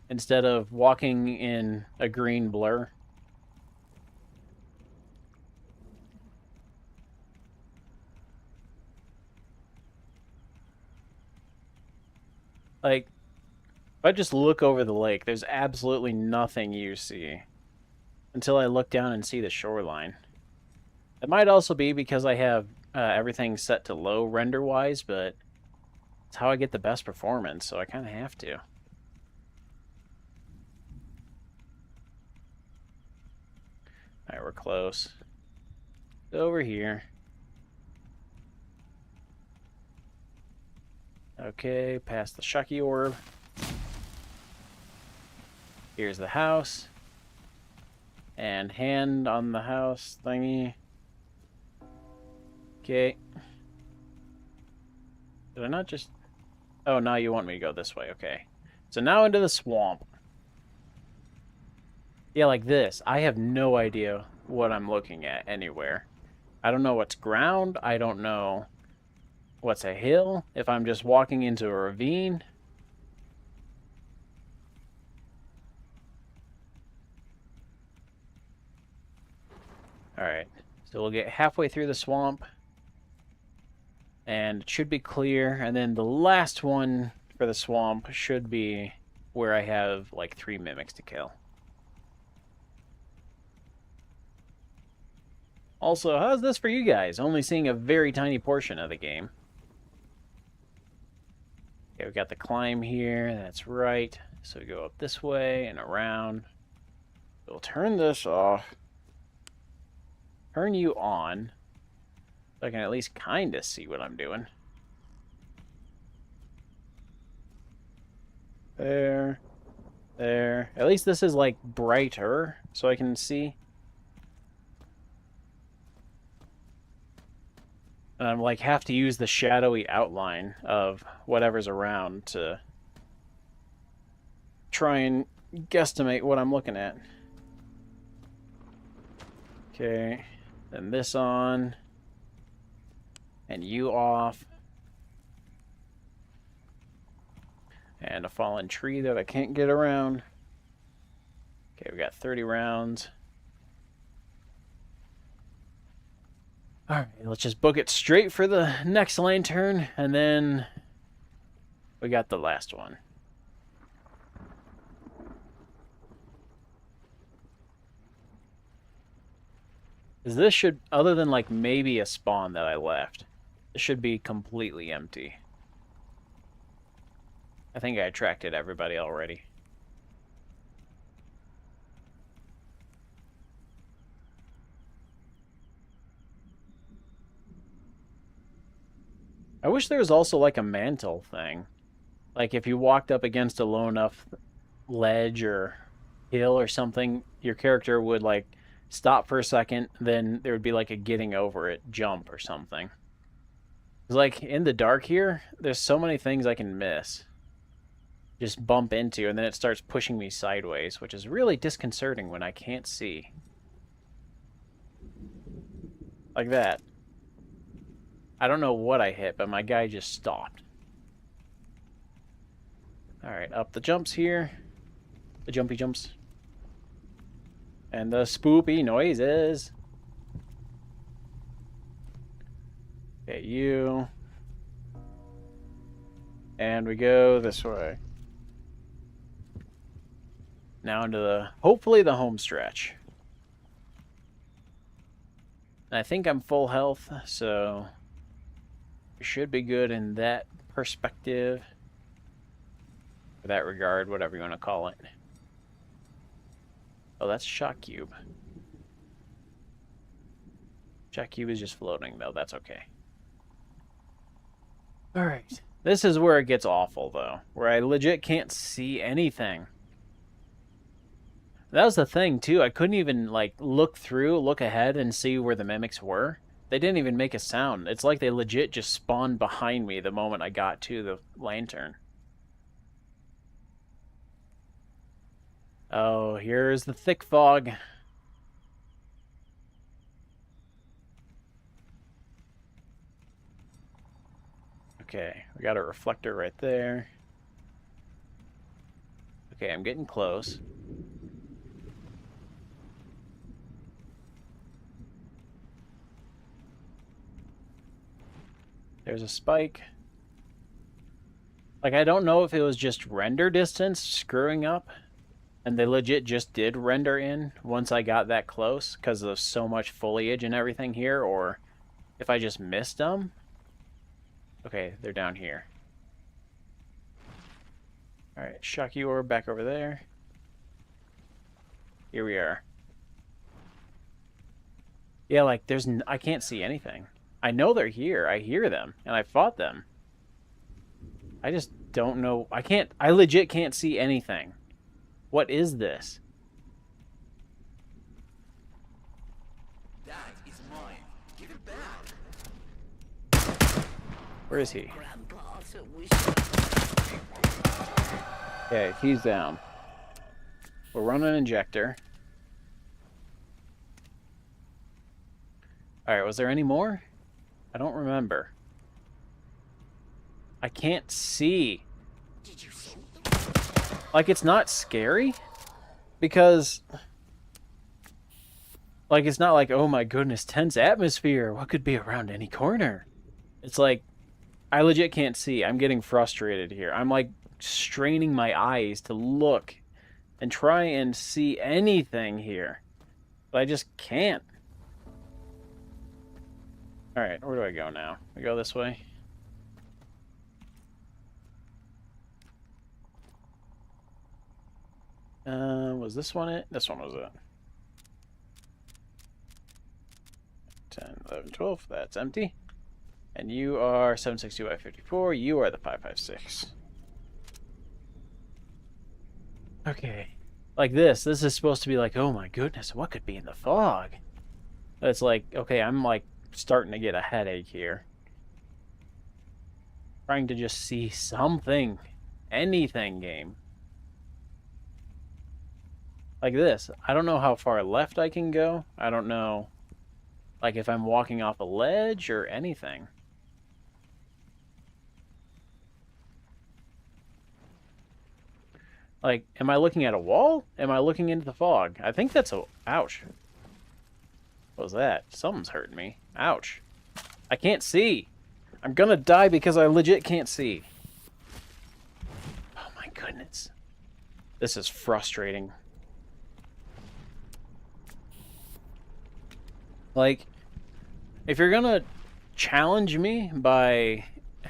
S1: Instead of walking in a green blur. Like, if I just look over the lake, there's absolutely nothing you see. Until I look down and see the shoreline. It might also be because I have everything set to low render-wise, but it's how I get the best performance, so I kind of have to. Alright, we're close. Over here. Okay, past the Shucky Orb. Here's the house. And hand on the house thingy. Okay. Did I not just... Oh, now you want me to go this way. Okay. So now into the swamp. Yeah, like this. I have no idea what I'm looking at anywhere. I don't know what's ground. I don't know what's a hill. If I'm just walking into a ravine. Alright. So we'll get halfway through the swamp. And it should be clear. And then the last one for the swamp should be where I have like 3 mimics to kill. Also, how's this for you guys? Only seeing a very tiny portion of the game. Okay, we got the climb here. That's right. So we go up this way and around. We'll turn this off. Turn you on. So I can at least kind of see what I'm doing. There. There. At least this is like brighter so I can see. And I'm like have to use the shadowy outline of whatever's around to try and guesstimate what I'm looking at. Okay, then this on. And you off. And a fallen tree that I can't get around. Okay, we got 30 rounds. Alright, let's just book it straight for the next lantern, and then we got the last one. Because this should, other than like maybe a spawn that I left, this should be completely empty. I think I attracted everybody already. I wish there was also like a mantle thing. Like if you walked up against a low enough ledge or hill or something, your character would like stop for a second, then there would be like a getting over it jump or something. It's like in the dark here, there's so many things I can miss. Just bump into, and then it starts pushing me sideways, which is really disconcerting when I can't see. Like that. I don't know what I hit, but my guy just stopped. Alright, up the jumps here. The jumpy jumps. And the spoopy noises. Okay, you. And we go this way. Now into the, hopefully the home stretch. And I think I'm full health, so We should be good in that perspective. Or that regard, whatever you want to call it. Oh, that's Shock Cube. Shock Cube is just floating, though. That's okay. Alright. This is where it gets awful, though. Where I legit can't see anything. That was the thing, too. I couldn't even, like, look ahead and see where the mimics were. They didn't even make a sound. It's like they legit just spawned behind me the moment I got to the lantern. Oh, here's the thick fog. Okay, we got a reflector right there. Okay, I'm getting close. There's a spike. Like, I don't know if it was just render distance screwing up, and they legit just did render in once I got that close because of so much foliage and everything here, or if I just missed them. Okay, they're down here. Alright, Shocky Orb back over there. Here we are. Yeah, like, I can't see anything. I know they're here. I hear them, and I fought them. I just don't know. I legit can't see anything. What is this?
S3: That is mine. Give it back.
S1: Where is he?
S3: Grandpa, so we
S1: Okay, he's down. We'll run an injector. Alright, was there any more? I don't remember. I can't see.
S3: Did you see them?
S1: Like, it's not scary. Because... like, it's not like, oh my goodness, tense atmosphere. What could be around any corner? It's like, I legit can't see. I'm getting frustrated here. I'm like straining my eyes to look and try and see anything here. But I just can't. Alright, where do I go now? I go this way? Was this one it? This one was it. 10, 11, 12. That's empty. And you are 762 by 54. You are the 556. Okay. Like this. This is supposed to be like, oh my goodness, what could be in the fog? But it's like, okay, I'm like starting to get a headache here. Trying to just see something. Anything, game. Like this. I don't know how far left I can go. I don't know, like, if I'm walking off a ledge or anything. Like, am I looking at a wall? Am I looking into the fog? I think that's a... Ouch. What was that? Something's hurting me. Ouch. I can't see. I'm gonna die because I legit can't see. Oh my goodness. This is frustrating. Like, if you're gonna challenge me by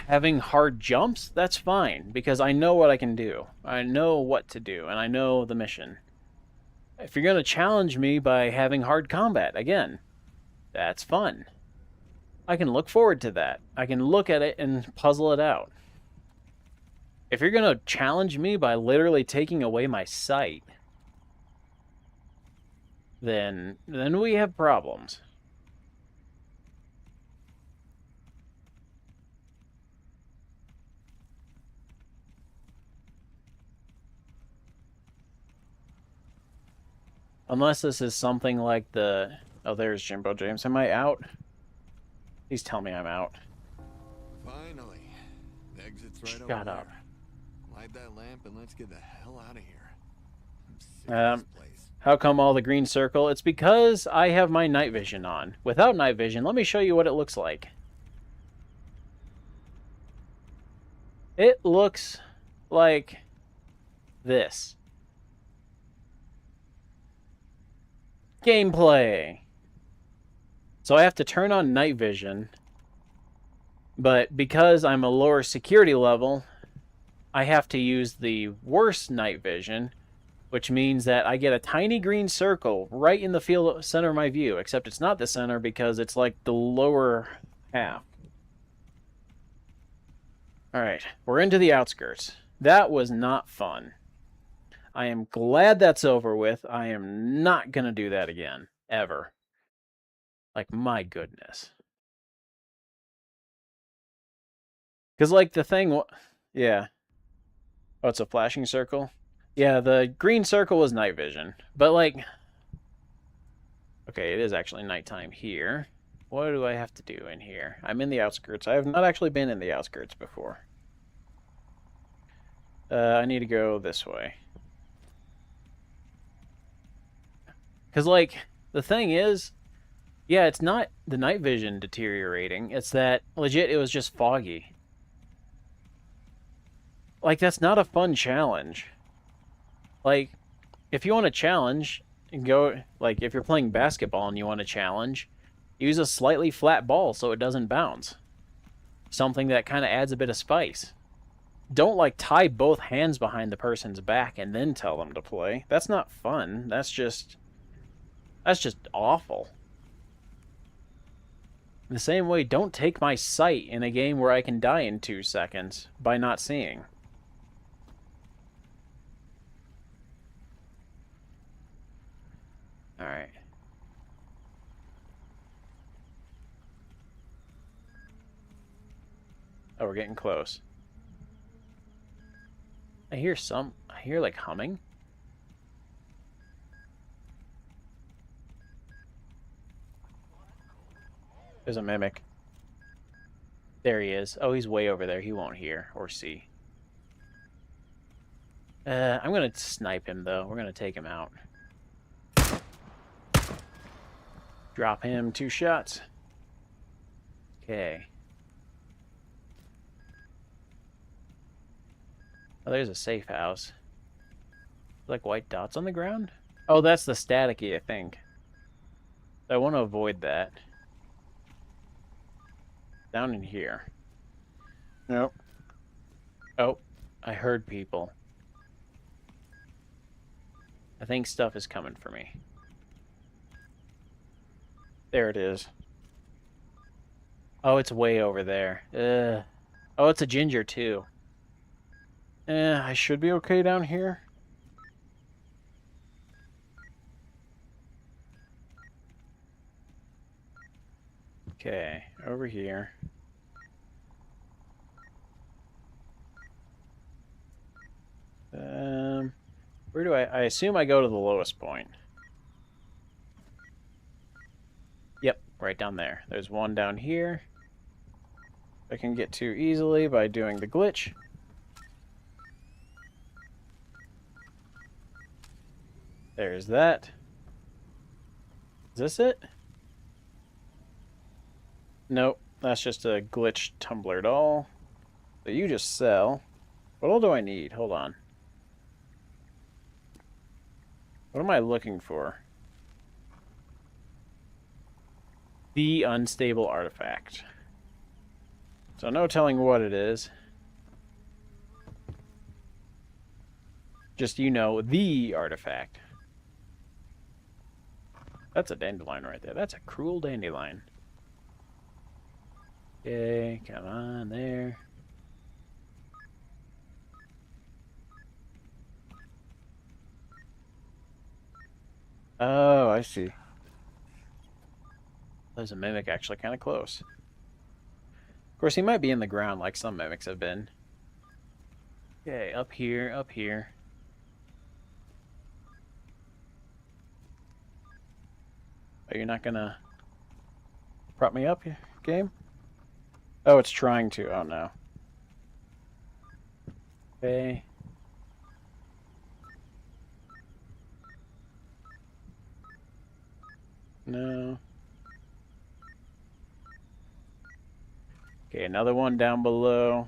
S1: having hard jumps, that's fine, because I know what I can do. I know what to do, and I know the mission. If you're gonna challenge me by having hard combat, again, that's fun. I can look forward to that. I can look at it and puzzle it out. If you're gonna challenge me by literally taking away my sight, then we have problems. Unless this is something like the... Oh, there's Jimbo James. Am I out? Please tell me I'm out.
S2: Finally. The exit's right
S1: Shut
S2: over
S1: up.
S2: there. Light that lamp and let's get the hell out of here. I'm sick of this place.
S1: How come all the green circle? It's because I have my night vision on. Without night vision, let me show you what it looks like. It looks like this. Gameplay. So I have to turn on night vision But because I'm a lower security level, I have to use the worst night vision, which means that I get a tiny green circle right in the field center of my view, except it's not the center because it's like the lower half. Alright, we're into the outskirts. That was not fun. I am glad that's over with. I am not going to do that again, ever. Like, my goodness. Because, like, the thing... Yeah. Oh, it's a flashing circle? Yeah, the green circle was night vision. But, like... Okay, it is actually nighttime here. What do I have to do in here? I'm in the outskirts. I have not actually been in the outskirts before. I need to go this way. Because, like, the thing is... Yeah, it's not the night vision deteriorating. It's that, legit, it was just foggy. Like, that's not a fun challenge. Like, if you want to challenge, go, like, if you're playing basketball and you want to challenge, use a slightly flat ball so it doesn't bounce. Something that kind of adds a bit of spice. Don't, like, tie both hands behind the person's back and then tell them to play. That's not fun. That's just awful. The same way, don't take my sight in a game where I can die in 2 seconds by not seeing. Alright. Oh, we're getting close. I hear like humming. There's a mimic. There he is. Oh, he's way over there. He won't hear or see. I'm gonna snipe him, though. We're gonna take him out. Drop him 2 shots. Okay. Oh, there's a safe house. Like white dots on the ground? Oh, that's the staticky, I think. I want to avoid that. Down in here. Nope. Oh, I heard people. I think stuff is coming for me. There it is. Oh, it's way over there. Oh, it's a ginger, too. I should be okay down here. Okay, over here. Where do I assume I go to the lowest point. Yep, right down there. There's one down here. I can get to easily by doing the glitch. There's that. Is this it? Nope, that's just a glitched tumbler doll that you just sell. What all do I need? Hold on. What am I looking for? The unstable artifact. So no telling what it is. Just, you know, the artifact. That's a dandelion right there. That's a cruel dandelion. Okay, come on there. Oh, I see. There's a mimic actually kind of close. Of course, he might be in the ground like some mimics have been. Okay, up here, up here. Oh, you're not gonna prop me up, game? Oh, it's trying to. Oh, no. Okay. No. Okay, another one down below.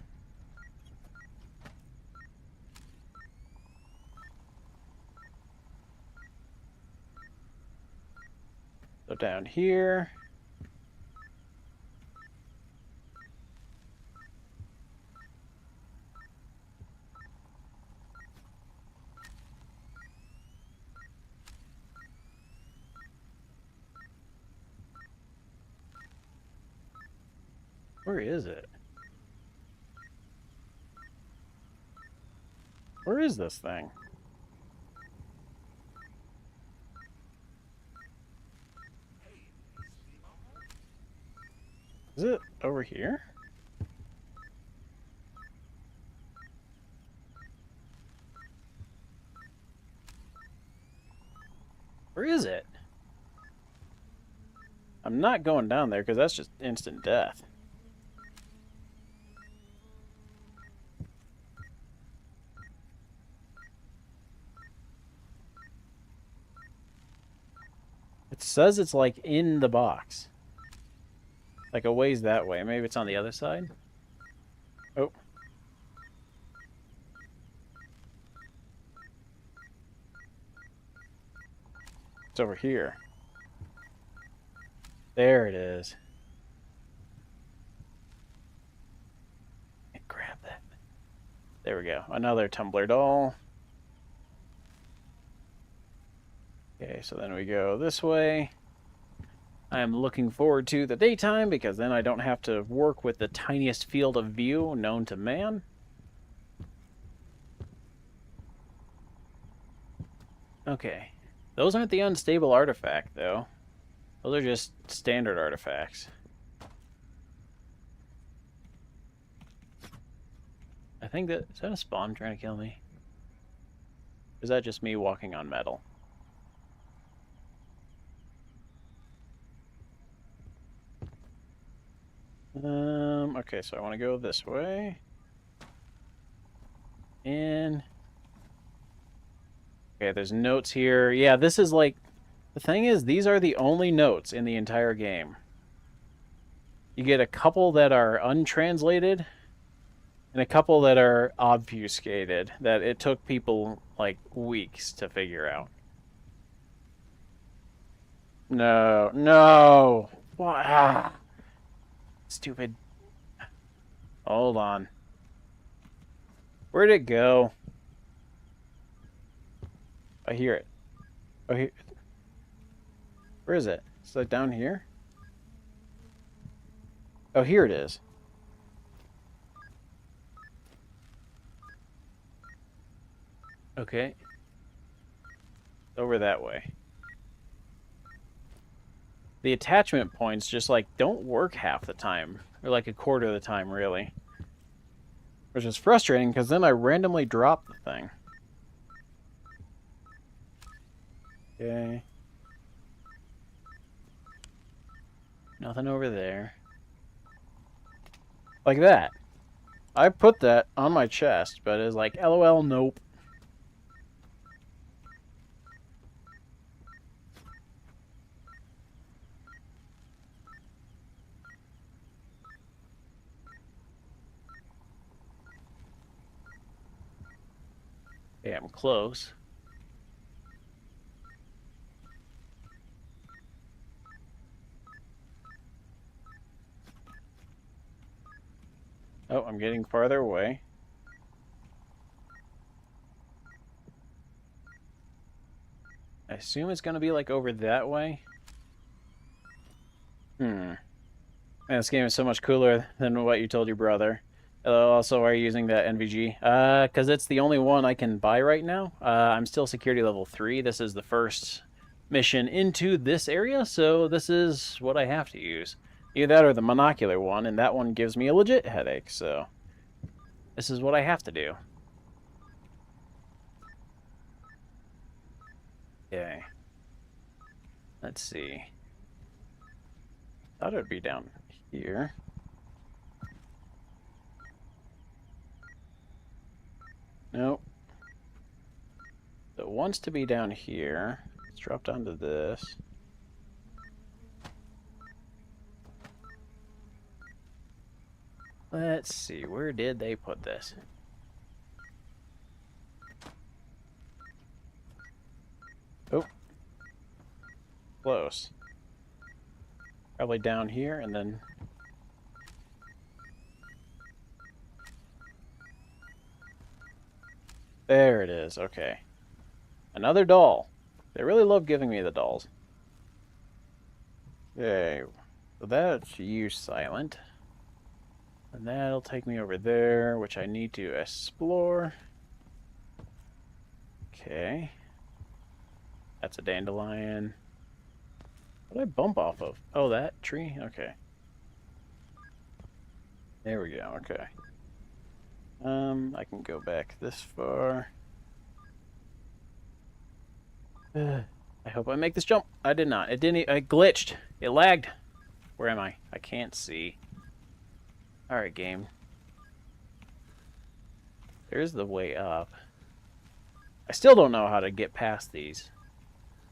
S1: So down here. Where is it? Where is this thing? Is it over here? Where is it? I'm not going down there because that's just instant death. It says it's like in the box. Like a ways that way. Maybe it's on the other side? Oh. It's over here. There it is. Grab that. There we go. Another tumbler doll. Okay, so then we go this way. I am looking forward to the daytime because then I don't have to work with the tiniest field of view known to man. Okay. Those aren't the unstable artifact, though. Those are just standard artifacts. I think that... Is that a spawn trying to kill me? Or is that just me walking on metal? Okay, so I want to go this way. And... Okay, there's notes here. Yeah, this is like... The thing is, these are the only notes in the entire game. You get a couple that are untranslated, and a couple that are obfuscated, that it took people, like, weeks to figure out. No, no! What? Ah. Stupid. Hold on. Where'd it go? I hear it. Oh, here. Where is it? Is it down here? Oh, here it is. Okay. Over that way. The attachment points just, like, don't work half the time. Or, like, a quarter of the time, really. Which is frustrating, because then I randomly drop the thing. Okay. Nothing over there. Like that. I put that on my chest, but it's like, LOL, nope. Yeah, I'm close. Oh, I'm getting farther away. I assume it's going to be like over that way. Man, this game is so much cooler than what you told your brother. Also, are you using that NVG? Because it's the only one I can buy right now. I'm still security level 3. This is the first mission into this area, so this is what I have to use. Either that or the monocular one, and that one gives me a legit headache, so this is what I have to do. Okay. Let's see. Thought it would be down here. Nope. So it wants to be down here. Let's drop down to this. Let's see, where did they put this? Oh. Close. Probably down here and then... There it is, okay. Another doll. They really love giving me the dolls. Okay, so that's you, Silent. And that'll take me over there, which I need to explore. Okay. That's a dandelion. What did I bump off of? Oh, that tree? Okay. There we go, okay. I can go back this far. I hope I make this jump. I did not. It didn't. I glitched. It lagged. Where am I? I can't see. Alright, game. There's the way up. I still don't know how to get past these.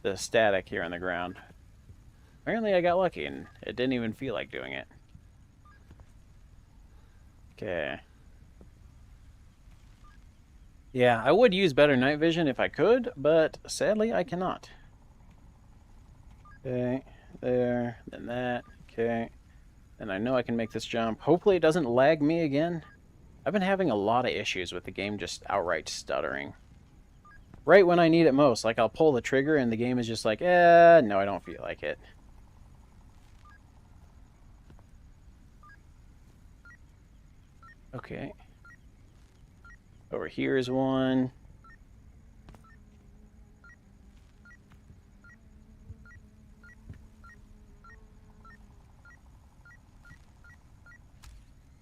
S1: The static here on the ground. Apparently I got lucky and it didn't even feel like doing it. Okay. Yeah, I would use better night vision if I could, but sadly I cannot. Okay, there, then that, okay. And I know I can make this jump. Hopefully it doesn't lag me again. I've been having a lot of issues with the game just outright stuttering. Right when I need it most, like I'll pull the trigger and the game is just like, no, I don't feel like it. Okay. Over here is one.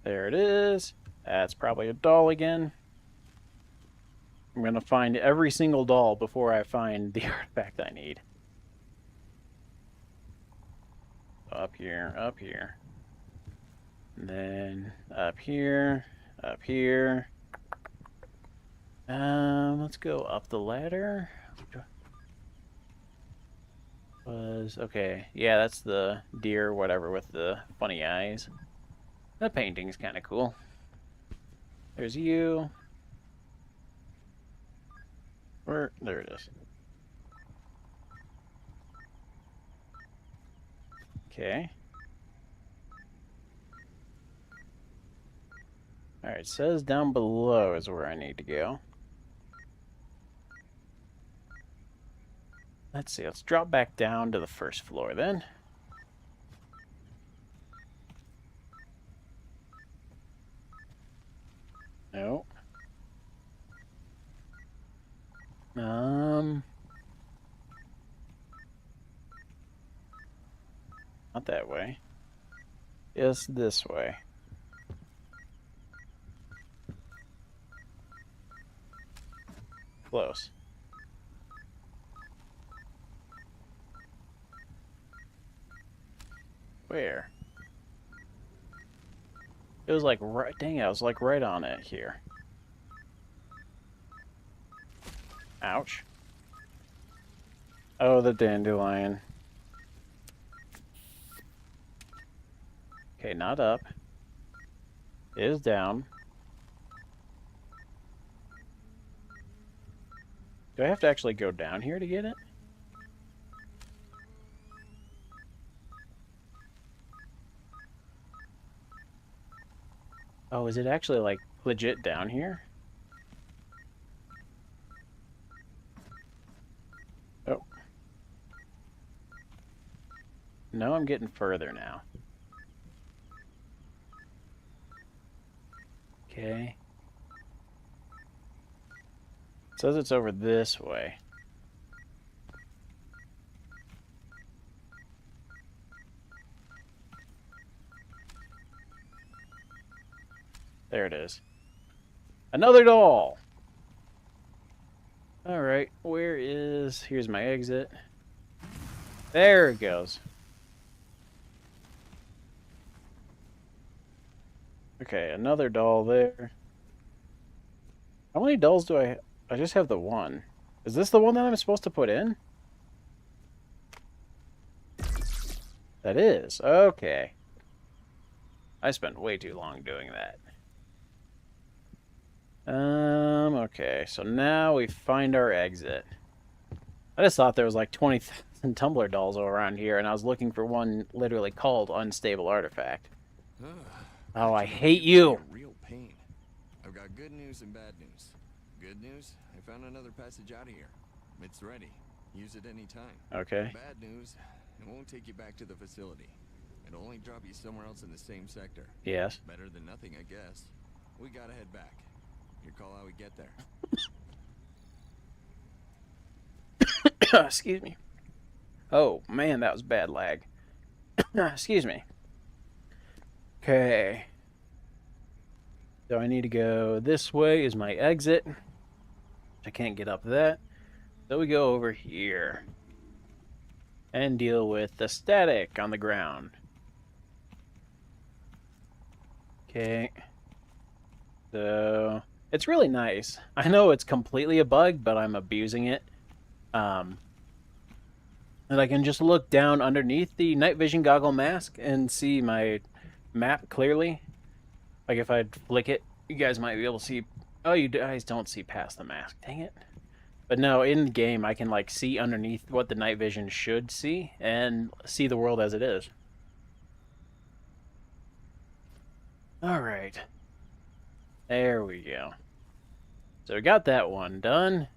S1: There it is. That's probably a doll again. I'm going to find every single doll before I find the artifact I need. Up here, up here. And then up here, up here. Let's go up the ladder. Okay, yeah, that's the deer, whatever, with the funny eyes. That painting's kind of cool. There's you. There it is. Okay. Alright, it says down below is where I need to go. Let's see, let's drop back down to the first floor then. No. Not that way. Just this way. Close. Where? It was like right, dang it, I was like right on it here. Ouch. Oh, the dandelion. Okay, not up. It is down. Do I have to actually go down here to get it? Oh, is it actually, like, legit down here? Oh. No, I'm getting further now. Okay. It says it's over this way. There it is. Another doll! Alright, where is... Here's my exit. There it goes. Okay, another doll there. How many dolls do I... I just have the one. Is this the one that I'm supposed to put in? That is. Okay. I spent way too long doing that. Okay, so now we find our exit. I just thought there was like 20,000 Tumbler dolls around here, and I was looking for one literally called Unstable Artifact. Oh, I hate you!
S2: A real pain. I've got good news and bad news. Good news, I found another passage out of here. It's ready. Use it any time.
S1: Okay.
S2: Bad news, it won't take you back to the facility. It'll only drop you somewhere else in the same sector.
S1: Yes.
S2: Better than nothing, I guess. We gotta head back. Your call how we get there.
S1: Excuse me. Oh, man, that was bad lag. Excuse me. Okay. So I need to go this way is my exit. I can't get up that. So we go over here. And deal with the static on the ground. Okay. So it's really nice. I know it's completely a bug, but I'm abusing it. And I can just look down underneath the night vision goggle mask and see my map clearly. Like if I'd flick it, you guys might be able to see. Oh, you guys don't see past the mask. Dang it. But no, in the game, I can like see underneath what the night vision should see and see the world as it is. All right. There we go. So we got that one done.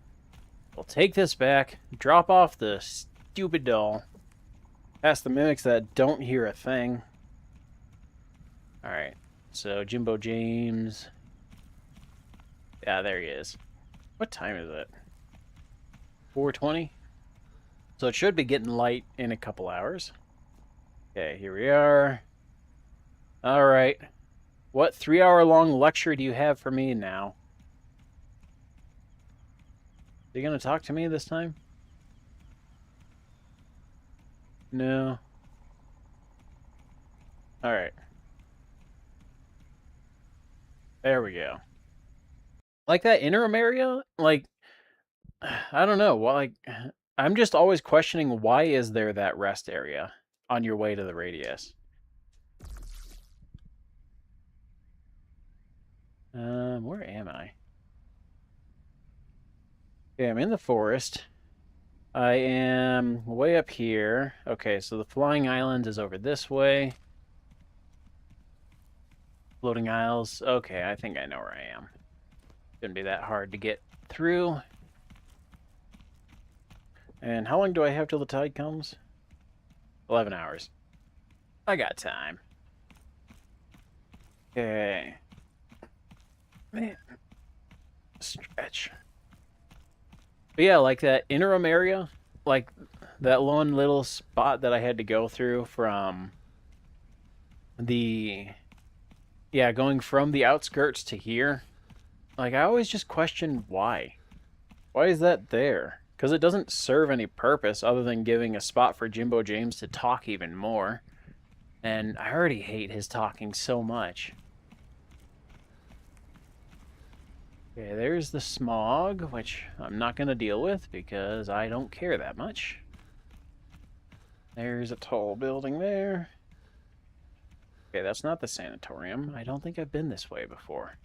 S1: We'll take this back, drop off the stupid doll, past the mimics that don't hear a thing. All right. So Jimbo James. Yeah, there he is. What time is it? 4:20. So it should be getting light in a couple hours. Okay, here we are. All right. What 3-hour-long lecture do you have for me now? Are you going to talk to me this time? No. All right. There we go. Like that interim area, like, I don't know. Well, like, I'm just always questioning why is there that rest area on your way to the radius? Where am I? Okay, I'm in the forest. I am way up here. Okay, so the flying island is over this way. Floating isles. Okay, I think I know where I am. Shouldn't be that hard to get through. And how long do I have till the tide comes? 11 hours. I got time. Okay. Man. Stretch. But yeah, like that interim area, like that one little spot that I had to go through from the, yeah, going from the outskirts to here. Like, I always just question why. Why is that there? Because it doesn't serve any purpose other than giving a spot for Jimbo James to talk even more. And I already hate his talking so much. Okay, there's the smog, which I'm not going to deal with because I don't care that much. There's a tall building there. Okay, that's not the sanatorium. I don't think I've been this way before.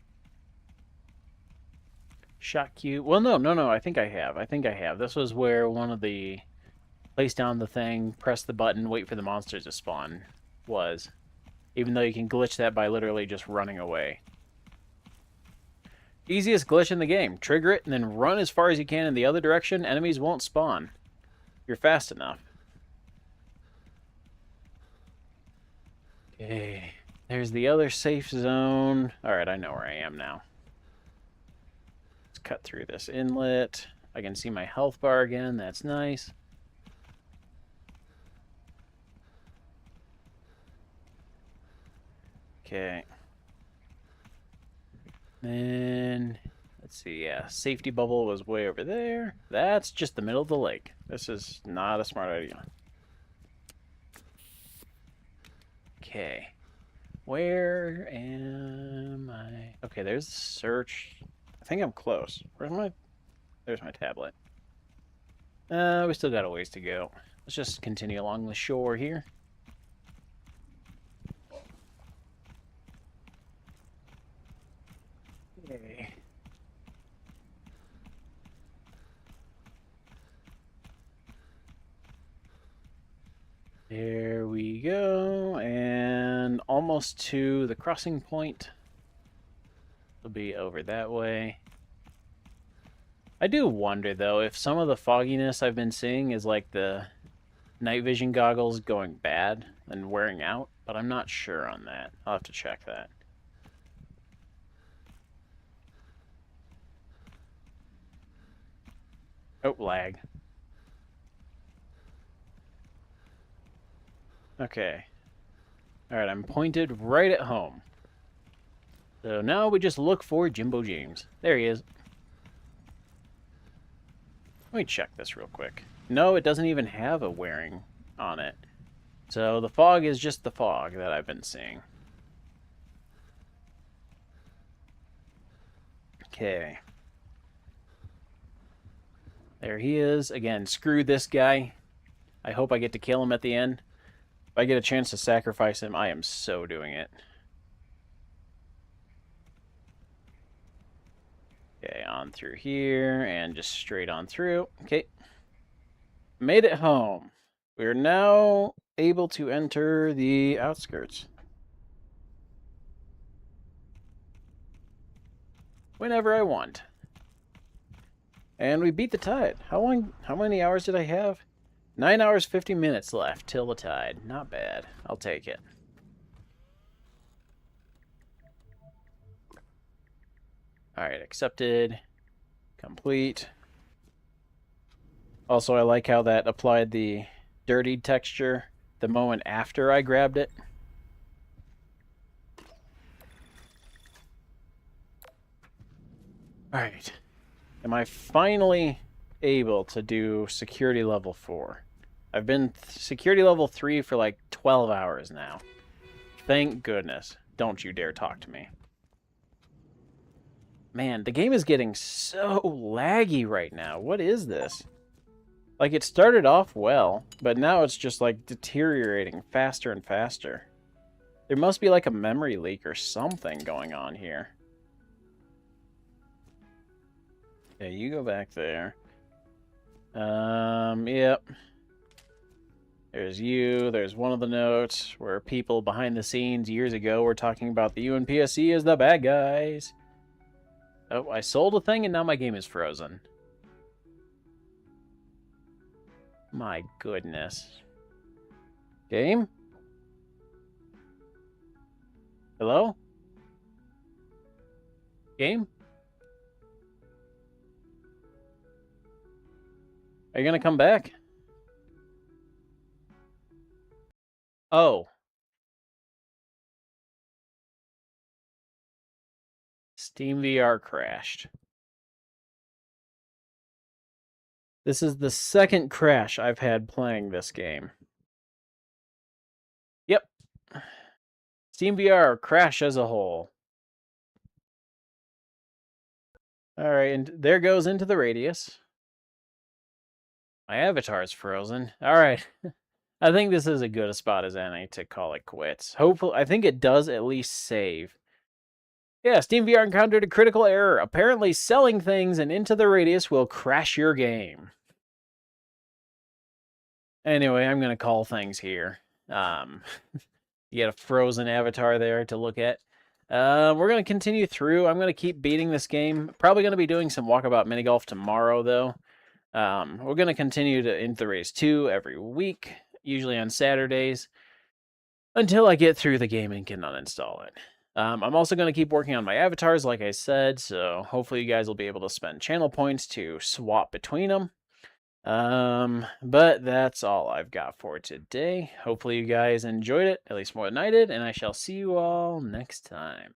S1: Shot cube. Well, no. I think I have. This was where one of the place down the thing, press the button, wait for the monsters to spawn was. Even though you can glitch that by literally just running away. Easiest glitch in the game. Trigger it and then run as far as you can in the other direction. Enemies won't spawn. You're fast enough. Okay. There's the other safe zone. Alright, I know where I am now. Let's cut through this inlet. I can see my health bar again. That's nice. Okay. Then, let's see, yeah, safety bubble was way over there. That's just the middle of the lake. This is not a smart idea. Okay. Where am I? Okay, there's the search. I think I'm close. Where's my... There's my tablet. We still got a ways to go. Let's just continue along the shore here. Okay. There we go, and almost to the crossing point. It'll be over that way. I do wonder, though, if some of the fogginess I've been seeing is like the night vision goggles going bad. and wearing out, but I'm not sure on that. I'll have to check that. Oh, lag. Okay. Alright, I'm pointed right at home. So now we just look for Jimbo James. There he is. Let me check this real quick. No, it doesn't even have a wearing on it. So the fog is just the fog that I've been seeing. Okay. There he is. Again, screw this guy. I hope I get to kill him at the end. If I get a chance to sacrifice him, I am so doing it. Okay, on through here, and just straight on through. Okay. Made it home. We are now able to enter the outskirts. Whenever I want. And we beat the tide. How many hours did I have? 9 hours, 50 minutes left till the tide. Not bad. I'll take it. Alright, accepted. Complete. Also, I like how that applied the dirtied texture the moment after I grabbed it. Alright. Am I finally able to do security level 4? I've been security level 3 for like 12 hours now. Thank goodness. Don't you dare talk to me. Man, the game is getting so laggy right now. What is this? Like, it started off well, but now it's just like deteriorating faster and faster. There must be like a memory leak or something going on here. Yeah, you go back there. Yep. There's you. There's one of the notes where people behind the scenes years ago were talking about the UNPSC as the bad guys. Oh, I sold a thing and now my game is frozen. My goodness. Game? Hello? Game? Are you gonna come back? Oh. Steam VR crashed. This is the second crash I've had playing this game. Yep. Steam VR crash as a whole. Alright, and there goes into the radius. My avatar's frozen. Alright. I think this is as good a spot as any to call it quits. Hopefully, I think it does at least save. Yeah, Steam VR encountered a critical error. Apparently, selling things and into the radius will crash your game. Anyway, I'm going to call things here. You get a frozen avatar there to look at. We're going to continue through. I'm going to keep beating this game. Probably going to be doing some walkabout mini golf tomorrow, though. We're going to continue to Into the Race 2 every week, usually on Saturdays, until I get through the game and can uninstall it. I'm also going to keep working on my avatars, like I said, so hopefully you guys will be able to spend channel points to swap between them. But that's all I've got for today. Hopefully you guys enjoyed it, at least more than I did, and I shall see you all next time.